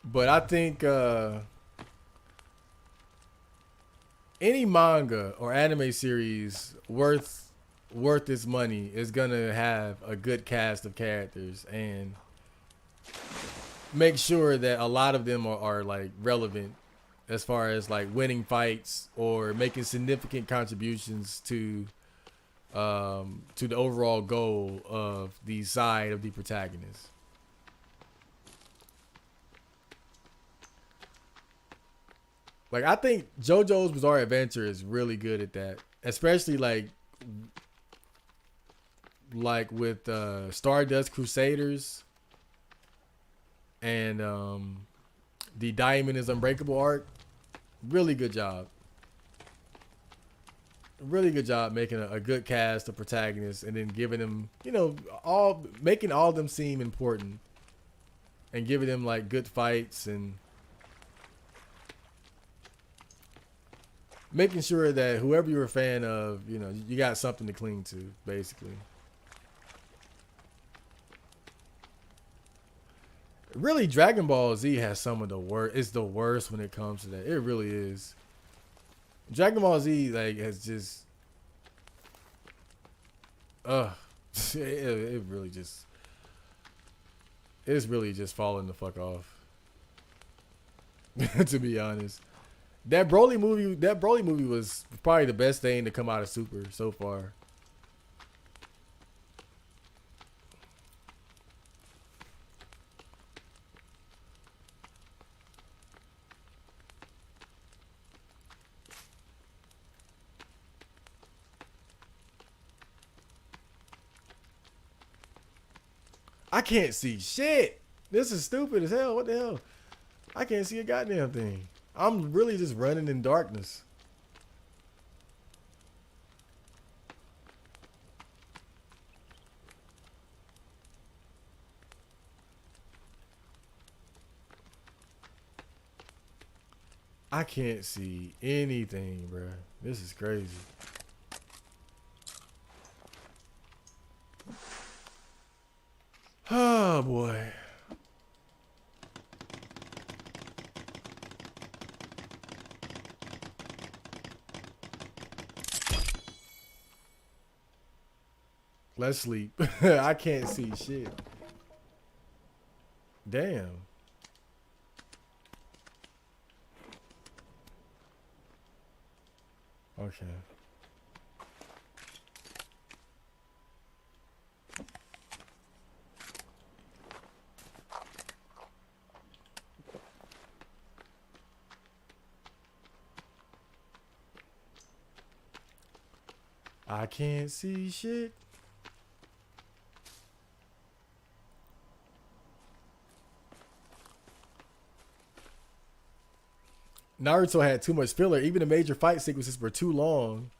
But I think any manga or anime series worth its money is gonna have a good cast of characters and make sure that a lot of them are like relevant as far as like winning fights or making significant contributions to the overall goal of the side of the protagonist. Like, I think JoJo's Bizarre Adventure is really good at that, especially like with Stardust Crusaders and the Diamond is Unbreakable arc. Really good job. Really good job making a good cast of protagonists and then giving them, making all of them seem important and giving them like good fights and making sure that whoever you're a fan of, you got something to cling to, basically. Really, Dragon Ball Z has some of the worst. It's the worst when it comes to that. It really is. Dragon Ball Z like has just uh it really just it's really just falling the fuck off. To be honest. That Broly movie was probably the best thing to come out of Super so far. I can't see shit. This is stupid as hell. What the hell? I can't see a goddamn thing. I'm really just running in darkness. I can't see anything, bro. This is crazy. Oh boy. Let's sleep. I can't see shit. Damn. Okay. I can't see shit. Naruto had too much filler. Even the major fight sequences were too long.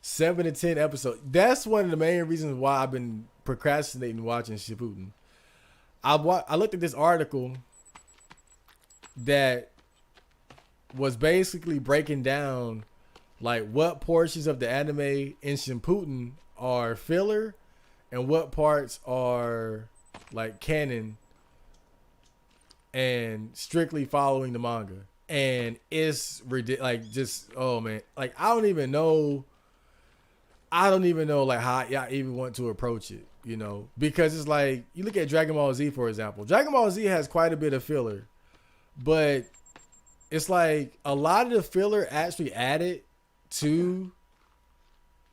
7 to 10 episodes. That's one of the main reasons why I've been procrastinating watching Shippuden. I looked at this article that was basically breaking down like what portions of the anime in Shippuden are filler and what parts are like canon and strictly following the manga. And it's ridiculous. Like, just, oh man, like I don't even know like how I even want to approach it, you know, because it's like you look at Dragon Ball Z, for example. Dragon Ball Z has quite a bit of filler, but it's like a lot of the filler actually added to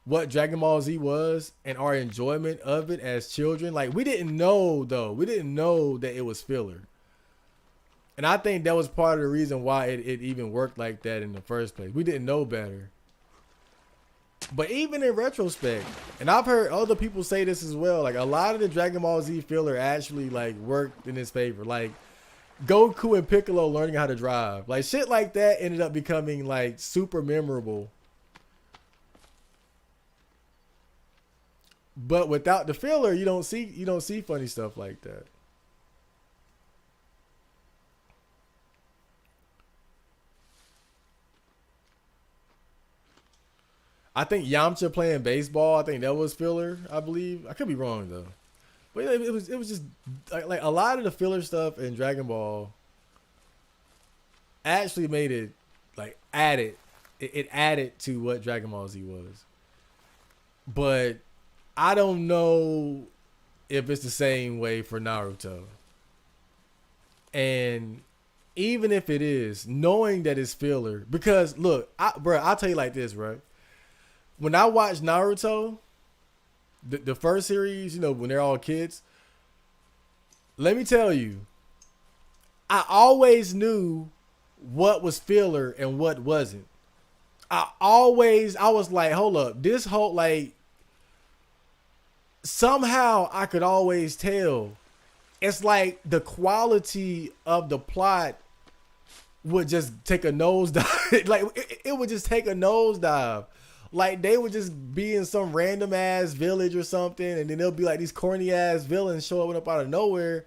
what Dragon Ball Z was and our enjoyment of it as children. Like, we didn't know that it was filler. And I think that was part of the reason why it even worked like that in the first place. We didn't know better. But even in retrospect, and I've heard other people say this as well, like a lot of the Dragon Ball Z filler actually like worked in his favor. Like Goku and Piccolo learning how to drive. Like shit like that ended up becoming like super memorable. But without the filler, you don't see funny stuff like that. I think Yamcha playing baseball, I think that was filler, I believe. I could be wrong though. But it was just like a lot of the filler stuff in Dragon Ball actually made it like it added to what Dragon Ball Z was. But I don't know if it's the same way for Naruto. And even if it is, knowing that it's filler, because look, I'll tell you like this, right? When I watched Naruto, the first series, you know, when they're all kids, let me tell you, I always knew what was filler and what wasn't. I was like, hold up, this whole, like, somehow I could always tell. It's like the quality of the plot would just take a nosedive. Like, it would just take a nosedive. Like, they would just be in some random ass village or something, and then there'll be like these corny ass villains showing up out of nowhere.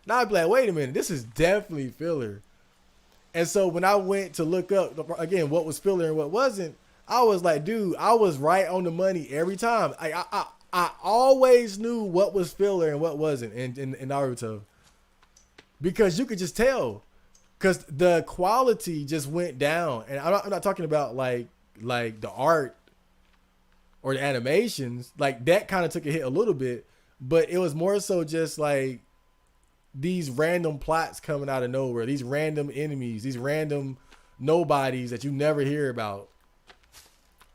And I'd be like, wait a minute, this is definitely filler. And so when I went to look up again what was filler and what wasn't, I was like, dude, I was right on the money every time. I always knew what was filler and what wasn't in Naruto, because you could just tell, because the quality just went down. And I'm not talking about like like the art or the animations, like that kind of took a hit a little bit, but it was more so just like these random plots coming out of nowhere, these random enemies, these random nobodies that you never hear about.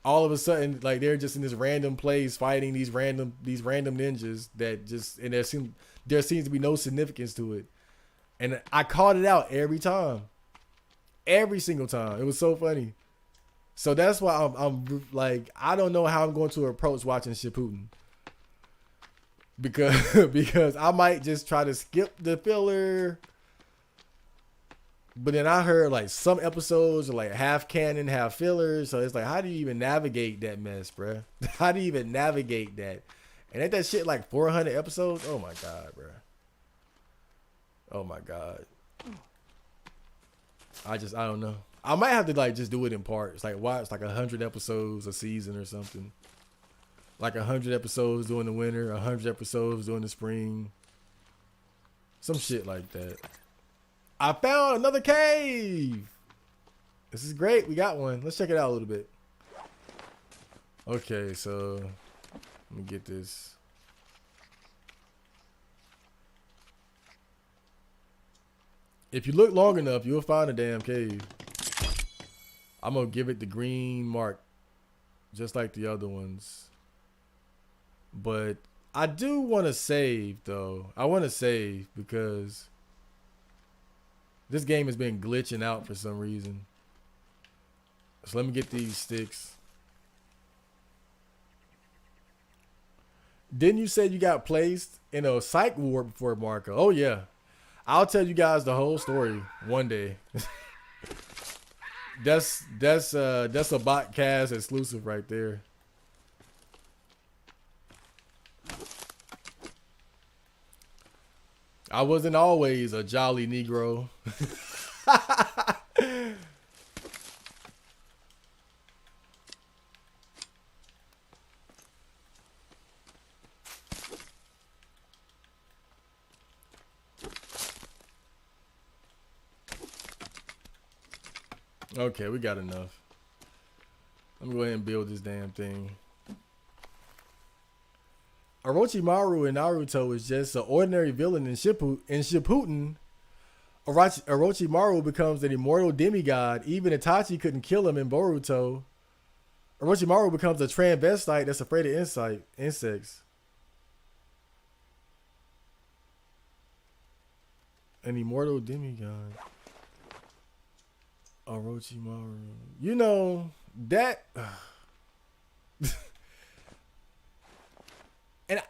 All of a sudden, like they're just in this random place fighting these random ninjas that just, and there seems to be no significance to it. And I called it out every time, every single time. It was so funny. So that's why I'm like, I don't know how I'm going to approach watching Shippuden, because I might just try to skip the filler. But then I heard like some episodes are like half canon, half fillers. So it's like, how do you even navigate that mess, bruh? How do you even navigate that? And ain't that shit like 400 episodes? Oh my God, bruh. Oh my God. I don't know. I might have to like just do it in parts. Like watch like 100 episodes a season or something. Like 100 episodes during the winter, 100 episodes during the spring. Some shit like that. I found another cave. This is great. We got one. Let's check it out a little bit. Okay, so let me get this. If you look long enough, you'll find a damn cave. I'm going to give it the green mark, just like the other ones. But I do want to save, though. I want to save because this game has been glitching out for some reason. So let me get these sticks. Didn't you say you got placed in a psych ward before, Marco? Oh, yeah. I'll tell you guys the whole story one day. That's a Botcast exclusive right there. I wasn't always a jolly Negro. Okay, we got enough. I'm gonna go ahead and build this damn thing. Orochimaru in Naruto is just an ordinary villain in Shippuden. Orochimaru becomes an immortal demigod. Even Itachi couldn't kill him in Boruto. Orochimaru becomes a transvestite that's afraid of insects. An immortal demigod. Orochimaru. You know, that... and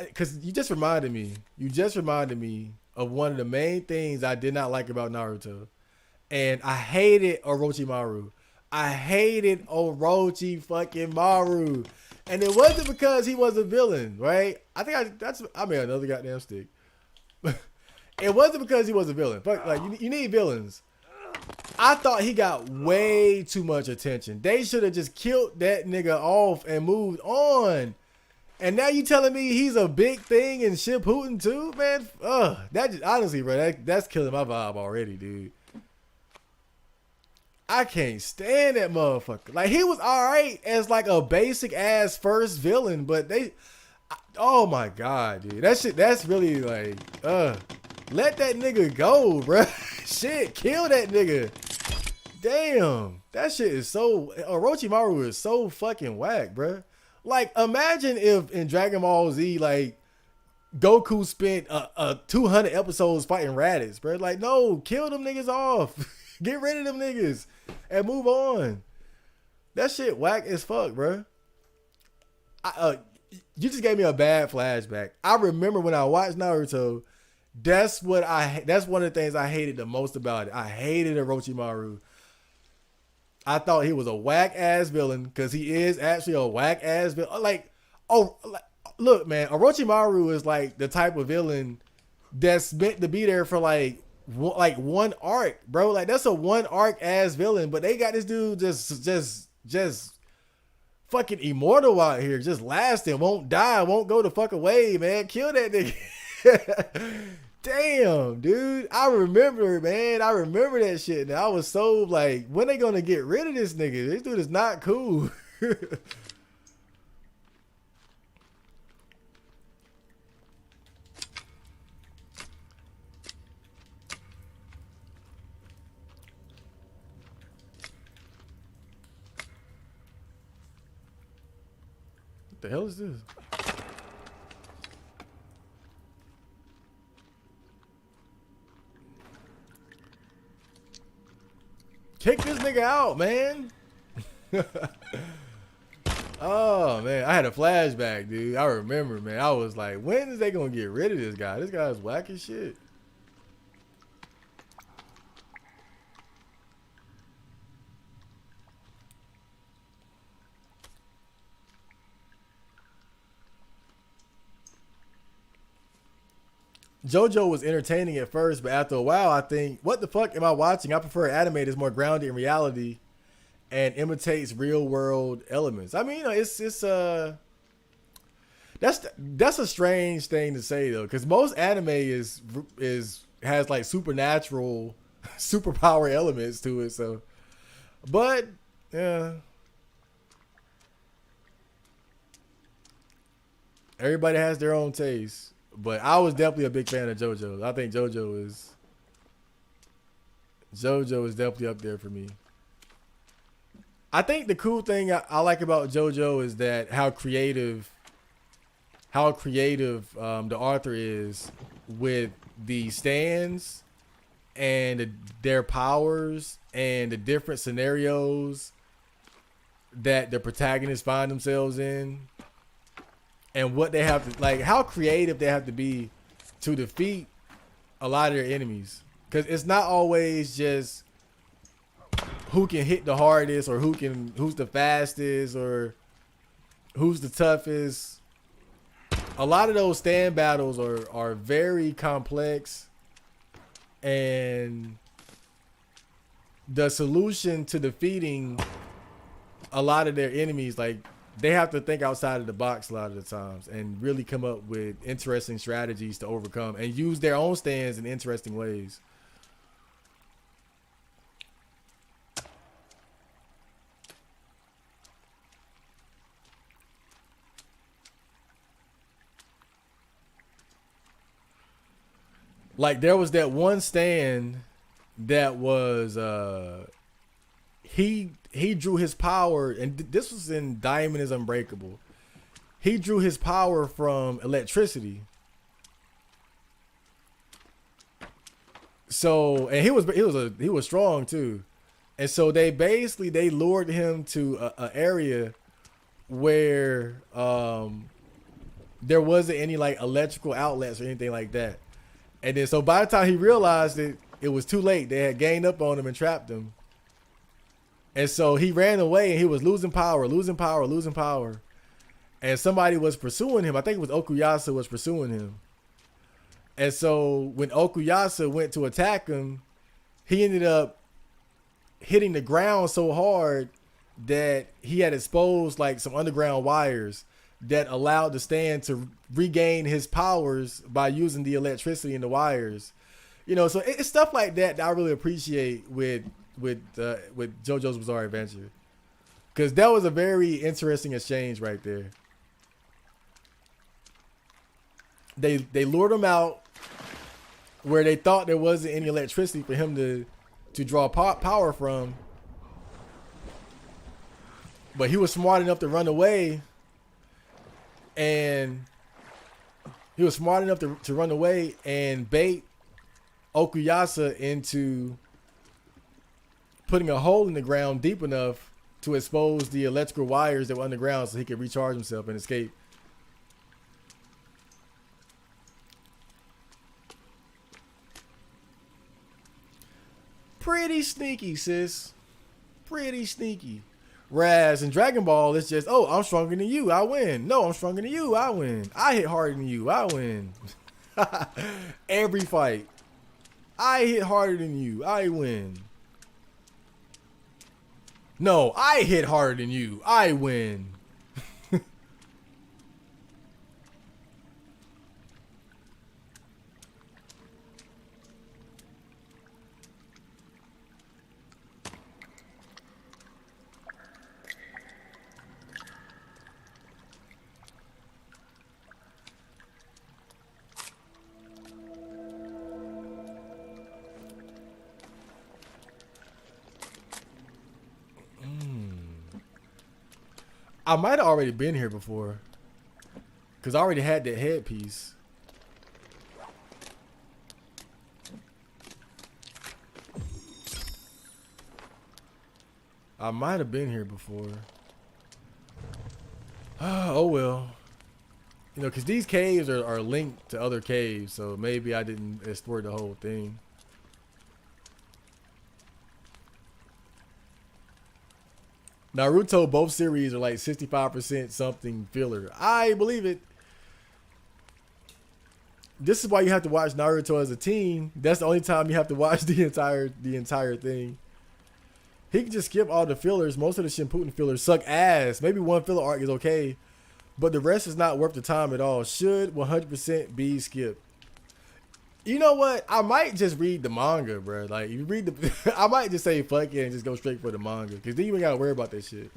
because you just reminded me of one of the main things I did not like about Naruto. And I hated Orochimaru. I hated Orochi fucking Maru. And it wasn't because he was a villain, right? I made another goddamn stick. It wasn't because he was a villain. But like you need villains. I thought he got way too much attention. They should have just killed that nigga off and moved on. And now you telling me he's a big thing in Shippuden too, man? That just, honestly, bro, that's killing my vibe already, dude. I can't stand that motherfucker. Like, he was alright as like a basic ass first villain, but oh my God, dude. That's really like, let that nigga go, bro. Shit, kill that nigga. Damn, that shit is so, Orochimaru is so fucking whack, bro. Like, imagine if in Dragon Ball Z, like, Goku spent 200 episodes fighting Raditz, bro. Like, no, kill them niggas off. Get rid of them niggas and move on. That shit whack as fuck, bro. You just gave me a bad flashback. I remember when I watched Naruto, that's one of the things I hated the most about it. I hated Orochimaru. I thought he was a whack ass villain because he is actually a whack ass villain. Look, man, Orochimaru is like the type of villain that's meant to be there for like one arc, bro. Like, that's a one arc ass villain, but they got this dude just fucking immortal out here, just lasting, won't die, won't go the fuck away, man. Kill that nigga. Damn, dude. I remember, man. I remember that shit. And I was so like, when they gonna get rid of this nigga? This dude is not cool. What the hell is this? Kick this nigga out, man. Oh, man. I had a flashback, dude. I remember, man. I was like, when is they going to get rid of this guy? This guy's whack as shit. JoJo was entertaining at first, but after a while, I think, what the fuck am I watching? I prefer anime that's more grounded in reality and imitates real world elements. I mean, you know, it's that's a strange thing to say though, because most anime is has like supernatural, superpower elements to it. So, but yeah, everybody has their own taste. But I was definitely a big fan of JoJo. I think JoJo is definitely up there for me. I think the cool thing I like about JoJo is that how creative the author is with the stands and their powers and the different scenarios that the protagonists find themselves in, and what they have to, like, how creative they have to be to defeat a lot of their enemies. Because it's not always just who can hit the hardest or who's the fastest or who's the toughest. A lot of those stand battles are very complex, and the solution to defeating a lot of their enemies, like, they have to think outside of the box a lot of the times and really come up with interesting strategies to overcome and use their own stands in interesting ways. Like, there was that one stand that was he drew his power, and this was in Diamond is Unbreakable. He drew his power from electricity. So, and he was strong too. And so they lured him to a area where there wasn't any like electrical outlets or anything like that. And then so by the time he realized it was too late. They had gained up on him and trapped him. And so he ran away and he was losing power. And somebody was pursuing him. I think it was Okuyasa was pursuing him. And so when Okuyasa went to attack him, he ended up hitting the ground so hard that he had exposed like some underground wires that allowed the stand to regain his powers by using the electricity in the wires. You know, so it's stuff like that I really appreciate with JoJo's Bizarre Adventure, because that was a very interesting exchange right there. They lured him out where they thought there wasn't any electricity for him to draw power from, but he was smart enough to run away, and bait Okuyasa into putting a hole in the ground deep enough to expose the electrical wires that were underground so he could recharge himself and escape. Pretty sneaky, sis. Pretty sneaky. Whereas in Dragon Ball, it's just, oh, I'm stronger than you, I win. No, I'm stronger than you, I win. I hit harder than you, I win. Every fight. I hit harder than you, I win. No, I hit harder than you, I win. I might have already been here before. Because I already had that headpiece. I might have been here before. Oh well. You know, because these caves are linked to other caves, so maybe I didn't explore the whole thing. Naruto, both series are like 65% something filler. I believe it. This is why you have to watch Naruto as a team. That's the only time you have to watch the entire thing. He can just skip all the fillers. Most of the Shippuden fillers suck ass. Maybe one filler arc is okay, but the rest is not worth the time at all. Should 100% be skipped. You know what? I might just read the manga, bro. Like, you read the... I might just say fuck it and just go straight for the manga. Because then you ain't got to worry about that shit.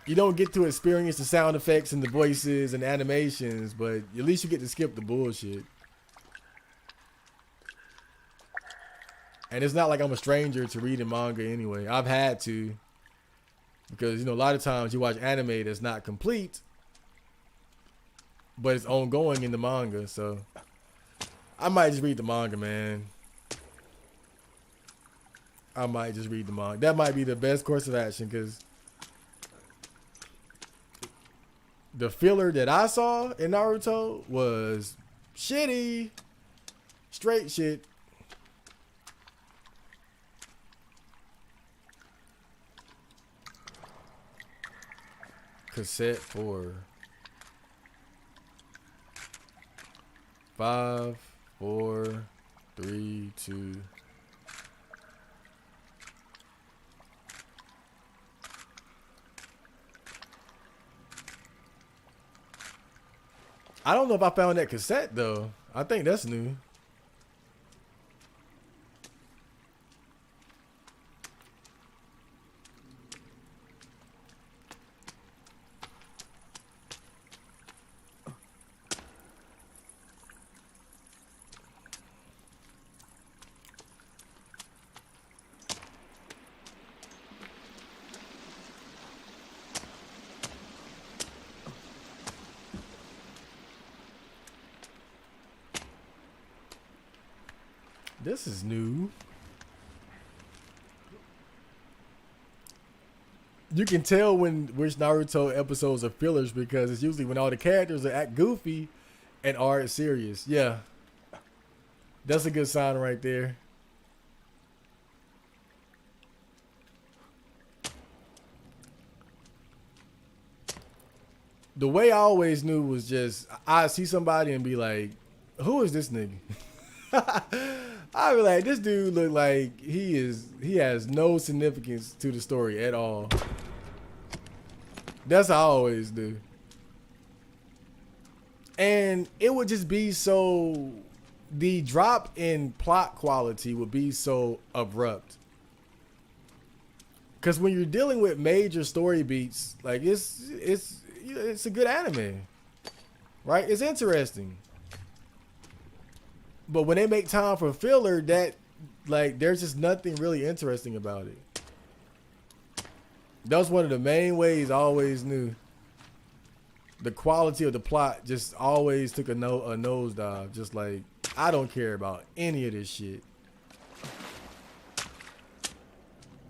You don't get to experience the sound effects and the voices and the animations, but at least you get to skip the bullshit. And it's not like I'm a stranger to reading manga anyway. I've had to. Because, you know, a lot of times you watch anime that's not complete, but it's ongoing in the manga, so I might just read the manga, man. I might just read the manga. That might be the best course of action, because the filler that I saw in Naruto was shitty. Straight shit. Cassette 4. 5, 4, 3, 2. I don't know if I found that cassette though. I think that's new. This is new. You can tell which Naruto episodes are fillers because it's usually when all the characters are act goofy and are serious. Yeah. That's a good sign right there. The way I always knew was just I see somebody and be like, who is this nigga? I be like, this dude look like he has no significance to the story at all. That's how I always do. And it would just be so, the drop in plot quality would be so abrupt. Cause when you're dealing with major story beats, like it's a good anime, right? It's interesting. But when they make time for filler, that like there's just nothing really interesting about it. That was one of the main ways I always knew. The quality of the plot just always took a nosedive. Just like, I don't care about any of this shit.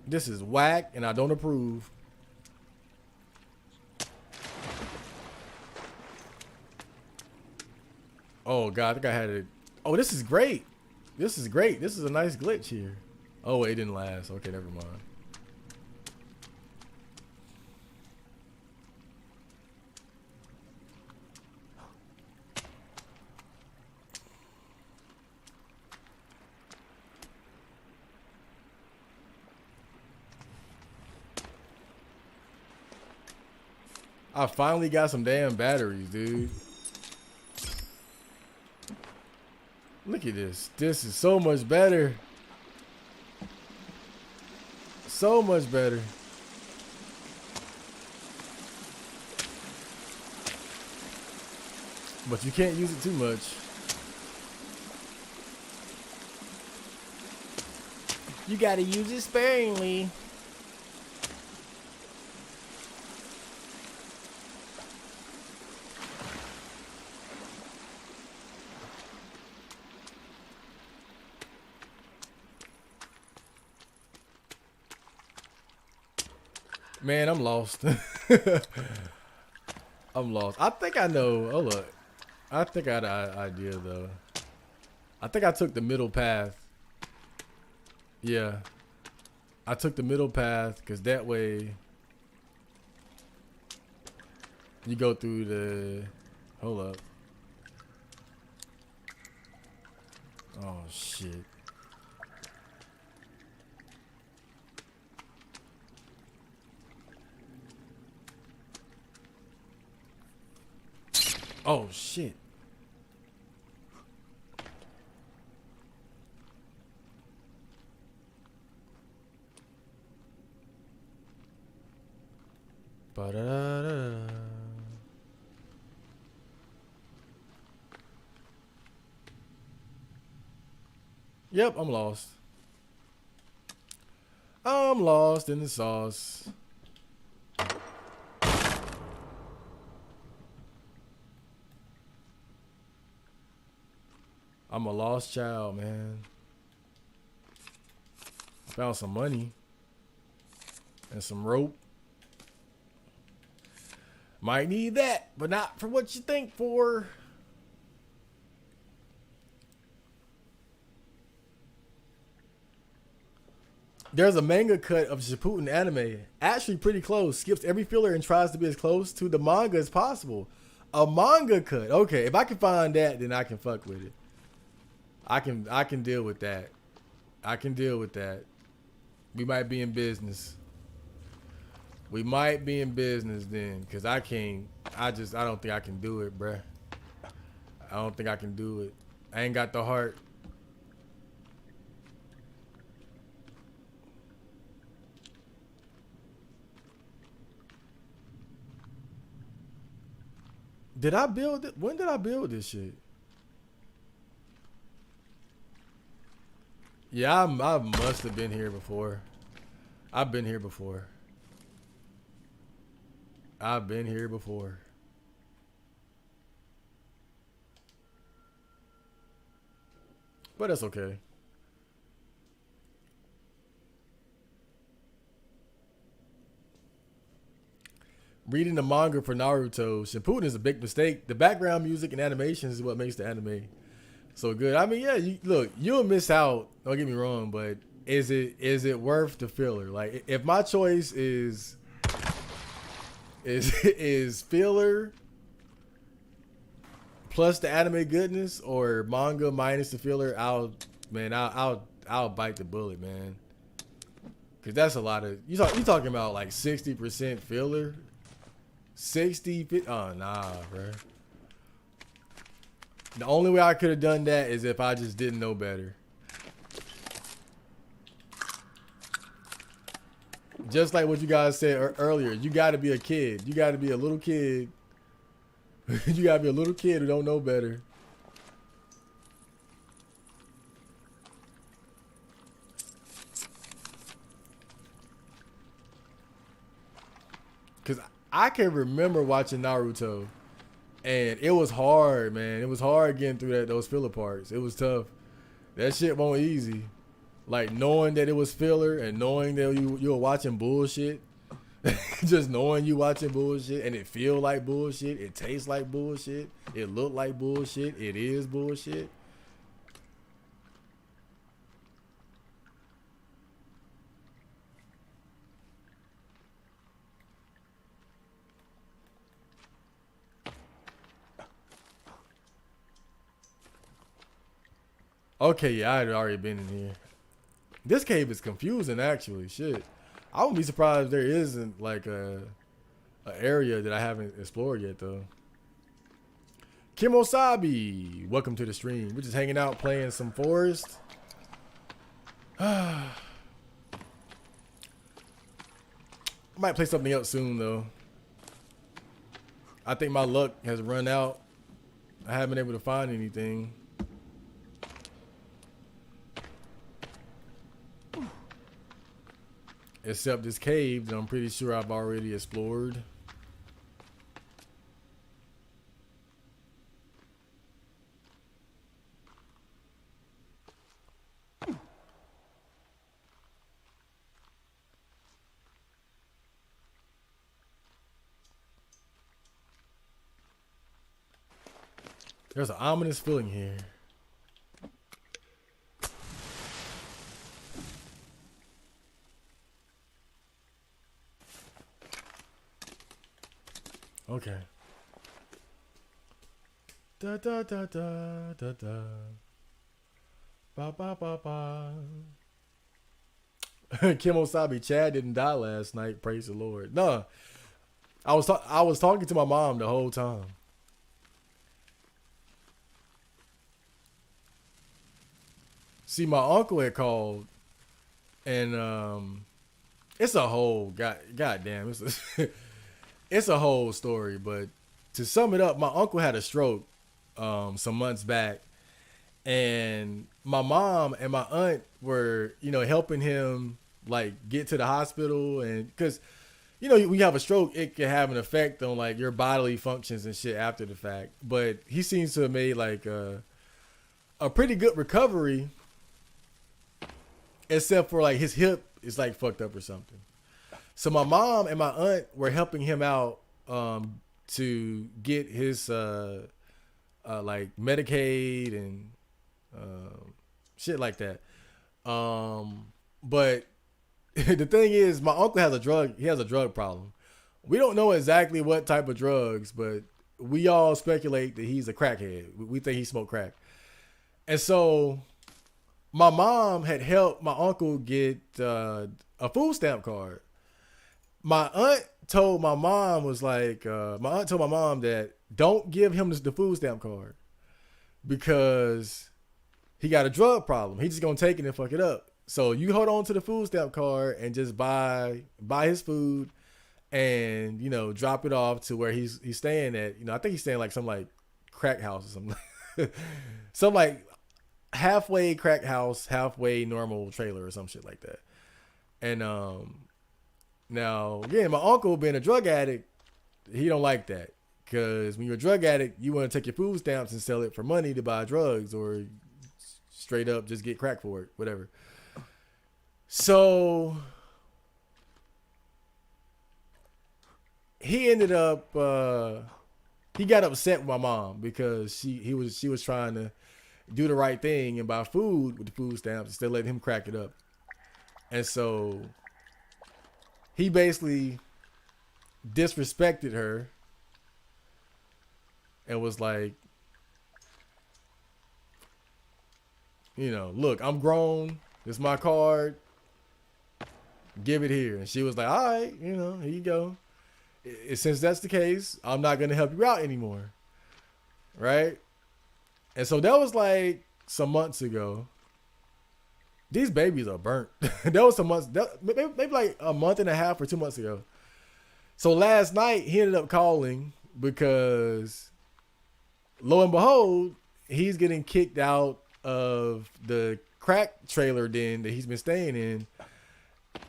This is whack and I don't approve. Oh God, I think I had it. Oh, this is great. This is great. This is a nice glitch here. Oh, wait, it didn't last. Okay, never mind. I finally got some damn batteries, dude. Look at this. This is so much better. So much better. But you can't use it too much. You gotta use it sparingly. Man, I'm lost. I'm lost. I think I know. Oh look, I think I had an idea though. I think I took the middle path. Yeah, I took the middle path because that way you go through the. Hold up. Oh shit. Oh shit. Ba-da-da-da. Yep, I'm lost. I'm lost in the sauce. I'm a lost child, man. Found some money and some rope. Might need that, but not for what you think for. There's a manga cut of Shippuden anime, actually pretty close. Skips every filler and tries to be as close to the manga as possible. A manga cut. Okay, if I can find that, then I can fuck with it. I can deal with that. I can deal with that. We might be in business. We might be in business then, cause I can't. I don't think I can do it, bruh. I don't think I can do it. I ain't got the heart. Did I build it? When did I build this shit? Yeah, I must have been here before. I've been here before. I've been here before. But that's okay. Reading the manga for Naruto, Shippuden is a big mistake. The background music and animations is what makes the anime so good. I mean, yeah, look, you'll miss out. Don't get me wrong, but is it worth the filler? Like, if my choice is filler plus the anime goodness or manga minus the filler, I'll bite the bullet, man. Cause that's a lot of you talking about like 60% filler, 60. Oh nah, bro. The only way I could have done that is if I just didn't know better. Just like what you guys said earlier, you got to be a kid. You got to be a little kid. You got to be a little kid who don't know better. Cause I can remember watching Naruto, and it was hard, man. It was hard getting through those filler parts. It was tough. That shit wasn't easy. Like knowing that it was filler and knowing that you were watching bullshit. Just knowing you watching bullshit and it feel like bullshit, it tastes like bullshit, it look like bullshit, it is bullshit. Okay, yeah, I had already been in here. This cave is confusing, actually. Shit, I wouldn't be surprised if there isn't like a area that I haven't explored yet, though. Kimosabi, welcome to the stream. We're just hanging out, playing some Forest. I might play something else soon, though. I think my luck has run out. I haven't been able to find anything. Except this cave that I'm pretty sure I've already explored. There's an ominous feeling here. Okay. Da da da da da da. Ba ba ba ba. Kim Osabi, Chad didn't die last night. Praise the Lord. No, I was talking to my mom the whole time. See, my uncle had called, and it's a whole goddamn, it's a whole story. But to sum it up, my uncle had a stroke some months back, and my mom and my aunt were, helping him like get to the hospital, and because when you have a stroke, it can have an effect on like your bodily functions and shit after the fact. But he seems to have made like a pretty good recovery, except for like his hip is like fucked up or something. So my mom and my aunt were helping him out to get his like Medicaid and shit like that. But the thing is, my uncle has a drug problem. We don't know exactly what type of drugs, but we all speculate that he's a crackhead. We think he smoked crack. And so my mom had helped my uncle get a food stamp card. My aunt told my mom that don't give him the food stamp card because he got a drug problem. He's just gonna take it and fuck it up. So you hold on to the food stamp card and just buy his food and drop it off to where he's staying at. I think he's staying like some like crack house or something. Some like halfway crack house, halfway normal trailer or some shit like that. And now again, my uncle being a drug addict, he don't like that. Because when you're a drug addict, you want to take your food stamps and sell it for money to buy drugs or straight up just get crack for it, whatever. So he ended up he got upset with my mom because she was trying to do the right thing and buy food with the food stamps instead of letting him crack it up. And so he basically disrespected her and was like, look, I'm grown. This is my card. Give it here. And she was like, all right, here you go. Since that's the case, I'm not going to help you out anymore. Right? And so that was like some months ago. These babies are burnt. That was some months, maybe like a month and a half or 2 months ago. So last night he ended up calling because lo and behold, he's getting kicked out of the crack trailer den that he's been staying in.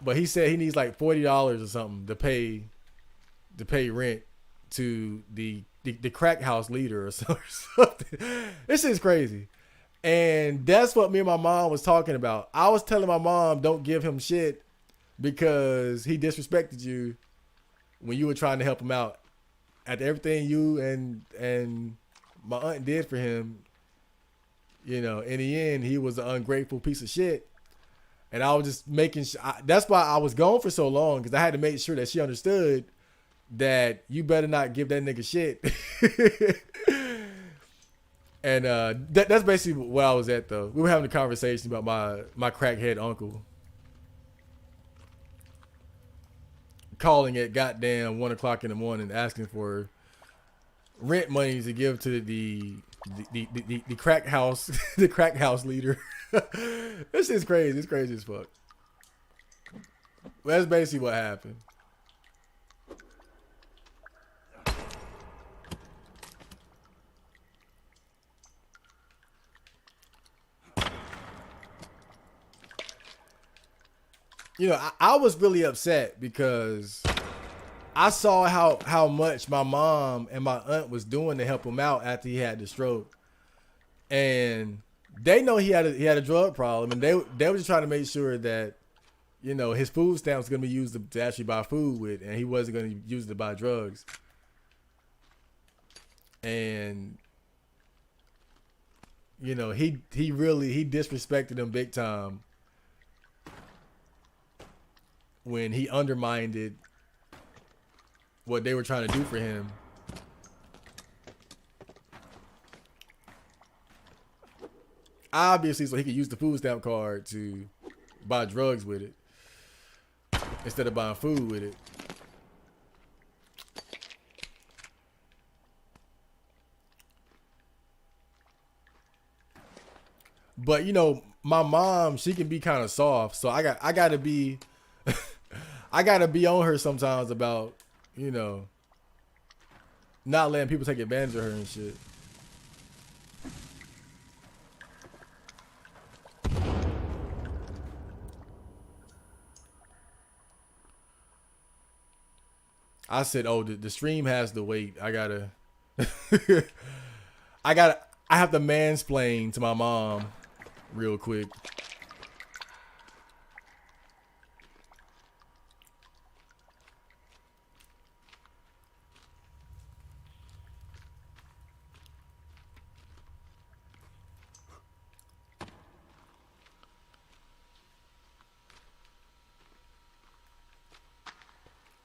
But he said he needs like $40 or something to pay rent to the crack house leader or something. This is crazy. And that's what me and my mom was talking about. I was telling my mom, don't give him shit because he disrespected you when you were trying to help him out. After everything you and my aunt did for him, in the end, he was an ungrateful piece of shit. And I was just making sure. That's why I was gone for so long, because I had to make sure that she understood that you better not give that nigga shit. And that's basically where I was at, though. We were having a conversation about my crackhead uncle calling at goddamn 1 o'clock in the morning asking for rent money to give to the crack house the crack house leader. This is crazy. It's crazy as fuck. That's basically what happened. I was really upset because I saw how much my mom and my aunt was doing to help him out after he had the stroke, and they know he had a drug problem, and they were just trying to make sure that his food stamps was gonna be used to actually buy food with, and he wasn't gonna use it to buy drugs. And You know, he really he disrespected them big time when he undermined what they were trying to do for him. Obviously, so he could use the food stamp card to buy drugs with it instead of buying food with it. But you know, my mom, she can be kind of soft, so I gotta be I gotta be on her sometimes about, you know, not letting people take advantage of her and shit. I said, "Oh, the stream has to wait. I gotta, I have to mansplain to my mom real quick."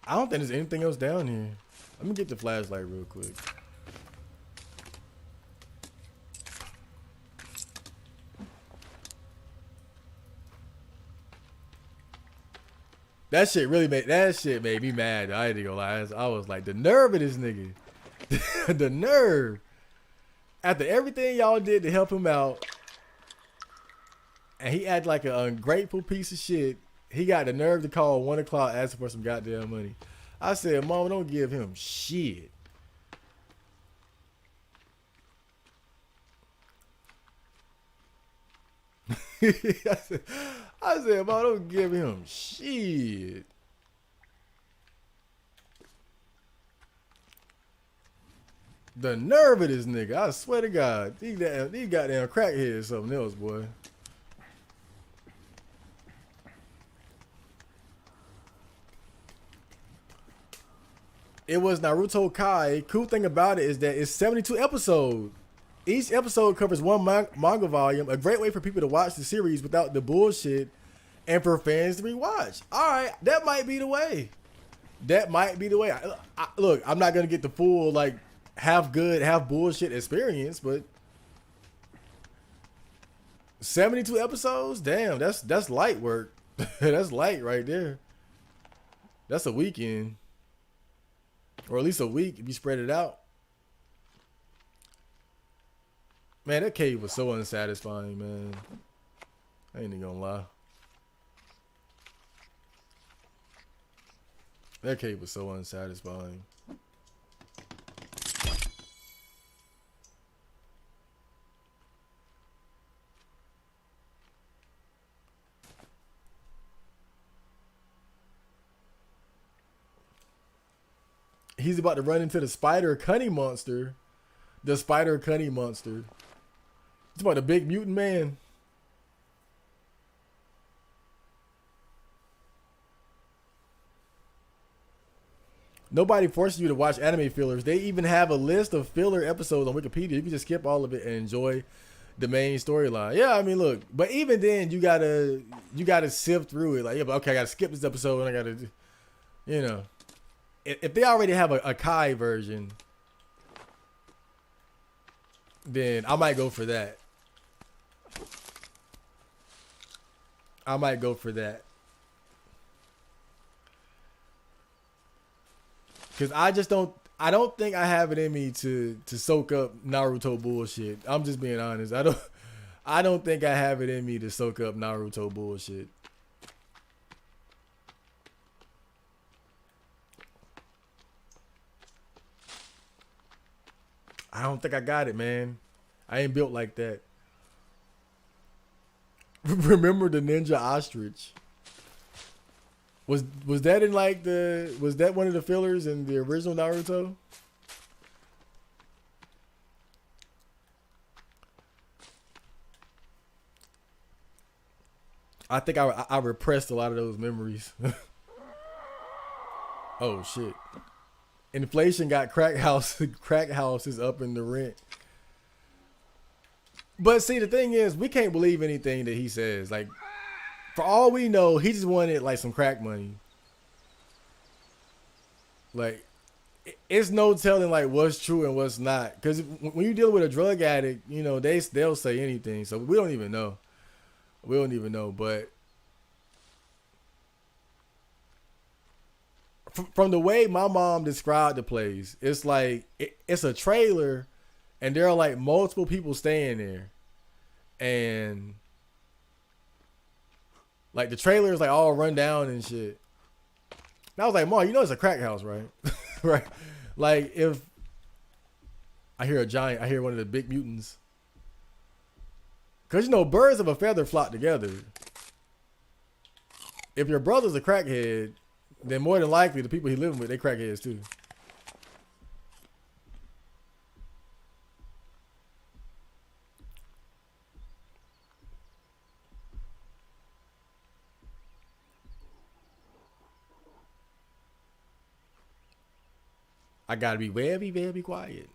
I don't think there's anything else down here. Let me get the flashlight real quick. That shit made me mad. I ain't gonna lie. I was like, the nerve of this nigga. The nerve. After everything y'all did to help him out, and he acted like an ungrateful piece of shit, he got the nerve to call 1 o'clock asking for some goddamn money. I said, Mama, don't give him shit. I said, Mama, don't give him shit. The nerve of this nigga. I swear to God. These goddamn crackheads something else, boy. It was Naruto Kai. Cool thing about it is that it's 72 episodes. Each episode covers one manga volume, a great way for people to watch the series without the bullshit and for fans to rewatch. All right, that might be the way. That might be the way. Look, I'm not going to get the full, like, half good, half bullshit experience, but 72 episodes? Damn, that's light work. That's light right there. That's a weekend. Or at least a week if you spread it out. Man, that cave was so unsatisfying, man. I ain't even gonna lie. That cave was so unsatisfying. He's about to run into the spider cunning monster. The spider cunning monster. It's about the big mutant man. Nobody forces you to watch anime fillers. They even have a list of filler episodes on Wikipedia. You can just skip all of it and enjoy the main storyline. Yeah, I mean, look, but even then, you gotta sift through it. Like, yeah, but okay, I gotta skip this episode, and I gotta, you know, if they already have a Kai version, then I might go for that. I might go for that. Cause I don't think I have it in me to soak up Naruto bullshit. I'm just being honest. I don't think I have it in me to soak up Naruto bullshit. I don't think I got it, man. I ain't built like that. Remember the ninja ostrich? Was that in like was that one of the fillers in the original Naruto? I think I repressed a lot of those memories. Oh shit. Inflation got crack houses up in the rent. But see, the thing is, we can't believe anything that he says. Like, for all we know, he just wanted like some crack money. Like, it's no telling like what's true and what's not. Because when you deal with a drug addict, you know they'll say anything. So we don't even know. We don't even know. But from the way my mom described the place, it's like it's a trailer, and there are like multiple people staying there, and like the trailer is like all run down and shit. And I was like, Mom, you know it's a crack house, right? Right? Like if I hear one of the big mutants, cause you know birds of a feather flock together. If your brother's a crackhead, then more than likely the people he living with, they crackheads too. I gotta be very, very quiet.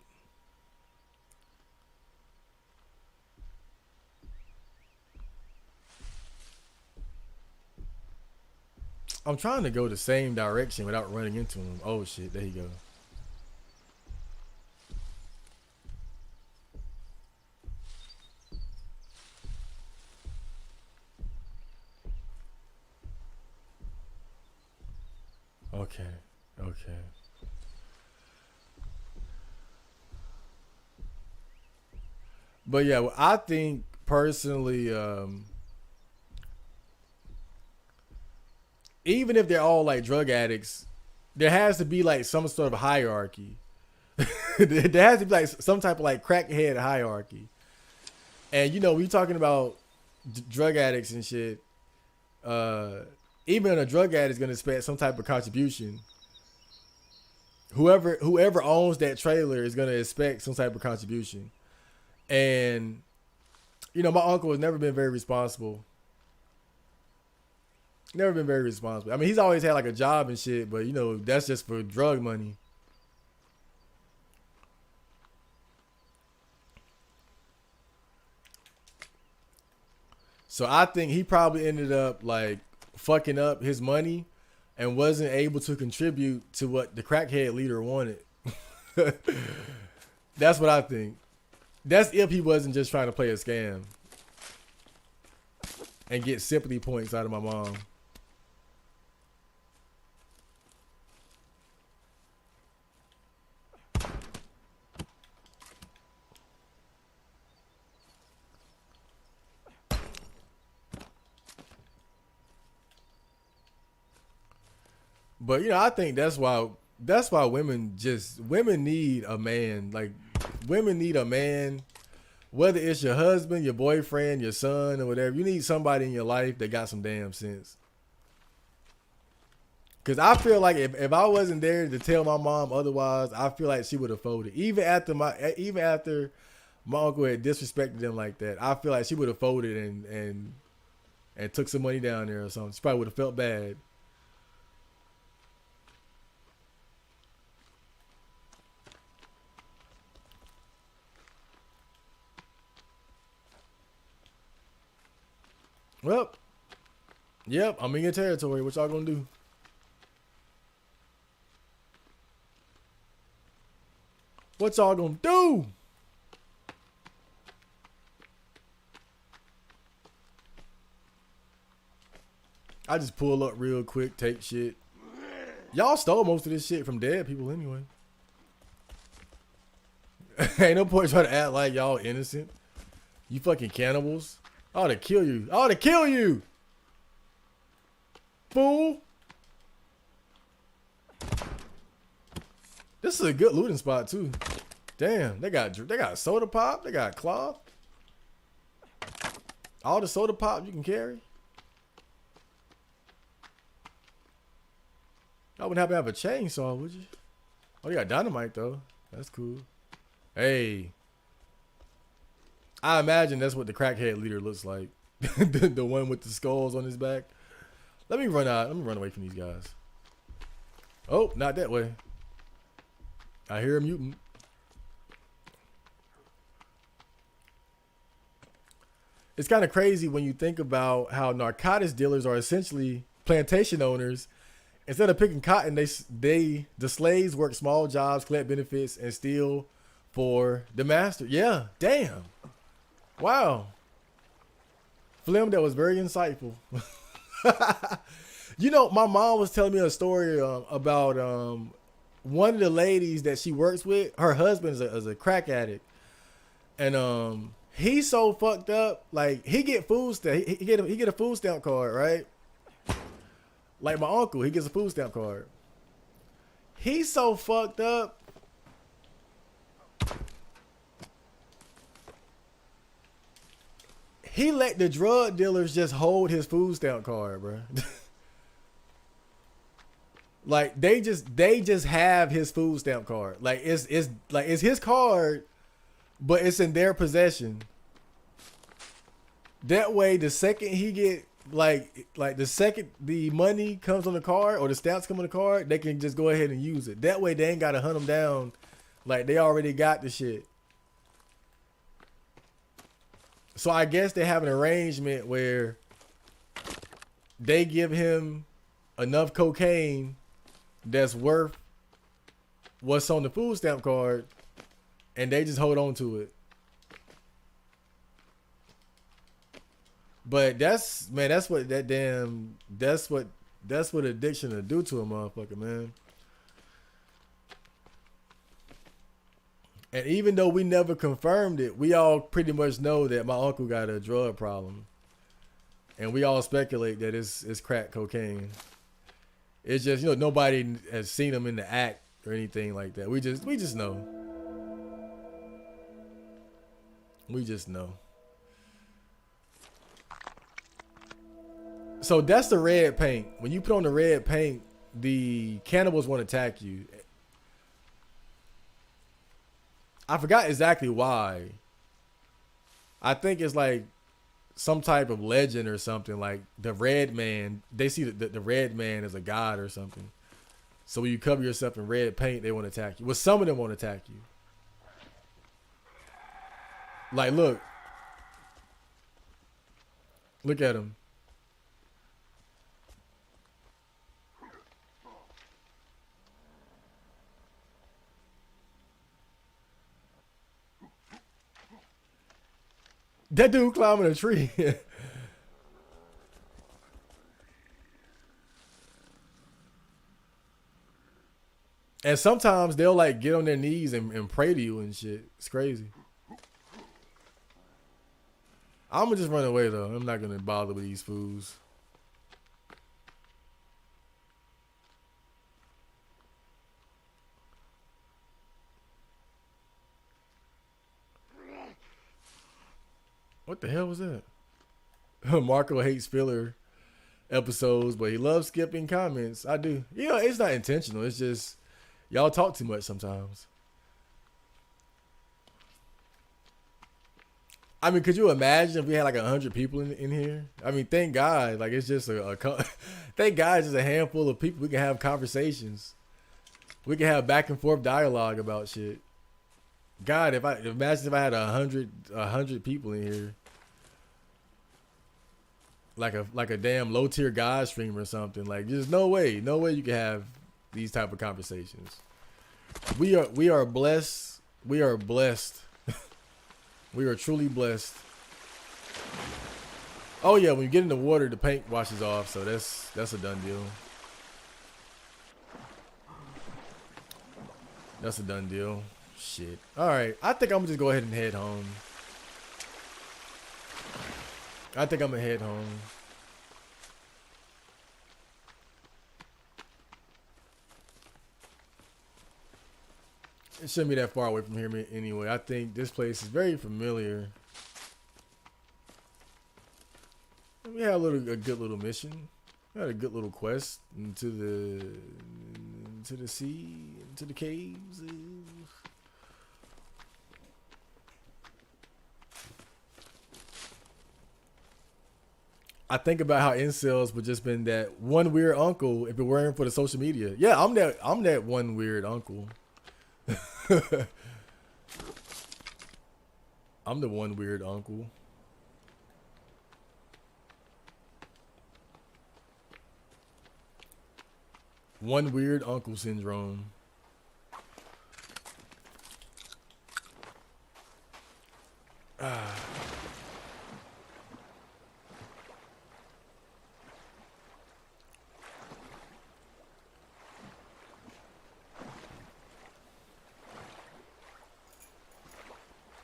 I'm trying to go the same direction without running into him. Oh shit, there you go. Okay, okay. But yeah, well, I think personally, even if they're all like drug addicts, there has to be like some sort of hierarchy. There has to be like some type of like crackhead hierarchy. And you know, we talking about drug addicts and shit. Uh, Even a drug addict is gonna expect some type of contribution. Whoever owns that trailer is gonna expect some type of contribution. And you know, my uncle has never been very responsible. Never been very responsible. I mean, he's always had like a job and shit, but you know, that's just for drug money. So I think he probably ended up like fucking up his money and wasn't able to contribute to what the crackhead leader wanted. That's what I think. That's if he wasn't just trying to play a scam and get sympathy points out of my mom. But you know, I think that's why women need a man. Like women need a man, whether it's your husband, your boyfriend, your son, or whatever. You need somebody in your life that got some damn sense. Cause I feel like if I wasn't there to tell my mom otherwise, I feel like she would have folded. Even after my uncle had disrespected them like that, I feel like she would have folded and took some money down there or something. She probably would have felt bad. Well, yep, I'm in your territory. What y'all gonna do? What y'all gonna do? I just pull up real quick, take shit. Y'all stole most of this shit from dead people anyway. Ain't no point trying to act like y'all innocent. You fucking cannibals. I ought to kill you. I ought to kill you. Fool. This is a good looting spot too. Damn, they got soda pop, they got cloth. All the soda pop you can carry. I wouldn't have to have a chainsaw, would you? Oh, you got dynamite though. That's cool. Hey, I imagine that's what the crackhead leader looks like. The one with the skulls on his back. Let me run out. Let me run away from these guys. Oh, not that way. I hear a mutant. it's kind of crazy when you think about how narcotics dealers are essentially plantation owners. Instead of picking cotton, the slaves work small jobs, collect benefits, and steal for the master. Yeah, damn. Wow. Flim, that was very insightful. You know, my mom was telling me a story about one of the ladies that she works with. Her husband is a crack addict, and he's so fucked up. Like he get food stamp, he get a food stamp card, right? Like my uncle, he gets a food stamp card. He's so fucked up. He let the drug dealers just hold his food stamp card, bro. Like they just have his food stamp card. Like it's his card, but it's in their possession. That way, the second he get like the second the money comes on the card or the stamps come on the card, they can just go ahead and use it. That way, they ain't gotta hunt them down. Like they already got the shit. So I guess they have an arrangement where they give him enough cocaine that's worth what's on the food stamp card, and they just hold on to it. But that's what addiction will do to a motherfucker, man. And even though we never confirmed it, we all pretty much know that my uncle got a drug problem. And we all speculate that it's crack cocaine. It's just, nobody has seen him in the act or anything like that. We just know. We just know. So that's the red paint. When you put on the red paint, the cannibals won't attack you. I forgot exactly why. I think it's like some type of legend or something. Like the red man, they see the red man as a god or something. So when you cover yourself in red paint, they won't attack you. Well, some of them won't attack you. Like, look at him. That dude climbing a tree. And sometimes they'll like get on their knees and pray to you and shit. It's crazy. I'm gonna just run away though. I'm not gonna bother with these fools. What the hell was that? Marco hates filler episodes, but he loves skipping comments. I do. It's not intentional. It's just y'all talk too much sometimes. I mean, could you imagine if we had like 100 people in here? I mean, thank God. Like, it's just thank God it's just a handful of people. We can have conversations. We can have back and forth dialogue about shit. God, imagine if I had 100 people in here, like a damn low tier God stream or something. Like, there's no way you can have these type of conversations. We are blessed. We are blessed. We are truly blessed. Oh yeah, when you get in the water, the paint washes off, so that's a done deal. That's a done deal. Shit. All right. I think I'm gonna just go ahead and head home. I think I'm gonna head home. It shouldn't be that far away from here anyway. I think this place is very familiar. We had a good little mission. We had a good little quest into the sea, into the caves. I think about how incels would just been that one weird uncle if it weren't for the social media. Yeah, I'm that one weird uncle. I'm the one weird uncle. One weird uncle syndrome.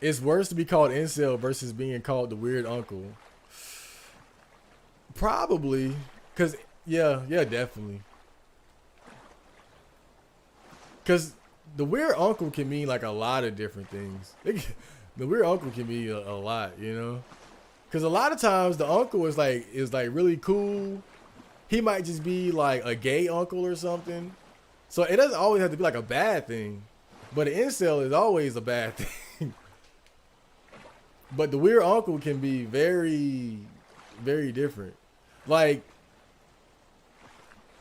It's worse to be called incel versus being called the weird uncle. Probably, cause yeah, definitely. Cause the weird uncle can mean like a lot of different things. The weird uncle can be a lot, you know. Cause a lot of times the uncle is like really cool. He might just be like a gay uncle or something. So it doesn't always have to be like a bad thing. But an incel is always a bad thing. But the weird uncle can be very, very different. Like,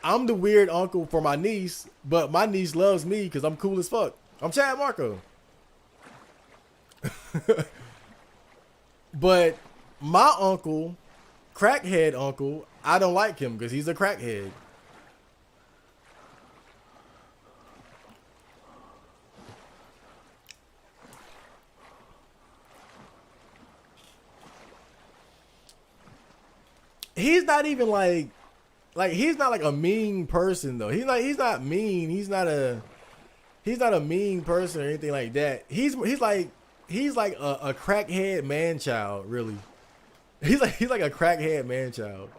I'm the weird uncle for my niece, but my niece loves me because I'm cool as fuck. I'm Chad Marco. But my uncle, crackhead uncle, I don't like him because he's a crackhead. He's not even like he's not like a mean person though. He's not mean. He's not a mean person or anything like that. He's like a crackhead man child, really. He's like a crackhead man child.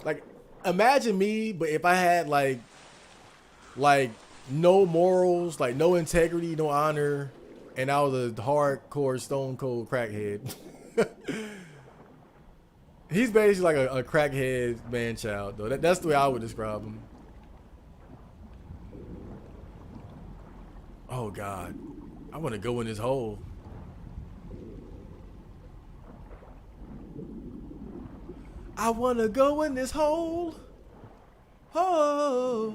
Like, imagine me, but if I had like no morals, like no integrity, no honor, and I was a hardcore stone cold crackhead. He's basically like a crackhead man child though. That's the way I would describe him. Oh God, I want to go in this hole. I want to go in this hole. Oh.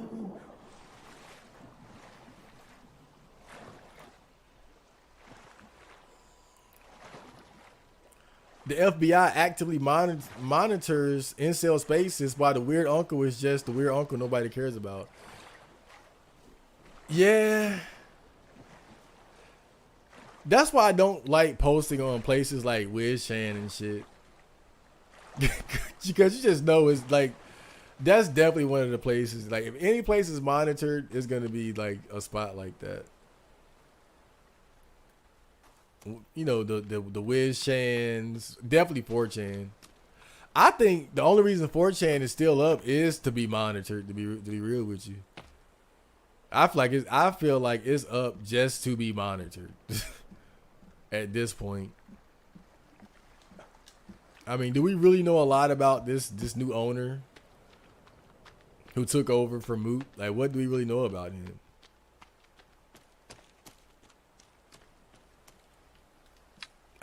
The FBI actively monitors incel spaces while the weird uncle is just the weird uncle nobody cares about. Yeah. That's why I don't like posting on places like WizChan and shit. Because you just know it's like, that's definitely one of the places. Like, if any place is monitored, it's going to be like a spot like that. You know, the Wiz Chans, definitely 4chan. I think the only reason 4chan is still up is to be monitored. To be real with you, I feel like it's up just to be monitored. At this point, I mean, do we really know a lot about this new owner who took over from Moot? Like, what do we really know about him?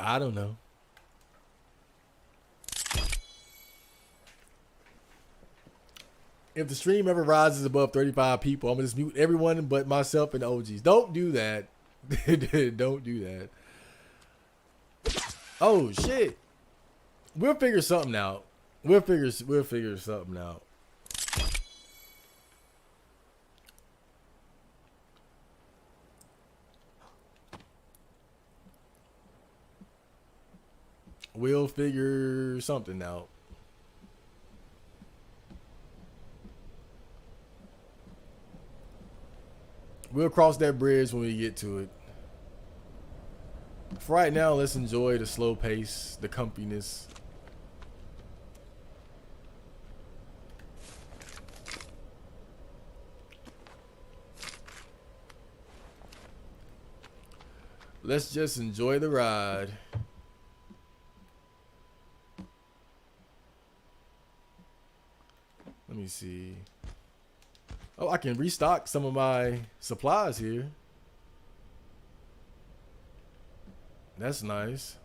I don't know. If the stream ever rises above 35 people, I'm gonna just mute everyone but myself and the OGs. Don't do that. Don't do that. Oh shit. We'll figure something out. We'll figure something out. We'll figure something out. We'll cross that bridge when we get to it. For right now, let's enjoy the slow pace, the comfiness. Let's just enjoy the ride. Let me see. Oh, I can restock some of my supplies here. That's nice.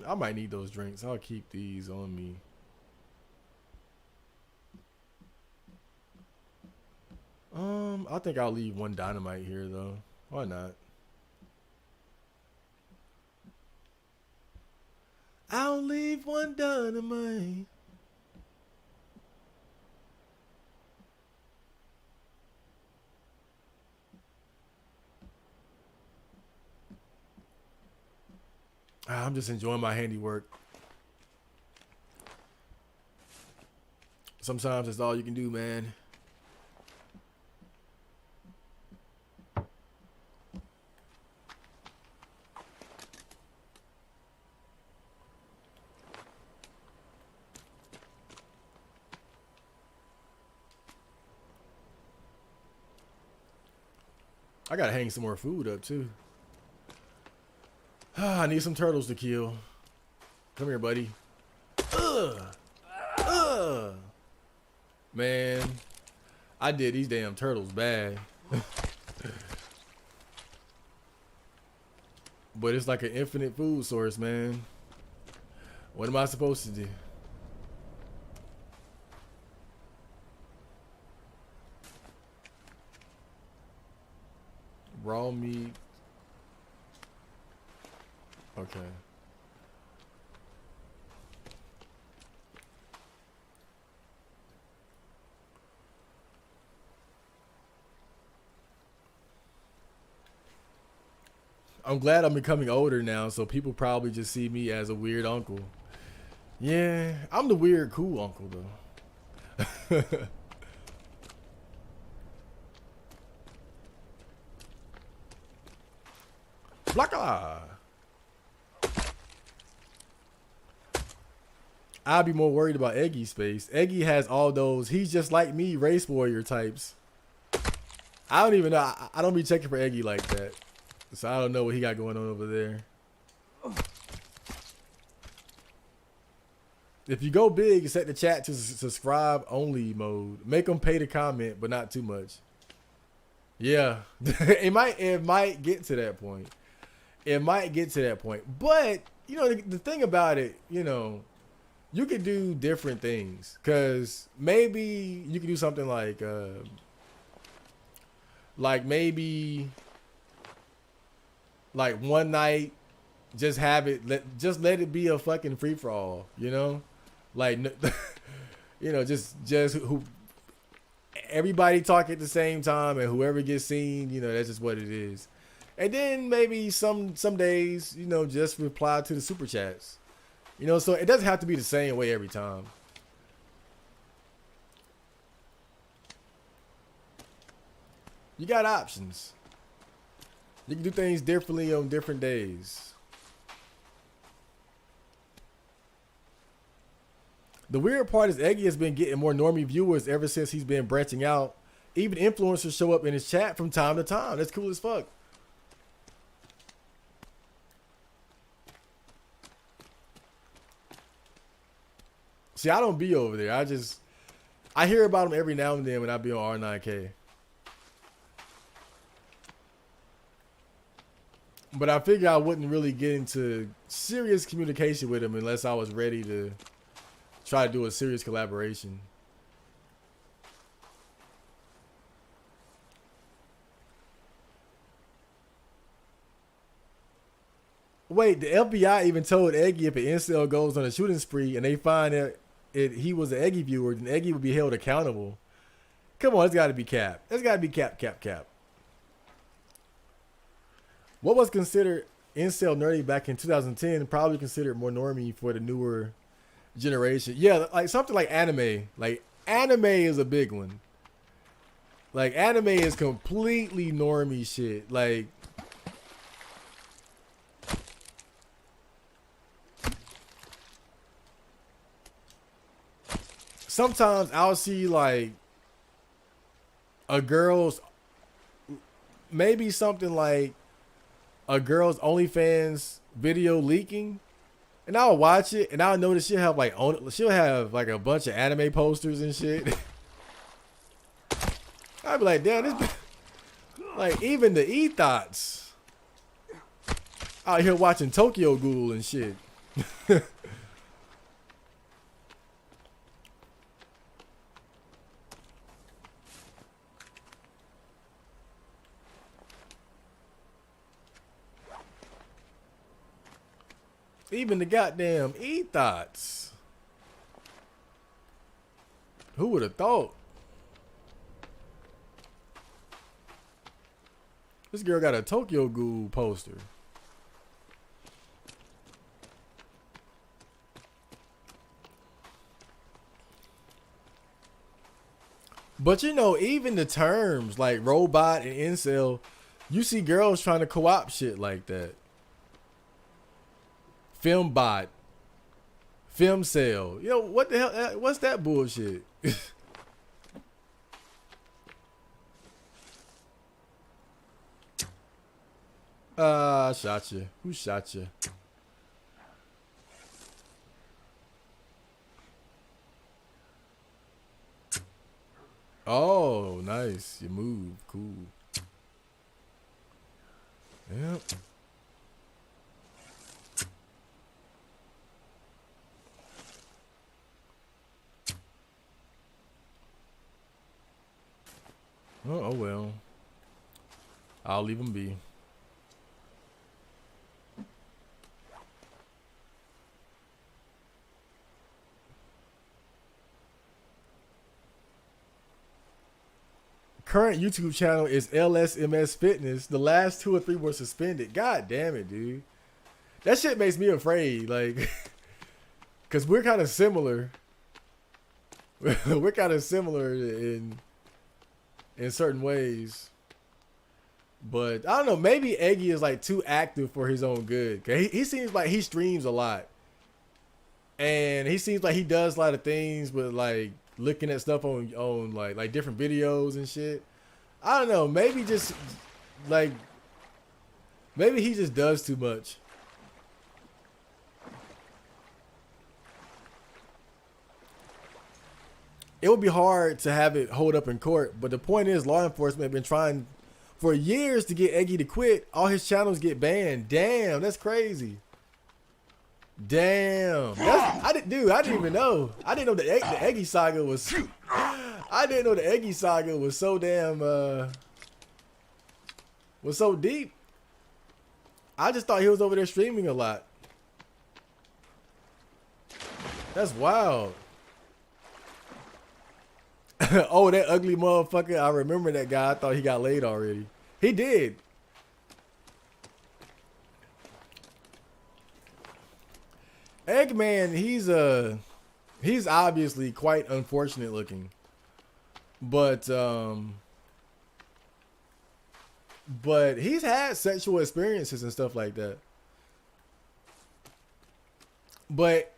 I might need those drinks. I'll keep these on me. I think I'll leave one dynamite here though. Why not? I'll leave one dynamite. I'm just enjoying my handiwork. Sometimes that's all you can do, man. I gotta hang some more food up too. I need some turtles to kill. Come here, buddy. Ugh. Ugh. Man, I did these damn turtles bad. But it's like an infinite food source, man. What am I supposed to do? Raw meat. Okay. I'm glad I'm becoming older now, so people probably just see me as a weird uncle. Yeah, I'm the weird cool uncle though. Blacka. I'd be more worried about Eggy's space. Eggy has all those, he's just like me, race warrior types. I don't even know. I don't be checking for Eggy like that. So I don't know what he got going on over there. If you go big, set the chat to subscribe only mode. Make them pay to comment, but not too much. Yeah, it might get to that point. It might get to that point. But you know the thing about it, you know, you could do different things. Cause maybe you could do something like maybe like one night, just have it, let it be a fucking free for all, you know, like, you know, just who everybody talk at the same time and whoever gets seen, you know, that's just what it is. And then maybe some days, you know, just reply to the super chats, you know, so it doesn't have to be the same way every time. You got options. You can do things differently on different days. The weird part is Eggy has been getting more normie viewers ever since he's been branching out. Even influencers show up in his chat from time to time. That's cool as fuck. See, I don't be over there. I hear about him every now and then when I be on R9K. But I figure I wouldn't really get into serious communication with him unless I was ready to try to do a serious collaboration. Wait, the FBI even told Eggy if an incel goes on a shooting spree and they find that he was an Eggy viewer, then Eggy would be held accountable. Come on, it's got to be cap. It's got to be cap. What was considered incel nerdy back in 2010 probably considered more normie for the newer generation. Yeah, like something like anime. Like anime is a big one. Like anime is completely normie shit. Like sometimes I'll see like a girl's, maybe something like a girl's OnlyFans video leaking, and I'll watch it and I'll notice she'll have like a bunch of anime posters and shit. I'd be like, damn, this like even the e-thoughts out here watching Tokyo Ghoul and shit. Even the goddamn e-thoughts. Who would have thought? This girl got a Tokyo Ghoul poster. But you know, even the terms like robot and incel, you see girls trying to co-opt shit like that. Fembot, femcel. Yo, what the hell? What's that bullshit? Shot you. Who shot you? Oh, nice. You move. Cool. Yep. Oh well. I'll leave him be. Current YouTube channel is LSMS Fitness. The last 2 or 3 were suspended. God damn it, dude. That shit makes me afraid. Like, cause we're kind of similar. We're kind of similar in certain ways. But I don't know. Maybe Eggy is like too active for his own good. Cause he seems like he streams a lot, and he seems like he does a lot of things with like looking at stuff on like different videos and shit. I don't know. Maybe just like maybe he just does too much. It would be hard to have it hold up in court, but the point is, law enforcement have been trying for years to get Eggy to quit. All his channels get banned. Damn, that's crazy. Damn, I didn't even know. I didn't know the Eggy saga was. I didn't know the Eggy saga was so damn was so deep. I just thought he was over there streaming a lot. That's wild. Oh, that ugly motherfucker. I remember that guy. I thought he got laid already. He did. Eggman, he's obviously quite unfortunate looking. But he's had sexual experiences and stuff like that. But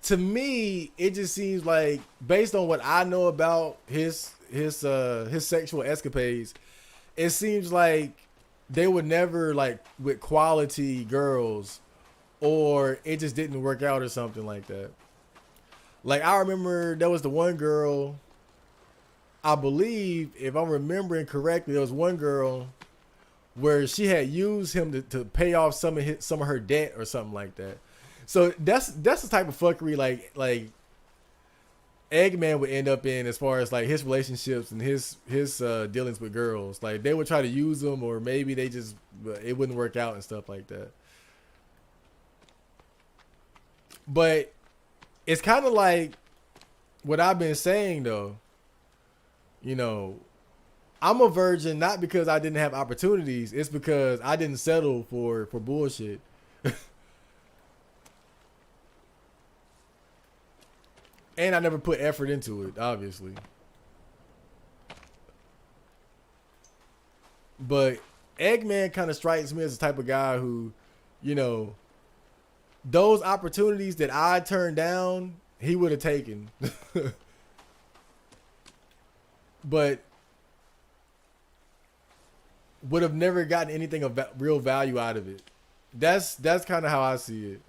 to me, it just seems like, based on what I know about his sexual escapades, it seems like they were never like with quality girls, or it just didn't work out or something like that. Like, I remember there was the one girl, I believe, if I'm remembering correctly, there was one girl where she had used him to pay off some of her debt or something like that. So that's the type of fuckery like Eggman would end up in, as far as like his relationships and his dealings with girls. Like, they would try to use them, or maybe it wouldn't work out and stuff like that. But it's kind of like what I've been saying though. You know, I'm a virgin not because I didn't have opportunities. It's because I didn't settle for bullshit. And I never put effort into it, obviously. But Eggman kind of strikes me as the type of guy who, you know, those opportunities that I turned down, he would have taken. But would have never gotten anything of real value out of it. That's kind of how I see it.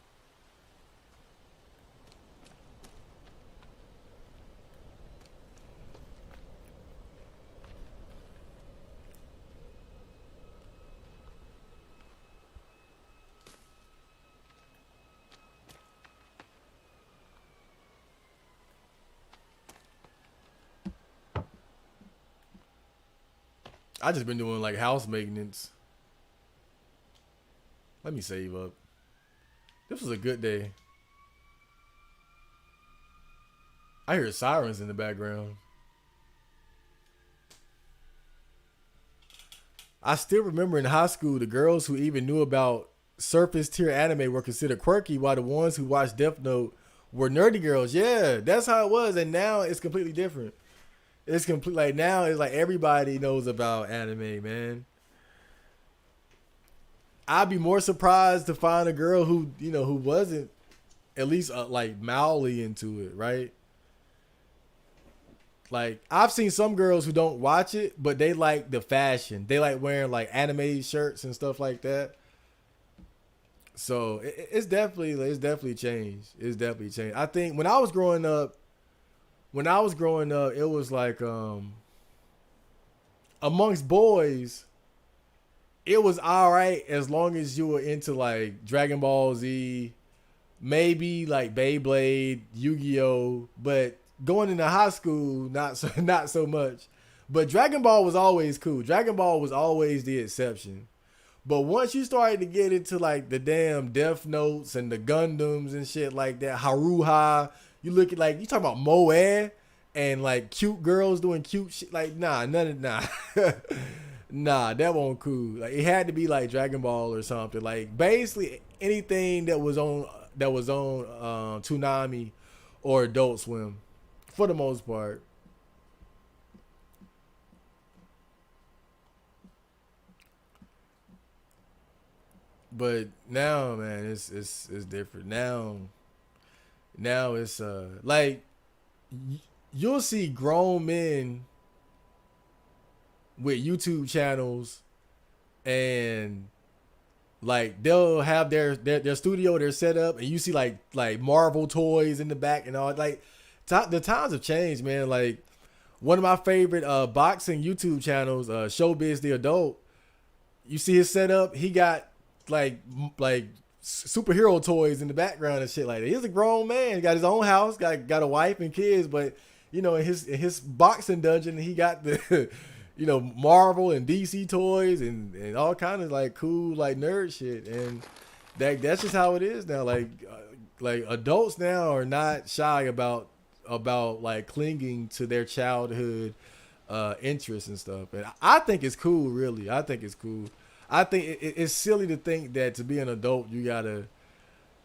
I just been doing like house maintenance. Let me save up. This was a good day. I hear sirens in the background. I still remember in high school, the girls who even knew about surface tier anime were considered quirky, while the ones who watched Death Note were nerdy girls. Yeah, that's how it was. And now it's completely different. It's complete. Like now, it's like everybody knows about anime, man. I'd be more surprised to find a girl who, who wasn't at least like mildly into it, right? Like I've seen some girls who don't watch it, but they like the fashion. They like wearing like anime shirts and stuff like that. So it's definitely changed. It's definitely changed. I think when I was growing up, it was like amongst boys, it was all right as long as you were into like Dragon Ball Z, maybe like Beyblade, Yu-Gi-Oh, but going into high school, not so much. But Dragon Ball was always cool. Dragon Ball was always the exception. But once you started to get into like the damn Death Notes and the Gundams and shit like that, Haruha, you look at like you talking about Moe and like cute girls doing cute shit. Like nah, nah, that wasn't cool. Like it had to be like Dragon Ball or something. Like basically anything that was on Toonami or Adult Swim, for the most part. But now, man, it's different. Now it's like you'll see grown men with YouTube channels and like they'll have their studio, their setup, and you see like Marvel toys in the back and all. Like the times have changed, man. Like one of my favorite boxing YouTube channels, Showbiz the Adult. You see his setup. He got like superhero toys in the background and shit like that. He's a grown man. He got his own house. Got a wife and kids, but in his boxing dungeon, he got the Marvel and DC toys and all kind of like cool like nerd shit. And that's just how it is now. Like adults now are not shy about like clinging to their childhood interests and stuff. And I think it's cool, really. I think it's cool. I think it's silly to think that to be an adult you gotta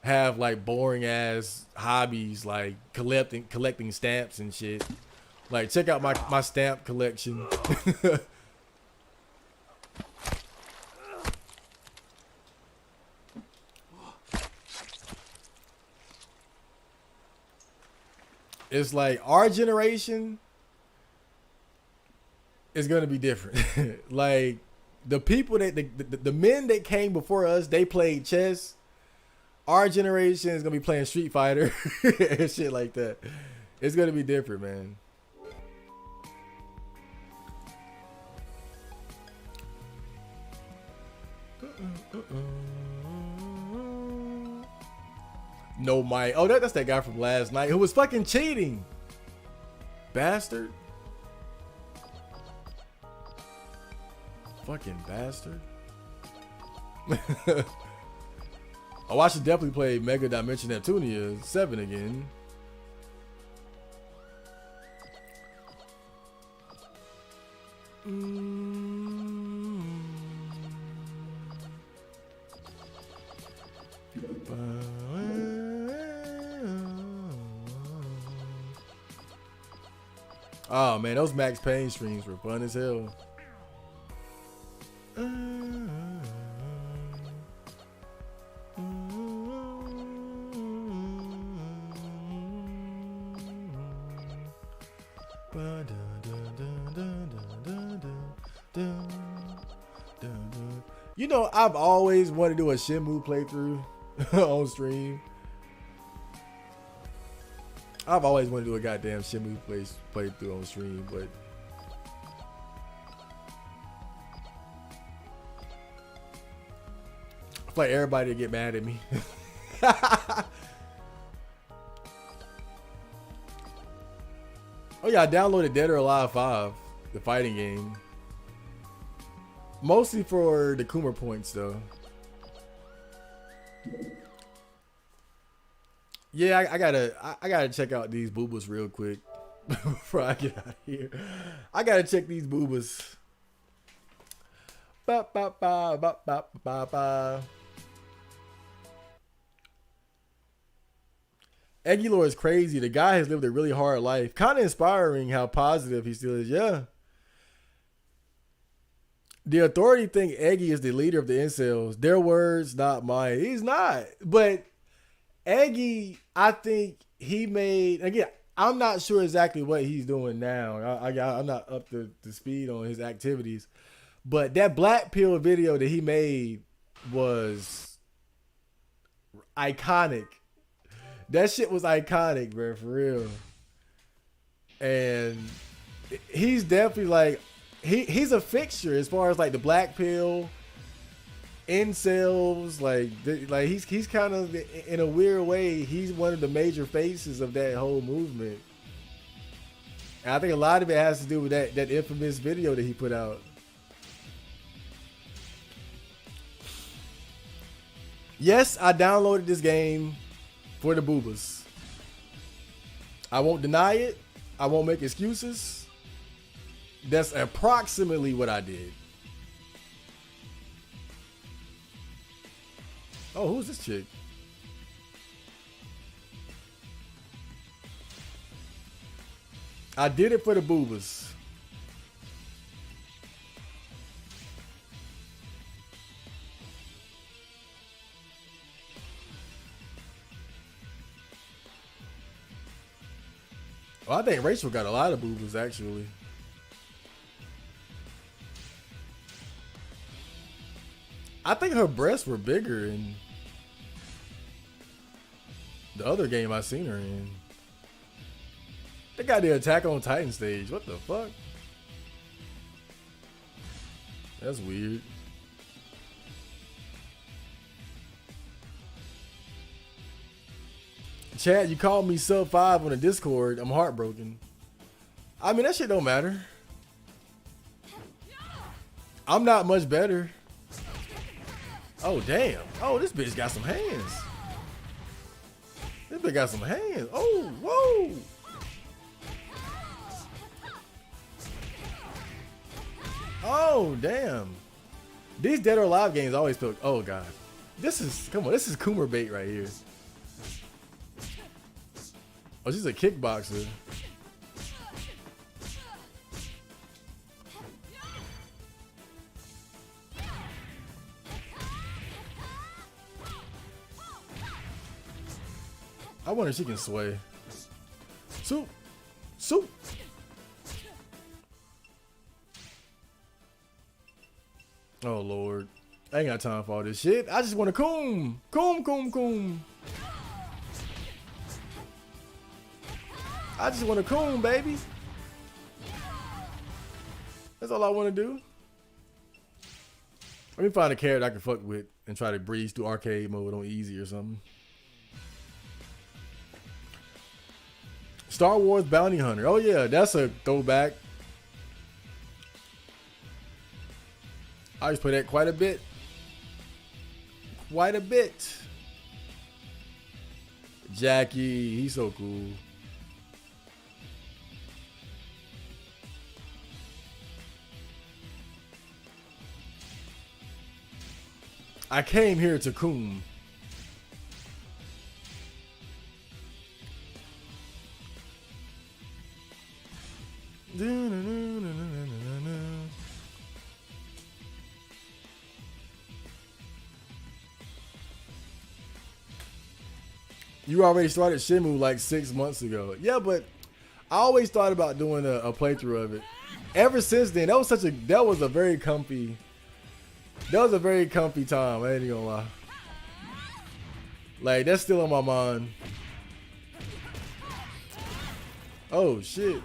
have like boring ass hobbies like collecting stamps and shit. Like check out my stamp collection. It's like our generation is gonna be different. Like the people that the men that came before us, they played chess. Our generation is gonna be playing Street Fighter and shit like that. It's gonna be different, man. No, Mike. Oh, that's that guy from last night who was fucking cheating. Bastard. Fucking bastard. Oh, I should definitely play Mega Dimension Neptunia 7 again. Oh man, those Max Payne streams were fun as hell. I've always wanted to do a Shenmue playthrough on stream. I've always wanted to do a goddamn Shenmue playthrough on stream, but I feel like everybody would get mad at me. Oh yeah, I downloaded Dead or Alive 5, the fighting game. Mostly for the Coomer points though. Yeah, I gotta check out these boobas real quick before I get out of here. I gotta check these boobas. Ba ba ba ba ba ba ba. Aguilar is crazy. The guy has lived a really hard life. Kind of inspiring how positive he still is. Yeah. The authority think Eggy is the leader of the incels. Their words, not mine. He's not. But Eggy, I think he made, again, I'm not sure exactly what he's doing now. I'm not up to speed on his activities. But that Black Pill video that he made was iconic. That shit was iconic, bro, for real. And he's definitely like, he's a fixture as far as like the Black Pill, incels, like he's kind of, in a weird way, he's one of the major faces of that whole movement. And I think a lot of it has to do with that infamous video that he put out. Yes, I downloaded this game for the boobas. I won't deny it. I won't make excuses. That's approximately what I did. Oh, who's this chick? I did it for the boobas. Well, I think Rachel got a lot of boobas, actually. I think her breasts were bigger in the other game I seen her in. They got the Attack on Titan stage. What the fuck? That's weird. Chad, you called me sub 5 on the Discord. I'm heartbroken. I mean, that shit don't matter. I'm not much better. Oh, damn. Oh, this bitch got some hands. This bitch got some hands. Oh, whoa. Oh, damn. These Dead or Alive games always feel... Oh, God. This is... Come on. This is Coomer bait right here. Oh, she's a kickboxer. I wonder if she can sway. Soup. Soup. Oh, Lord. I ain't got time for all this shit. I just want to coom. Coom, coom, coom. I just want to coom, baby. That's all I want to do. Let me find a character I can fuck with and try to breeze through arcade mode on easy or something. Star Wars Bounty Hunter. Oh yeah, that's a throwback. I used to play that quite a bit. Quite a bit. Jackie, he's so cool. I came here to coom. You already started Shenmue like 6 months ago. Yeah, but I always thought about doing a playthrough of it. Ever since then, that was a very comfy time. I ain't even gonna lie. Like, that's still on my mind. Oh shit.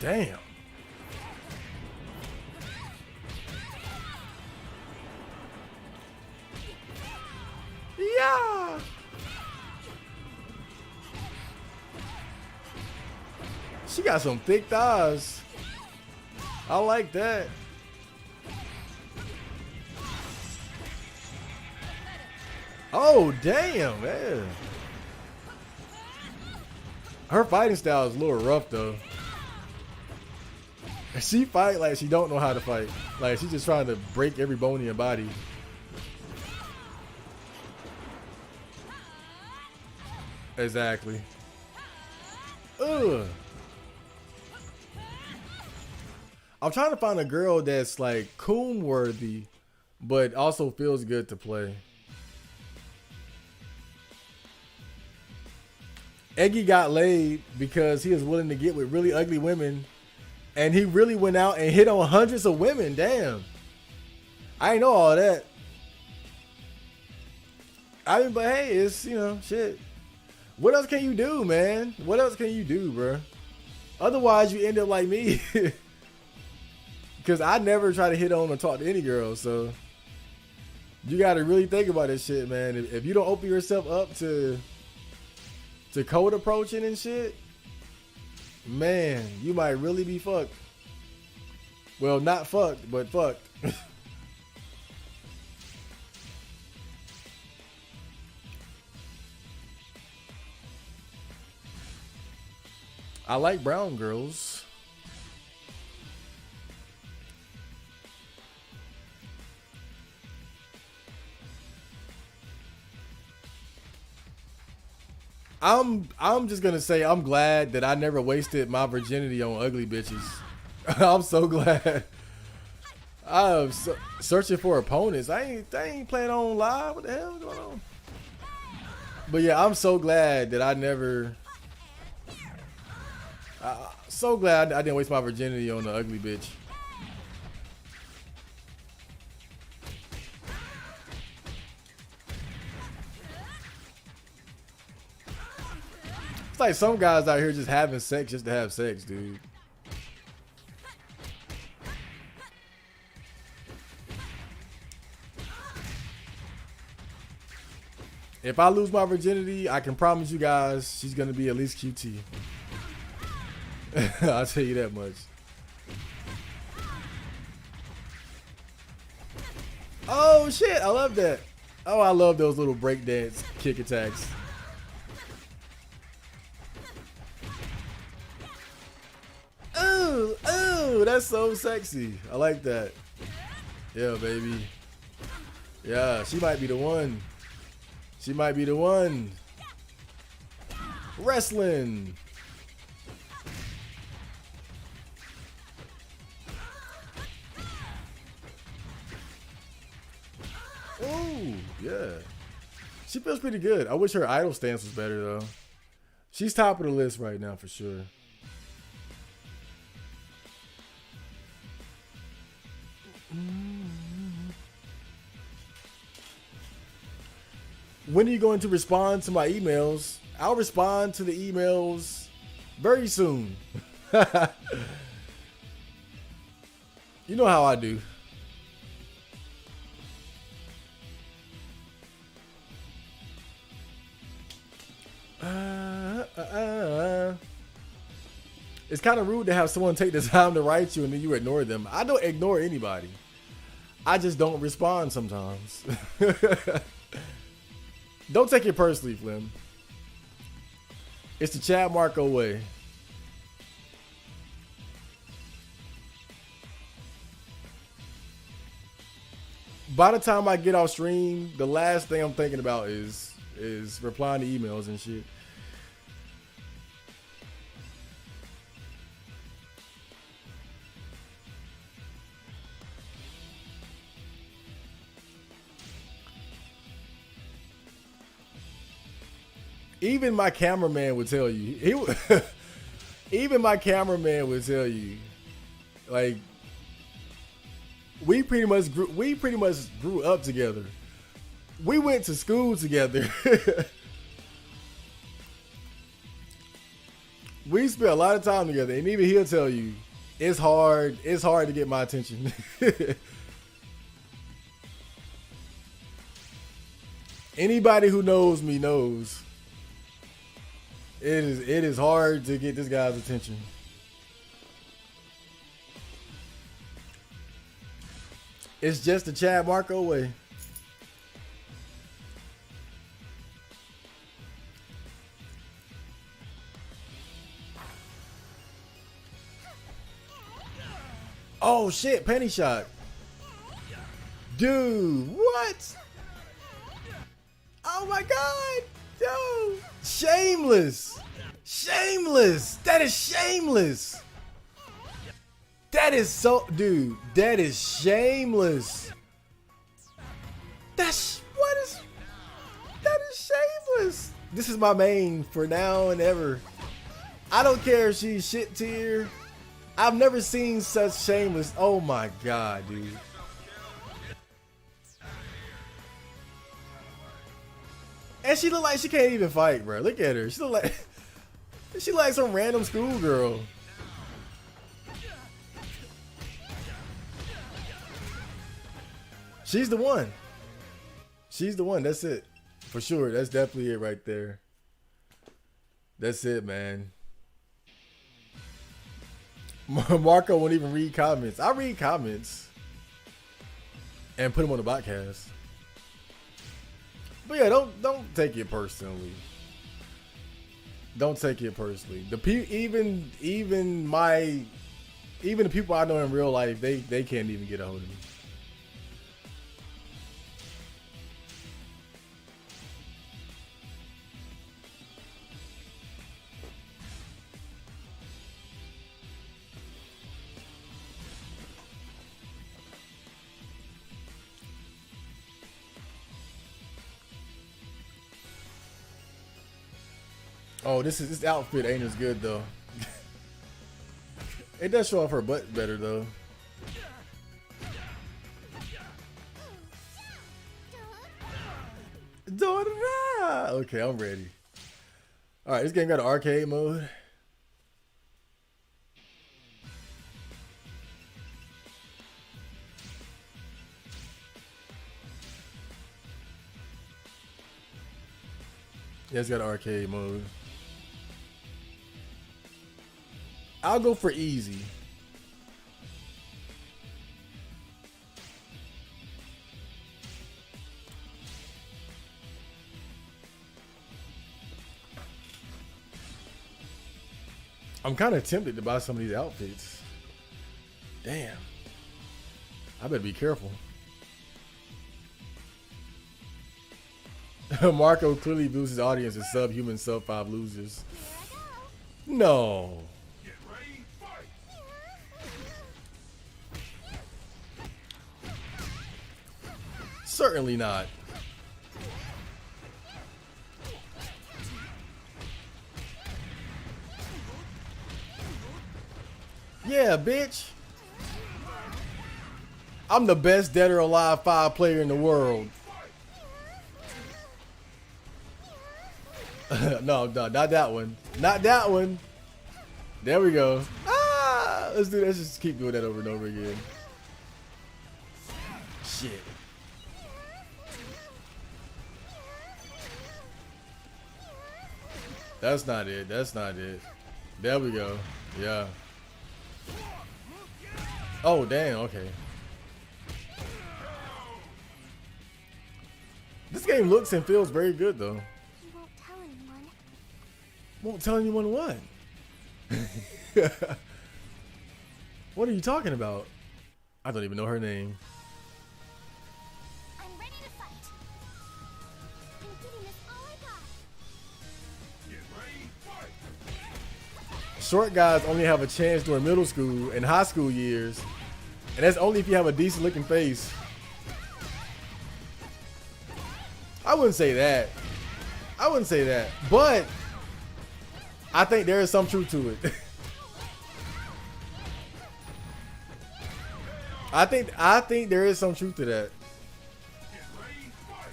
Damn. Yeah. She got some thick thighs. I like that. Oh, damn, man. Her fighting style is a little rough, though. She fight like she don't know how to fight. Like, she's just trying to break every bone in your body. Exactly. Ugh. I'm trying to find a girl that's like coon worthy, but also feels good to play. Eggy got laid because he was willing to get with really ugly women, and he really went out and hit on hundreds of women. Damn. I ain't know all that. I mean, but hey, it's, you know, shit. What else can you do, man? What else can you do, bro? Otherwise, you end up like me. Because I never try to hit on or talk to any girl, so you got to really think about this shit, man. If you don't open yourself up to code approaching and shit, man, you might really be fucked. Well, not fucked, but fucked. I like brown girls. I'm just gonna say I'm glad that I never wasted my virginity on ugly bitches. I'm so glad. I'm searching for opponents. I ain't playing on live. What the hell is going on? But yeah, I'm so glad that I never. So glad I didn't waste my virginity on the ugly bitch. It's like some guys out here just having sex just to have sex, dude. If I lose my virginity, I can promise you guys she's gonna be at least QT. I'll tell you that much. Oh shit, I love that. Oh, I love those little breakdance kick attacks. Ooh, ooh, that's so sexy. I like that. Yeah, baby. Yeah, she might be the one. She might be the one. Wrestling. Ooh, yeah. She feels pretty good. I wish her idol stance was better, though. She's top of the list right now, for sure. When are you going to respond to my emails? I'll respond to the emails very soon. You know how I do. It's kind of rude to have someone take the time to write you and then you ignore them. I don't ignore anybody. I just don't respond sometimes. Don't take it personally, Flim. It's the Chad Marco way. By the time I get off stream, the last thing I'm thinking about is replying to emails and shit. Even my cameraman would tell you. Even my cameraman would tell you, like, we pretty much grew up together. We went to school together. We spent a lot of time together, and even he'll tell you, it's hard to get my attention. Anybody who knows me knows. It is hard to get this guy's attention. It's just the Chad Marco way. Oh shit, penny shot. Dude, what? Oh my god. Yo, shameless. Shameless. That is shameless. That is so, dude, that is shameless. That is shameless. This is my main for now and ever. I don't care if she's shit tier. I've never seen such shameless. Oh my god, dude. And she look like she can't even fight, bro. Look at her. She look like some random schoolgirl. She's the one. She's the one. That's it. For sure. That's definitely it right there. That's it, man. Marco won't even read comments. I read comments and put them on the podcast. But yeah, don't take it personally. Don't take it personally. Even the people I know in real life, they can't even get a hold of me. Oh, this outfit ain't as good though. It does show off her butt better though. Okay, I'm ready. All right, this game got an arcade mode. Yeah, it's got an arcade mode. I'll go for easy. I'm kind of tempted to buy some of these outfits. Damn. I better be careful. Marco clearly views his audience as subhuman sub 5 losers. No. Certainly not. Yeah, bitch. I'm the best dead or alive 5 player in the world. No, not that one. Not that one. There we go. Ah, let's do that. Let's just keep doing that over and over again. Shit. That's not it. That's not it. There we go. Yeah. Oh, damn. Okay. This game looks and feels very good, though. You won't tell anyone. Won't tell anyone what? What are you talking about? I don't even know her name. I'm ready to fight. I'm giving this all I got. Get ready, fight. Short guys only have a chance during middle school and high school years, and that's only if you have a decent looking face. I wouldn't say that. I wouldn't say that, but I think there is some truth to it. I think there is some truth to that. Get ready, fight.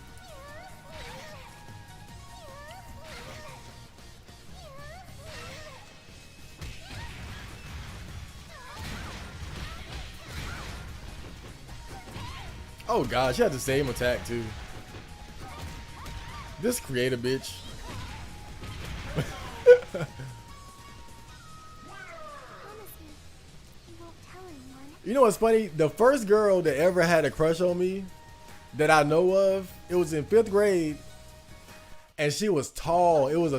Oh gosh, she had the same attack too. This creative bitch. Promise me. You won't tell anyone. You know what's funny? The first girl that ever had a crush on me that I know of, it was in 5th grade, and she was tall. It was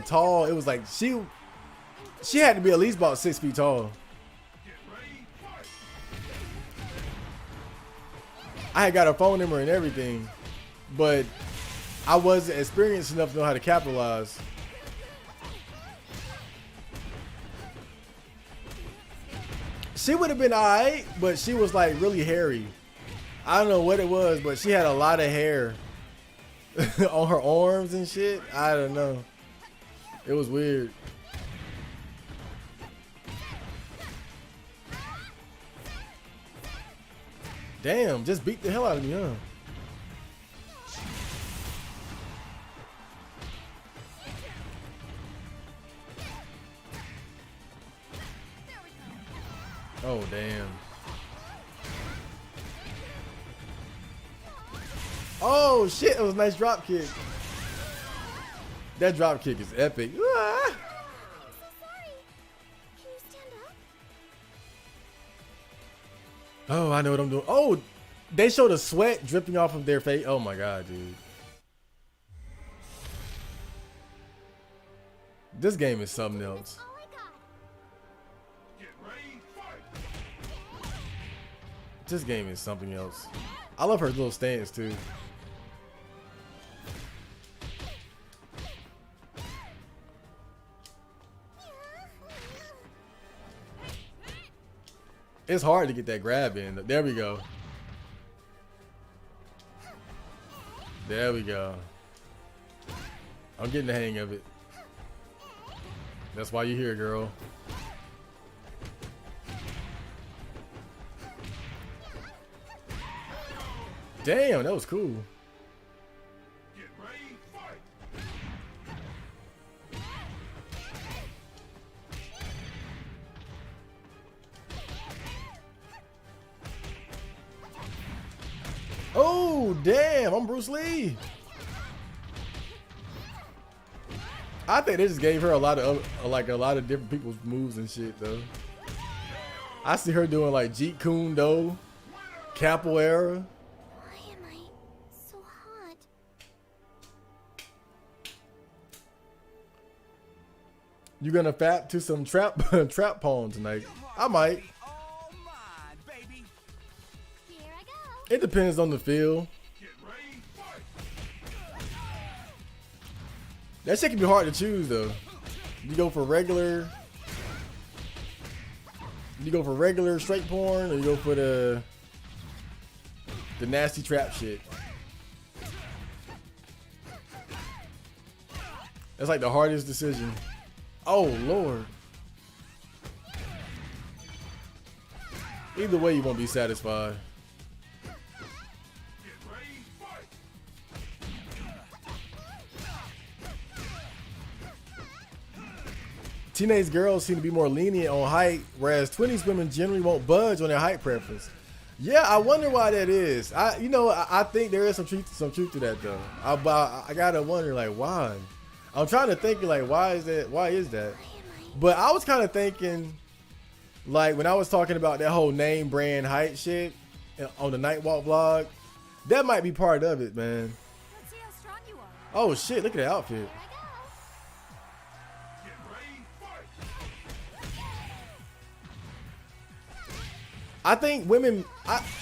like she had to be at least about 6 feet tall. I had got her phone number and everything, but I wasn't experienced enough to know how to capitalize. She would have been alright, but she was like really hairy. I don't know what it was, but she had a lot of hair on her arms and shit. I don't know. It was weird. Damn, just beat the hell out of me, huh? Oh, damn. Oh, shit. It was a nice drop kick. That drop kick is epic. Ah! I'm so sorry. Can you stand up? Oh, I know what I'm doing. Oh, they showed the sweat dripping off of their face. Oh, my God, dude. This game is something else. All I got. Get ready, fight! This game is something else. I love her little stance, too. It's hard to get that grab in. There we go. There we go. I'm getting the hang of it. That's why you're here, girl. Damn, that was cool. Get ready, fight! Oh, damn, I'm Bruce Lee. I think they just gave her a lot of different people's moves and shit though. I see her doing like Jeet Kune Do, capoeira. Why am I so hot? You gonna fap to some trap trap porn tonight? I might. All mine, baby. Here I go. It depends on the feel. Get ready, fight! That shit can be hard to choose though. You go for regular. You go for regular straight porn, or you go for the nasty trap shit. That's like the hardest decision. Oh Lord. Either way, you won't be satisfied. Get ready, fight! Teenage girls seem to be more lenient on height, whereas 20s women generally won't budge on their height preference. Yeah, I wonder why that is. I think there is some truth to that though. I gotta wonder like why. I'm trying to think like why is that? Why am I? But I was kind of thinking like when I was talking about that whole name brand height shit on the Nightwalk vlog, that might be part of it, man. Let's see how strong you are. Oh shit, look at that outfit. Here I Get ready, fight! I think women,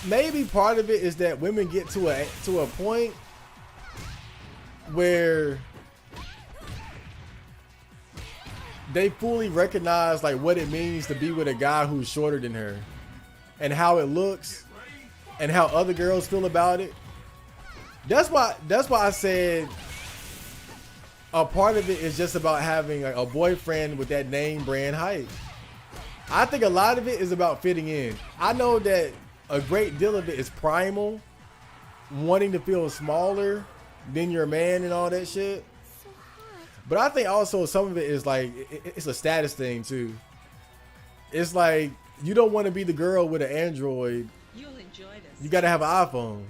maybe part of it is that women get to a point where they fully recognize like what it means to be with a guy who's shorter than her, and how it looks, and how other girls feel about it. That's why I said a part of it is just about having a boyfriend with that name brand height. I think a lot of it is about fitting in. I know that a great deal of it is primal, wanting to feel smaller than your man and all that shit. So hot. But I think also some of it is like, it's a status thing too. It's like, you don't want to be the girl with an Android. You'll enjoy this. You got to have an iPhone.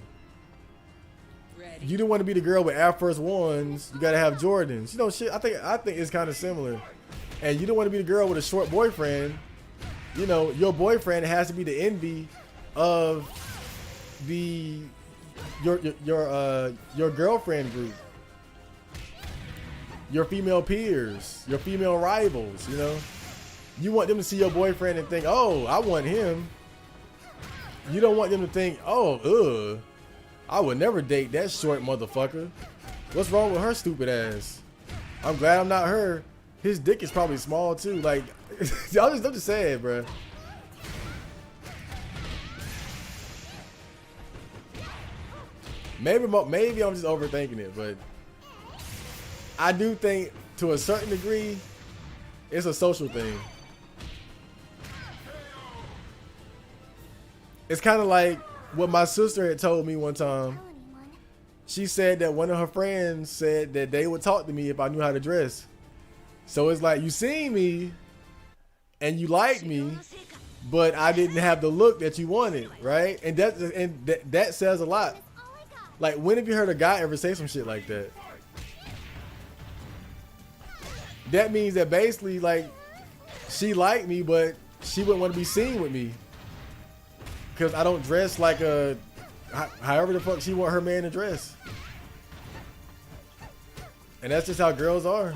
Ready? You don't want to be the girl with Air Force Ones. You got to have Jordans. You know, shit, I think it's kind of similar. And you don't want to be the girl with a short boyfriend. You know, your boyfriend has to be the envy of the your girlfriend group, your female peers, your female rivals. You know, you want them to see your boyfriend and think, oh, I want him. You don't want them to think, oh, I would never date that short motherfucker. What's wrong with her stupid ass? I'm glad I'm not her. His dick is probably small too. Like, I'm just saying, bro. Maybe I'm just overthinking it, but I do think to a certain degree, it's a social thing. It's kind of like what my sister had told me one time. She said that one of her friends said that they would talk to me if I knew how to dress. So it's like, you seen me and you like me, but I didn't have the look that you wanted, right? And that says a lot. Like, when have you heard a guy ever say some shit like that? That means that basically, like, she liked me, but she wouldn't want to be seen with me because I don't dress like a, however the fuck she want her man to dress. And that's just how girls are.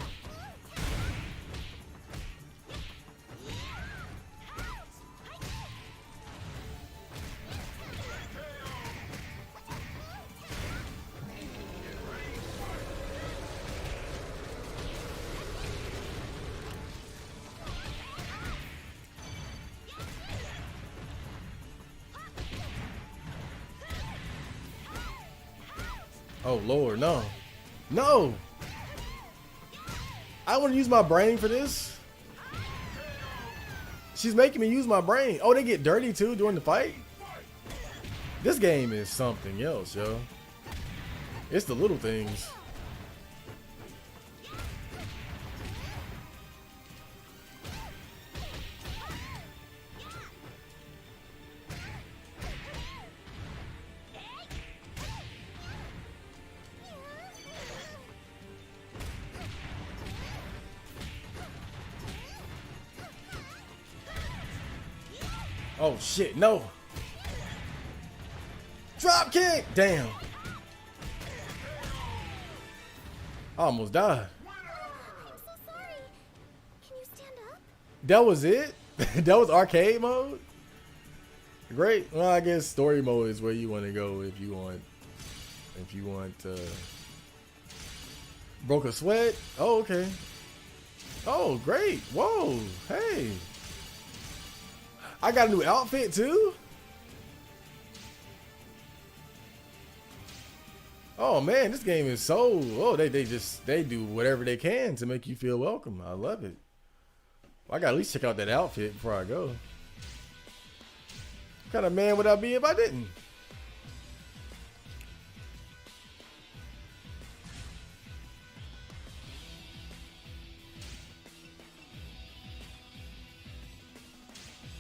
Oh Lord, no. No! I want to use my brain for this. She's making me use my brain. Oh, they get dirty too during the fight? This game is something else, yo. It's the little things. Oh shit, no. Drop kick! Damn. I almost died. I'm so sorry. Can you stand up? That was it? That was arcade mode? Great. Well, I guess story mode is where you want to go if you want broke a sweat. Oh, okay. Oh, great. Whoa. Hey. I got a new outfit too? Oh man, this game is so, they do whatever they can to make you feel welcome. I love it. I gotta at least check out that outfit before I go. What kind of man would I be if I didn't?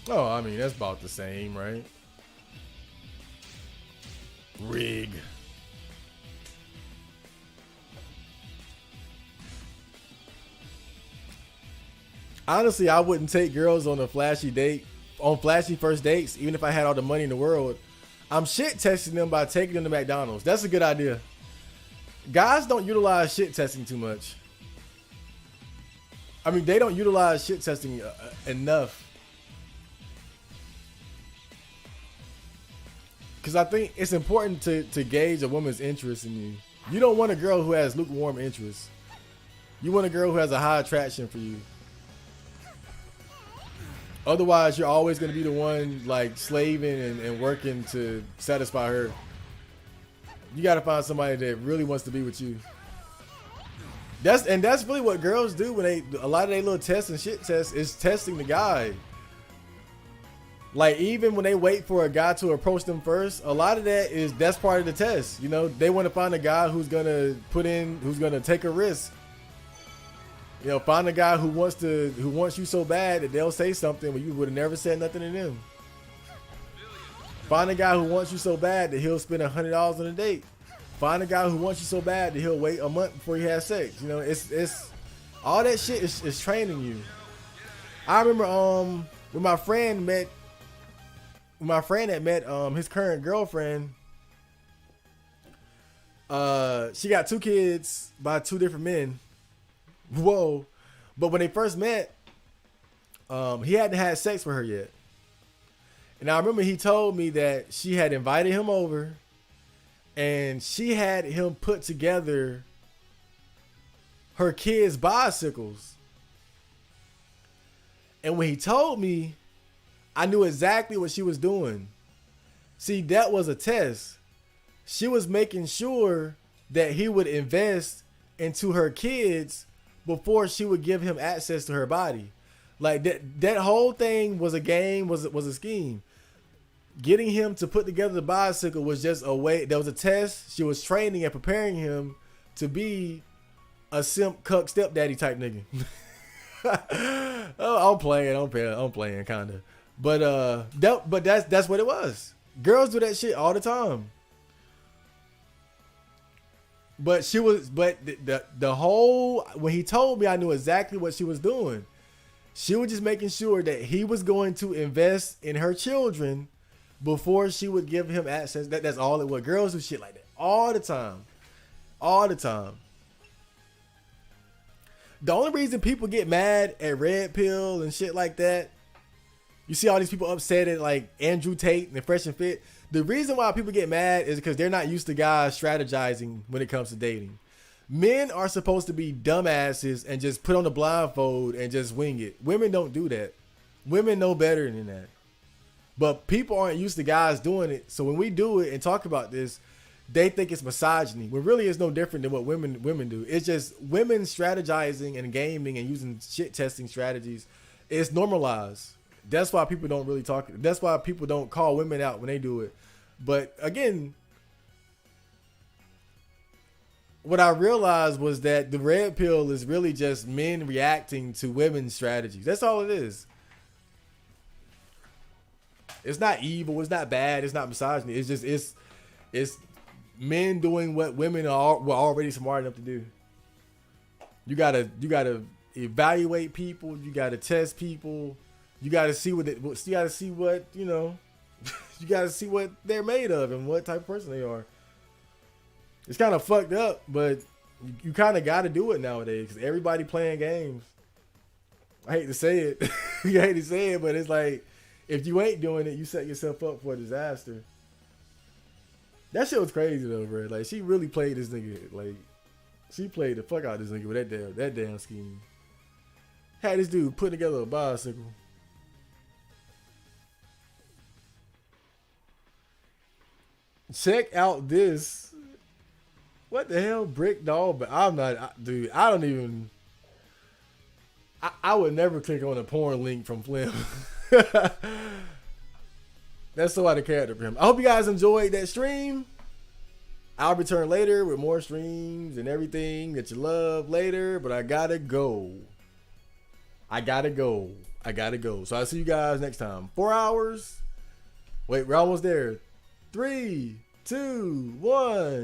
Oh, I mean, that's about the same, right? Rig. Honestly, I wouldn't take girls on a flashy date, on flashy first dates, even if I had all the money in the world. I'm shit testing them by taking them to McDonald's. That's a good idea. Guys don't utilize shit testing too much. I mean, they don't utilize shit testing enough. Because I think it's important to gauge a woman's interest in you. You don't want a girl who has lukewarm interest. You want a girl who has a high attraction for you. Otherwise, you're always going to be the one like slaving and working to satisfy her. You got to find somebody that really wants to be with you. That's really what girls do when a lot of their little tests and shit tests is testing the guy. Like, even when they wait for a guy to approach them first, a lot of that's part of the test. You know, they want to find a guy who's gonna who's gonna take a risk. You know, find a guy who wants you so bad that they'll say something when you would have never said nothing to them. Find a guy who wants you so bad that he'll spend $100 on a date. Find a guy who wants you so bad that he'll wait a month before he has sex. You know, it's all that shit is training you. I remember when my friend met my friend that met his current girlfriend. She got 2 kids by 2 different men. Whoa. But when they first met, he hadn't had sex with her yet. And I remember he told me that she had invited him over and she had him put together her kids' bicycles. And when he told me, I knew exactly what she was doing. See, that was a test. She was making sure that he would invest into her kids before she would give him access to her body. Like that whole thing was a game, was a scheme. Getting him to put together the bicycle was just a way. That was a test. She was training and preparing him to be a simp cuck stepdaddy type nigga. Oh, I'm playing kind of. But that's what it was. Girls do that shit all the time. But the whole, when he told me, I knew exactly what she was doing. She was just making sure that he was going to invest in her children before she would give him access. That's all it was. Girls do shit like that all the time. All the time. The only reason people get mad at Red Pill and shit like that, you see all these people upset at like Andrew Tate and Fresh and Fit. The reason why people get mad is because they're not used to guys strategizing when it comes to dating. Men are supposed to be dumbasses and just put on the blindfold and just wing it. Women don't do that. Women know better than that. But people aren't used to guys doing it. So when we do it and talk about this, they think it's misogyny. When really it's no different than what women do. It's just women strategizing and gaming and using shit testing strategies. It's normalized. That's why people don't really talk. That's why people don't call women out when they do it. But again, what I realized was that the Red Pill is really just men reacting to women's strategies. That's all it is. It's not evil. It's not bad. It's not misogyny. It's just it's men doing what women were already smart enough to do. You gotta evaluate people. You gotta test people. You gotta see what you gotta see what you know. You gotta see what they're made of and what type of person they are. It's kind of fucked up, but you kind of got to do it nowadays because everybody playing games. I hate to say it. I hate to say it, but it's like, if you ain't doing it, you set yourself up for a disaster. That shit was crazy though, bro. Like, she really played this nigga. Like, she played the fuck out of this nigga with that damn scheme. Had this dude put together a bicycle. Check out this. What the hell, brick doll? But I'm not, dude. I don't even. I would never click on a porn link from Flim. That's so out of character for him. I hope you guys enjoyed that stream. I'll return later with more streams and everything that you love later. But I gotta go. So I'll see you guys next time. 4 hours. Wait, we're almost there. 3, 2, 1.